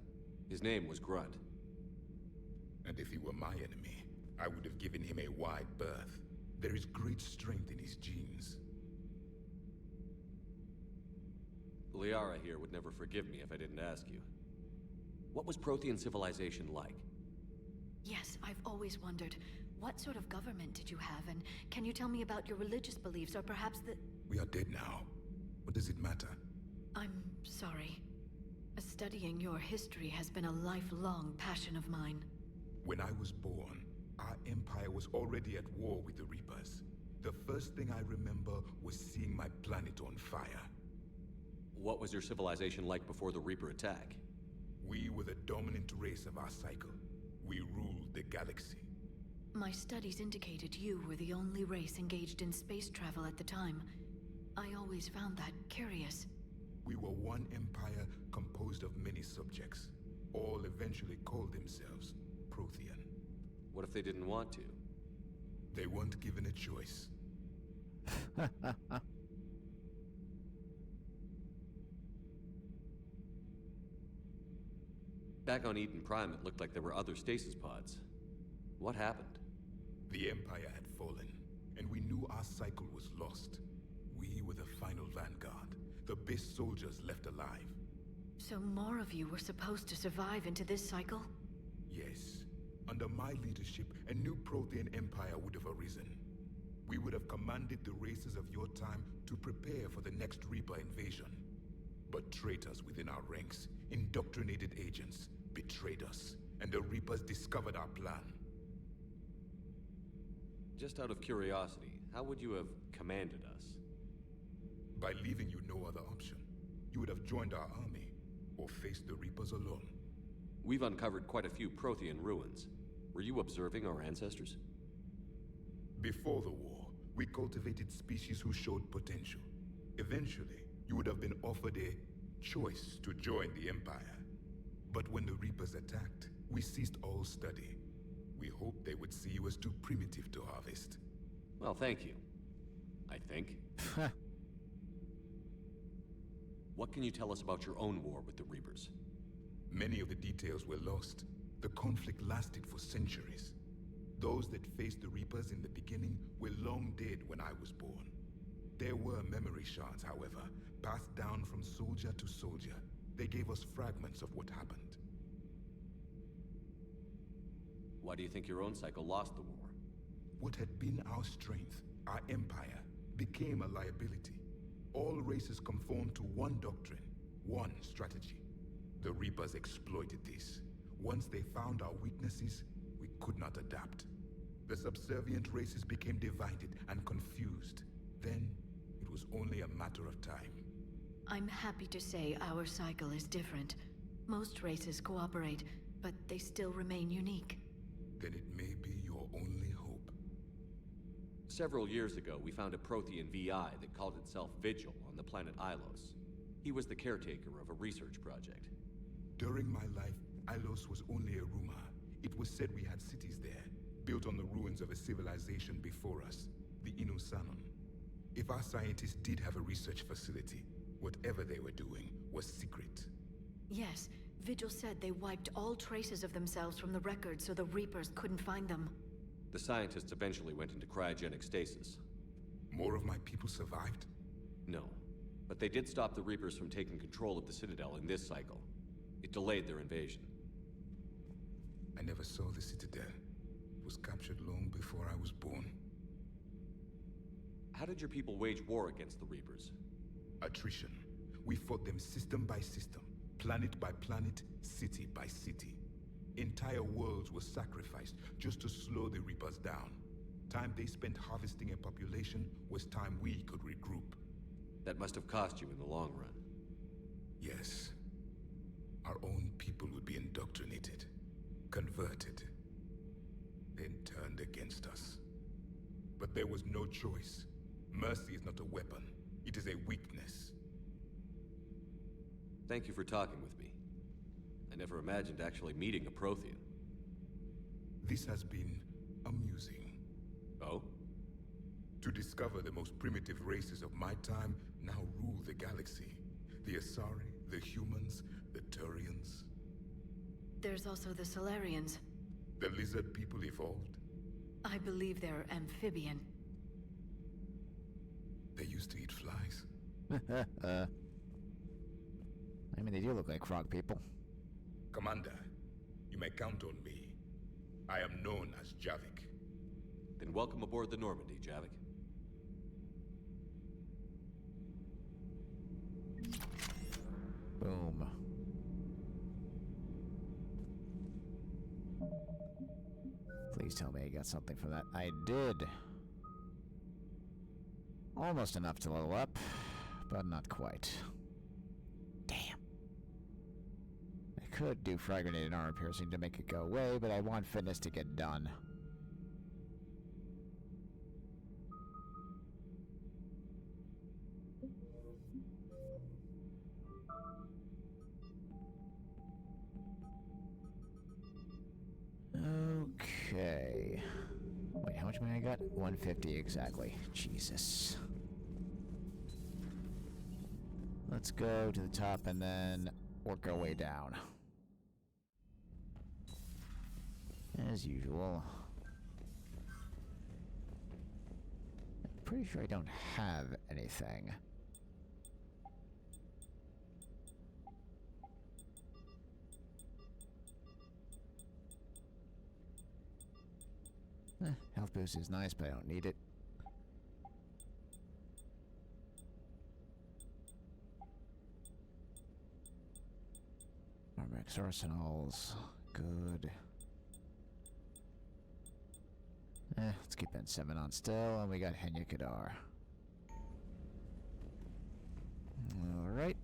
S5: His name was Grunt.
S4: And if he were my enemy, I would have given him a wide berth. There is great strength in his genes.
S5: Liara here would never forgive me if I didn't ask you. What was Prothean civilization like?
S2: Yes, I've always wondered, what sort of government did you have, and can you tell me about your religious beliefs, or perhaps the...
S4: We are dead now. What does it matter?
S2: I'm sorry. Studying your history has been a lifelong passion of mine.
S4: When I was born, our empire was already at war with the Reapers. The first thing I remember was seeing my planet on fire.
S5: What was your civilization like before the Reaper attack?
S4: We were the dominant race of our cycle. We ruled the galaxy.
S2: My studies indicated you were the only race engaged in space travel at the time. I always found that curious.
S4: We were one empire composed of many subjects. All eventually called themselves Prothean.
S5: What if they didn't want to?
S4: They weren't given a choice.
S5: Back on Eden Prime, it looked like there were other stasis pods. What happened?
S4: The Empire had fallen, and we knew our cycle was lost. We only soldiers left alive.
S2: So more of you were supposed to survive into this cycle?
S4: Yes. Under my leadership, a new Prothean empire would have arisen. We would have commanded the races of your time to prepare for the next Reaper invasion. But traitors within our ranks, indoctrinated agents, betrayed us, and the Reapers discovered our plan.
S5: Just out of curiosity, how would you have commanded us?
S4: By leaving you no other option. You would have joined our army, or faced the Reapers alone.
S5: We've uncovered quite a few Prothean ruins. Were you observing our ancestors?
S4: Before the war, we cultivated species who showed potential. Eventually, you would have been offered a choice to join the Empire. But when the Reapers attacked, we ceased all study. We hoped they would see you as too primitive to harvest.
S5: Well, thank you. I think. What can you tell us about your own war with the Reapers?
S4: Many of the details were lost. The conflict lasted for centuries. Those that faced the Reapers in the beginning were long dead when I was born. There were memory shards, however, passed down from soldier to soldier. They gave us fragments of what happened.
S5: Why do you think your own cycle lost the war?
S4: What had been our strength, our empire, became a liability. All races conformed to one doctrine, one strategy. The Reapers exploited this. Once they found our weaknesses, we could not adapt. The subservient races became divided and confused. Then, it was only a matter of time.
S2: I'm happy to say our cycle is different. Most races cooperate, but they still remain unique.
S4: Then it may be your only hope.
S5: Several years ago, we found a Prothean VI that called itself Vigil on the planet Ilos. He was the caretaker of a research project.
S4: During my life, Ilos was only a rumor. It was said we had cities there, built on the ruins of a civilization before us, the Inusanon. If our scientists did have a research facility, whatever they were doing was secret.
S2: Yes, Vigil said they wiped all traces of themselves from the records so the Reapers couldn't find them.
S5: The scientists eventually went into cryogenic stasis.
S4: More of my people survived?
S5: No, but they did stop the Reapers from taking control of the Citadel in this cycle. It delayed their invasion.
S4: I never saw the Citadel. It was captured long before I was born.
S5: How did your people wage war against the Reapers?
S4: Attrition. We fought them system by system, planet by planet, city by city. Entire worlds were sacrificed just to slow the Reapers down. Time they spent harvesting a population was time we could regroup.
S5: That must have cost you in the long run.
S4: Yes. Our own people would be indoctrinated, converted, then turned against us. But there was no choice. Mercy is not a weapon. It is a weakness.
S5: Thank you for talking with me. I never imagined actually meeting a Prothean.
S4: This has been amusing.
S5: Oh?
S4: To discover the most primitive races of my time now rule the galaxy. The Asari, the humans, the Turians.
S2: There's also the Solarians.
S4: The lizard people evolved?
S2: I believe they're amphibian.
S4: They used to eat flies.
S1: I mean, they do look like frog people.
S4: Commander, you may count on me. I am known as Javik.
S5: Then welcome aboard the Normandy, Javik.
S1: Boom. Please tell me I got something from that. I did. Almost enough to level up, but not quite. Damn. I could do fragmented armor piercing to make it go away, but I want fitness to get done. Okay. Wait, how much money I got? 150 exactly. Jesus. Let's go to the top and then work our way down. As usual. I'm pretty sure I don't have anything. Health boost is nice, but I don't need it. Max arsenals. Good. Let's keep that 7 on still, and we got Henya Kadar. Alright.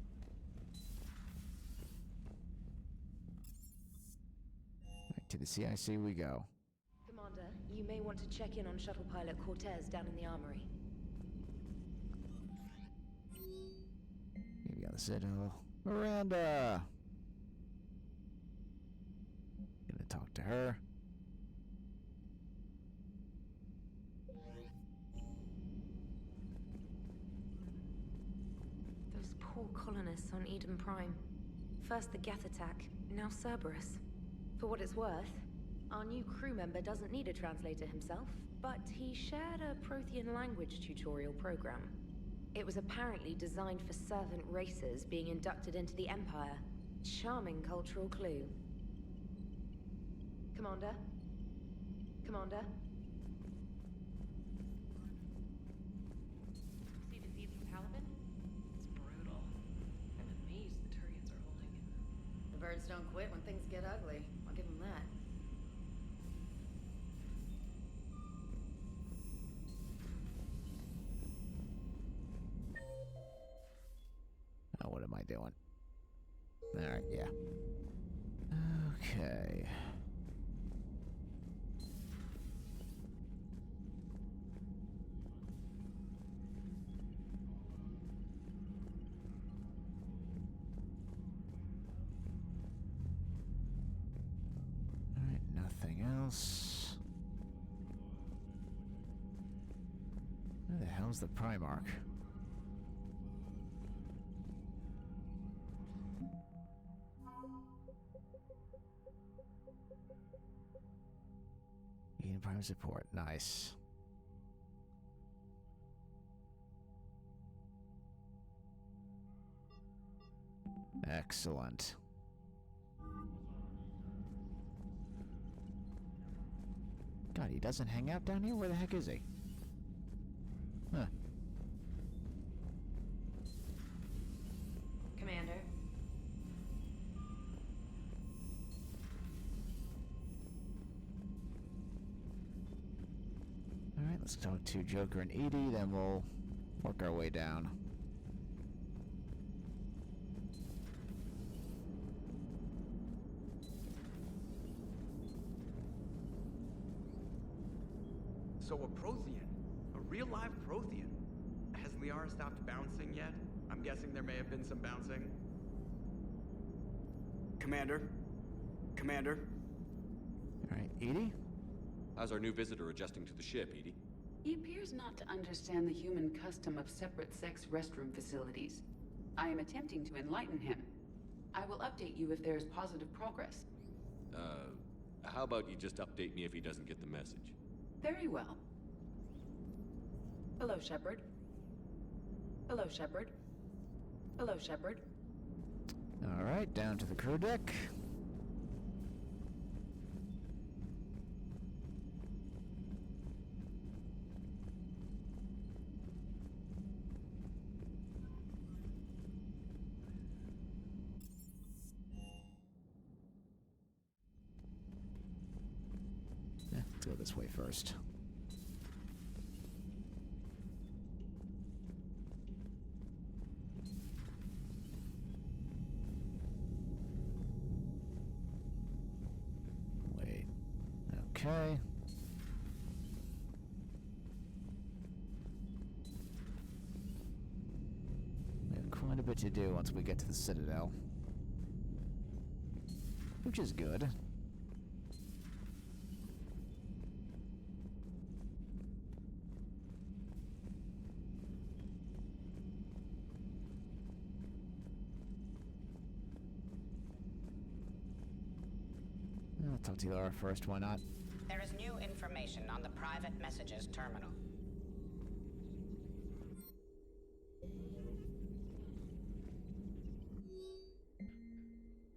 S1: Back to the CIC we go.
S12: Commander, you may want to check in on shuttle pilot Cortez down in the armory.
S1: Maybe on the Citadel. Miranda! Gonna talk to her.
S12: Those poor colonists on Eden Prime. First the Geth attack, now Cerberus. For what it's worth, our new crew member doesn't need a translator himself, but he shared a Prothean language tutorial program. It was apparently designed for servant races being inducted into the Empire. Charming cultural clue. Commander? Commander?
S11: See the feed from Palaven? It's brutal. I'm amazed the Turians are holding it.
S15: The birds don't quit when things get ugly. I'll give them that.
S1: Oh, what am I doing? Alright, yeah. Okay. Alright, nothing else. Where the hell's the Primarch? Eden Prime support, nice. Excellent. God, he doesn't hang out down here? Where the heck is he? Huh.
S12: Commander?
S1: Alright, let's talk to Joker and Edie, then we'll work our way down.
S8: So a Prothean. A real live Prothean. Has Liara stopped bouncing yet? I'm guessing there may have been some bouncing. Commander? Commander?
S1: Alright, Edie?
S5: How's our new visitor adjusting to the ship, Edie?
S14: He appears not to understand the human custom of separate-sex restroom facilities. I am attempting to enlighten him. I will update you if there is positive progress.
S5: How about you just update me if he doesn't get the message?
S14: Very well. Hello, Shepard. Hello, Shepard. Hello, Shepard.
S1: Alright, down to the crew deck. Let's go this way first. Wait. Okay. We have quite a bit to do once we get to the Citadel. Which is good. I'll talk to Laura first, why not?
S22: There is new information on the private messages terminal.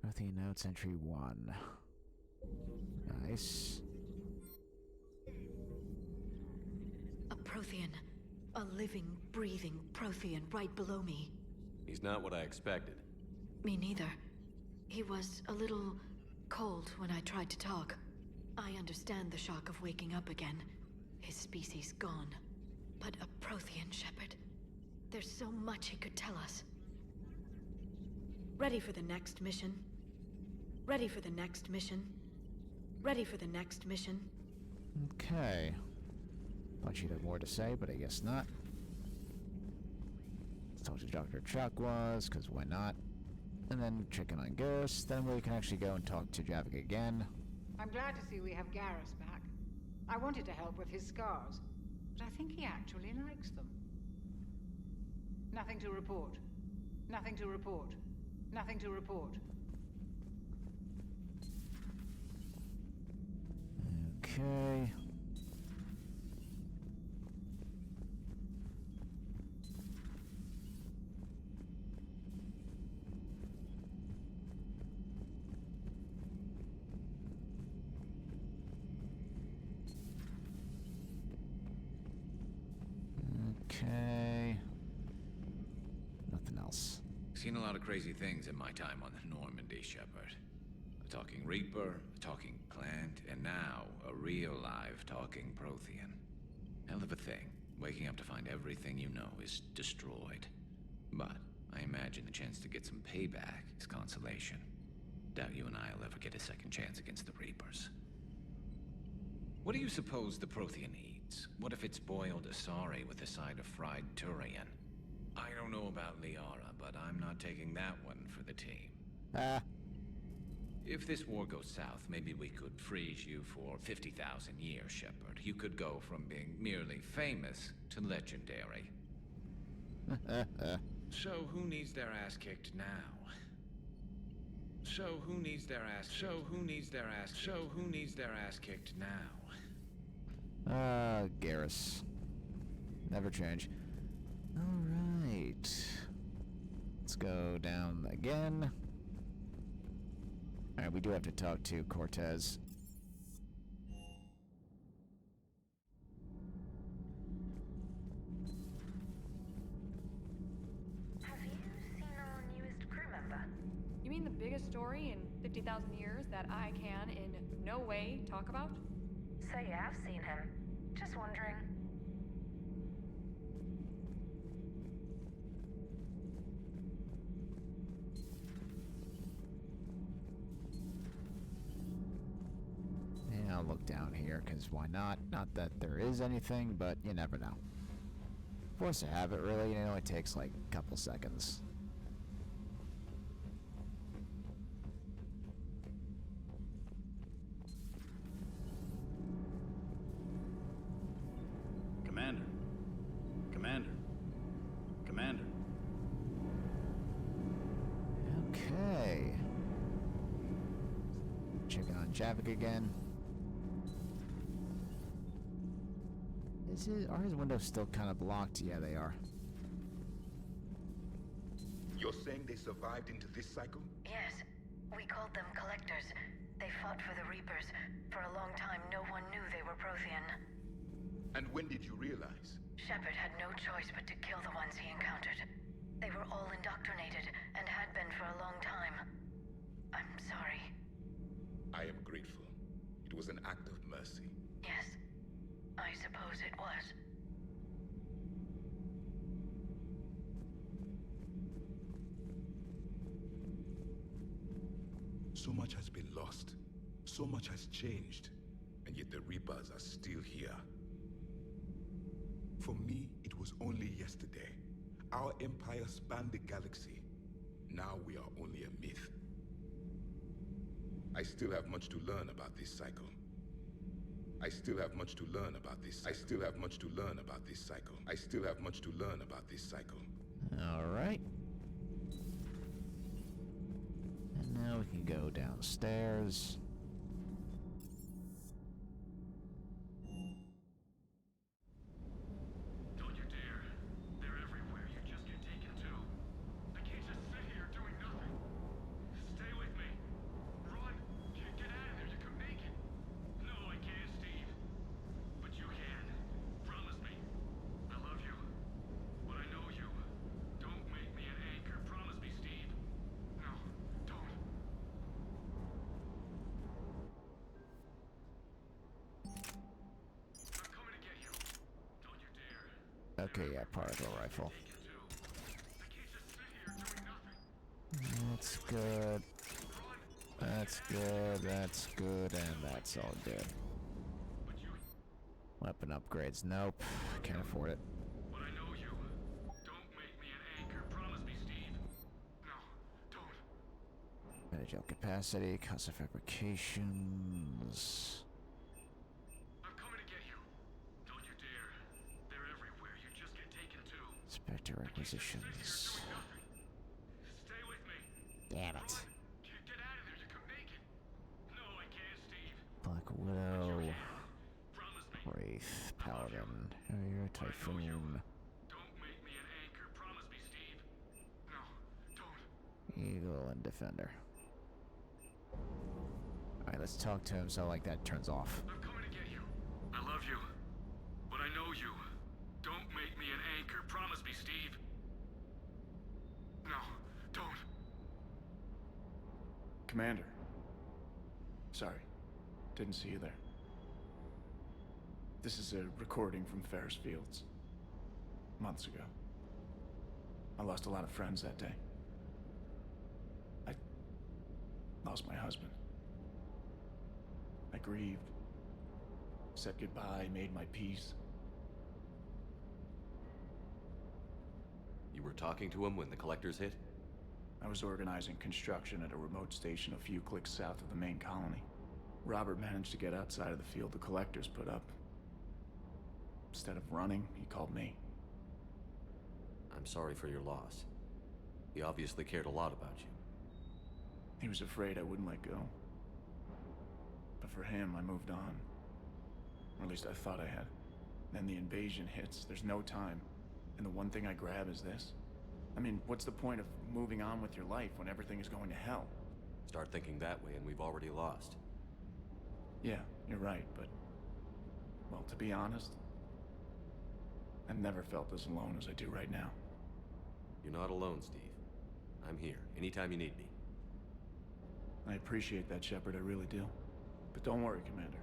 S1: Prothean notes entry 1. Nice.
S2: Prothean. A living, breathing Prothean right below me.
S5: He's not what I expected.
S2: Me neither. He was a little cold when I tried to talk. I understand the shock of waking up again. His species gone. But a Prothean, Shepard. There's so much he could tell us. Ready for the next mission? Ready for the next mission? Ready for the next mission?
S1: Okay. Thought you'd have more to say, but I guess not. Let's talk to Dr. Chuck was, because why not? And then check in on Garrus, then we can actually go and talk to Javik again.
S16: I'm glad to see we have Garrus back. I wanted to help with his scars, but I think he actually likes them. Nothing to report. Nothing to report. Nothing to report.
S1: Okay. Okay. Nothing else.
S7: Seen a lot of crazy things in my time on the Normandy, Shepard. A talking Reaper, a talking plant, and now a real live talking Prothean. Hell of a thing, waking up to find everything you know is destroyed. But I imagine the chance to get some payback is consolation. Doubt you and I'll ever get a second chance against the Reapers. What do you suppose the Prothean eats? What if it's boiled Asari with a side of fried Turian? I don't know about Liara, but I'm not taking that one for the team. If this war goes south, maybe we could freeze you for 50,000 years, Shepard. You could go from being merely famous to legendary. So who needs their ass kicked now? So who needs their ass kicked now?
S1: Garrus. Never change. Alright. Let's go down again. Alright, we do have to talk to Cortez.
S12: Have you seen our newest crew member? You mean the biggest story in 50,000 years that I can in no way talk about? So you have seen him. Just wondering.
S1: Yeah, I'll look down here, because why not? Not that there is anything, but you never know. Force to have it, really, you know, it takes like a couple seconds.
S6: Commander. Commander. Commander.
S1: Okay. Checking on Javik again. Are his windows still kind of blocked? Yeah, they are.
S4: You're saying they survived into this cycle?
S2: Yes. We called them Collectors. They fought for the Reapers. For a long time, no one knew they were Prothean.
S4: And when did you realize?
S2: Shepard had no choice but to kill the ones he encountered. They were all indoctrinated, and had been for a long time. I'm sorry.
S4: I am grateful. It was an act of mercy.
S2: Yes, I suppose it was.
S4: So much has been lost. So much has changed. And yet the Reapers are still here. For me, it was only yesterday. Our empire spanned the galaxy. Now we are only a myth. I still have much to learn about this cycle. I still have much to learn about this. I still have much to learn about this cycle. I still have much to learn about this cycle.
S1: Alright. And now we can go downstairs.
S20: Don't you dare. They're everywhere. You just get taken too. I can't just sit here doing nothing. Stay with me. Run. Get out of there. You can make it. No, I can't, Steve. But you can. Promise me.
S1: Okay, yeah, particle rifle. That's good. That's good, that's good, and that's all good. Weapon upgrades, nope. Can't afford it.
S20: But I know you. Don't make me an anchor. Promise me, Steve. No, don't.
S1: Manage capacity, cost of fabrications.
S20: I'm coming to get you. Don't you dare. They're everywhere. You just get taken too.
S1: Spectre requisitions.
S20: Stay with me.
S1: Damn it.
S20: Get out of there. You can make it. No, I can't, Steve.
S1: Black Widow. Wraith, Palaven, Harrier, Typhoon.
S20: Don't make me an anchor. Promise me, Steve. No, don't.
S1: Eagle and Defender. Alright, let's talk to him so like that turns off.
S20: I'm coming to get you. I love you. But I know you. Don't make me an anchor. Promise me, Steve. No, don't.
S19: Commander. Sorry. Didn't see you there. This is a recording from Ferris Fields. Months ago. I lost a lot of friends that day. I lost my husband. I grieved. Said goodbye, made my peace.
S5: You were talking to him when the collectors hit?
S19: I was organizing construction at a remote station a few clicks south of the main colony. Robert managed to get outside of the field the collectors put up. Instead of running, he called me.
S5: I'm sorry for your loss. He obviously cared a lot about you.
S19: He was afraid I wouldn't let go. But for him, I moved on. Or at least I thought I had. Then the invasion hits, there's no time. And the one thing I grab is this. I mean, what's the point of moving on with your life when everything is going to hell?
S5: Start thinking that way and we've already lost.
S19: Yeah, you're right, but... well, to be honest, I've never felt as alone as I do right now.
S5: You're not alone, Steve. I'm here, anytime you need me.
S19: I appreciate that, Shepard, I really do. But don't worry, Commander.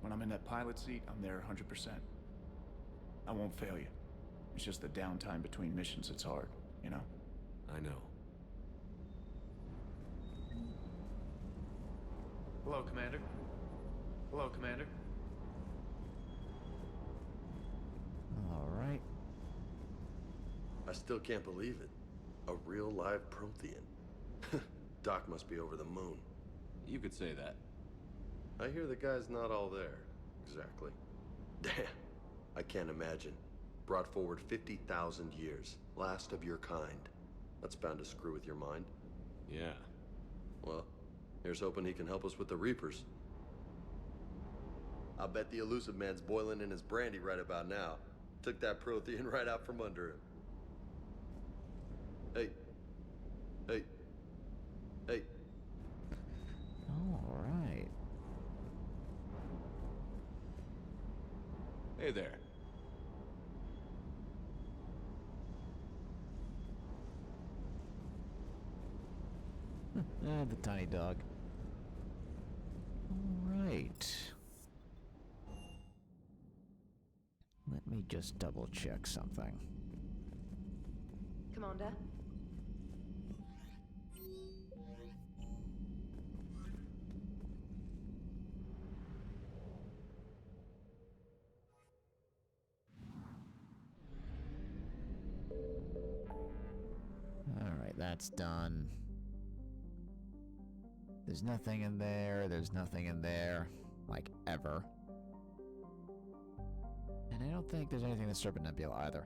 S19: When I'm in that pilot seat, I'm there 100%. I won't fail you. It's just the downtime between missions that's hard, you know?
S5: I know.
S19: Hello, Commander. Hello, Commander.
S1: Alright.
S9: I still can't believe it. A real live Prothean. Doc must be over the moon.
S5: You could say that.
S9: I hear the guy's not all there. Exactly. Damn. I can't imagine. Brought forward 50,000 years. Last of your kind. That's bound to screw with your mind.
S5: Yeah.
S9: Well, here's hoping he can help us with the Reapers. I bet the elusive man's boiling in his brandy right about now. Took that Prothean right out from under him. Hey. Hey. Hey.
S1: Alright.
S5: Hey there.
S1: The tiny dog. Alright. Let me just double check something.
S12: Commander?
S1: Alright, that's done. There's nothing in there, there's nothing in there. Like, ever. And I don't think there's anything in the Serpent Nebula either.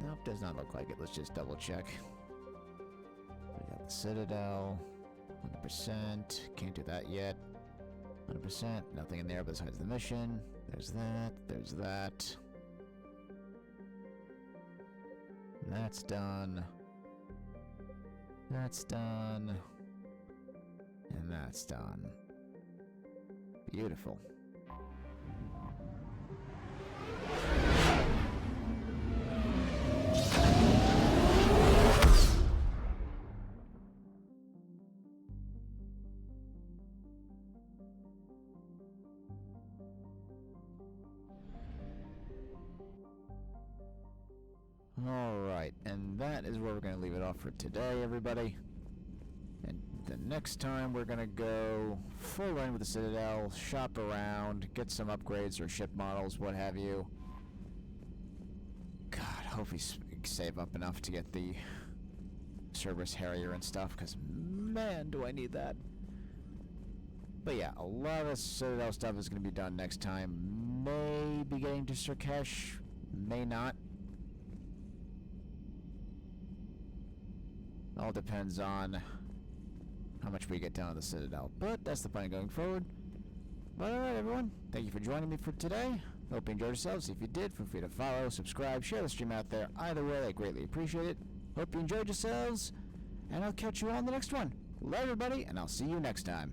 S1: Nope, does not look like it. Let's just double check. We got the Citadel. 100%. Can't do that yet. 100%. Nothing in there besides the mission. There's that. There's that. That's done. That's done. And that's done. Beautiful. Alright, and that is where we're going to leave it off for today, everybody. And the next time we're going to go full in with the Citadel, shop around, get some upgrades or ship models, what have you. God, hope we save up enough to get the Cerberus Harrier and stuff, because man, do I need that. But yeah, a lot of Citadel stuff is going to be done next time. May be getting to Sirkesh, may not. All depends on how much we get down to the Citadel. But that's the plan going forward. But alright everyone, thank you for joining me for today. Hope you enjoyed yourselves. If you did, feel free to follow, subscribe, share the stream out there. Either way, I greatly appreciate it. Hope you enjoyed yourselves, and I'll catch you on the next one. Love everybody, and I'll see you next time.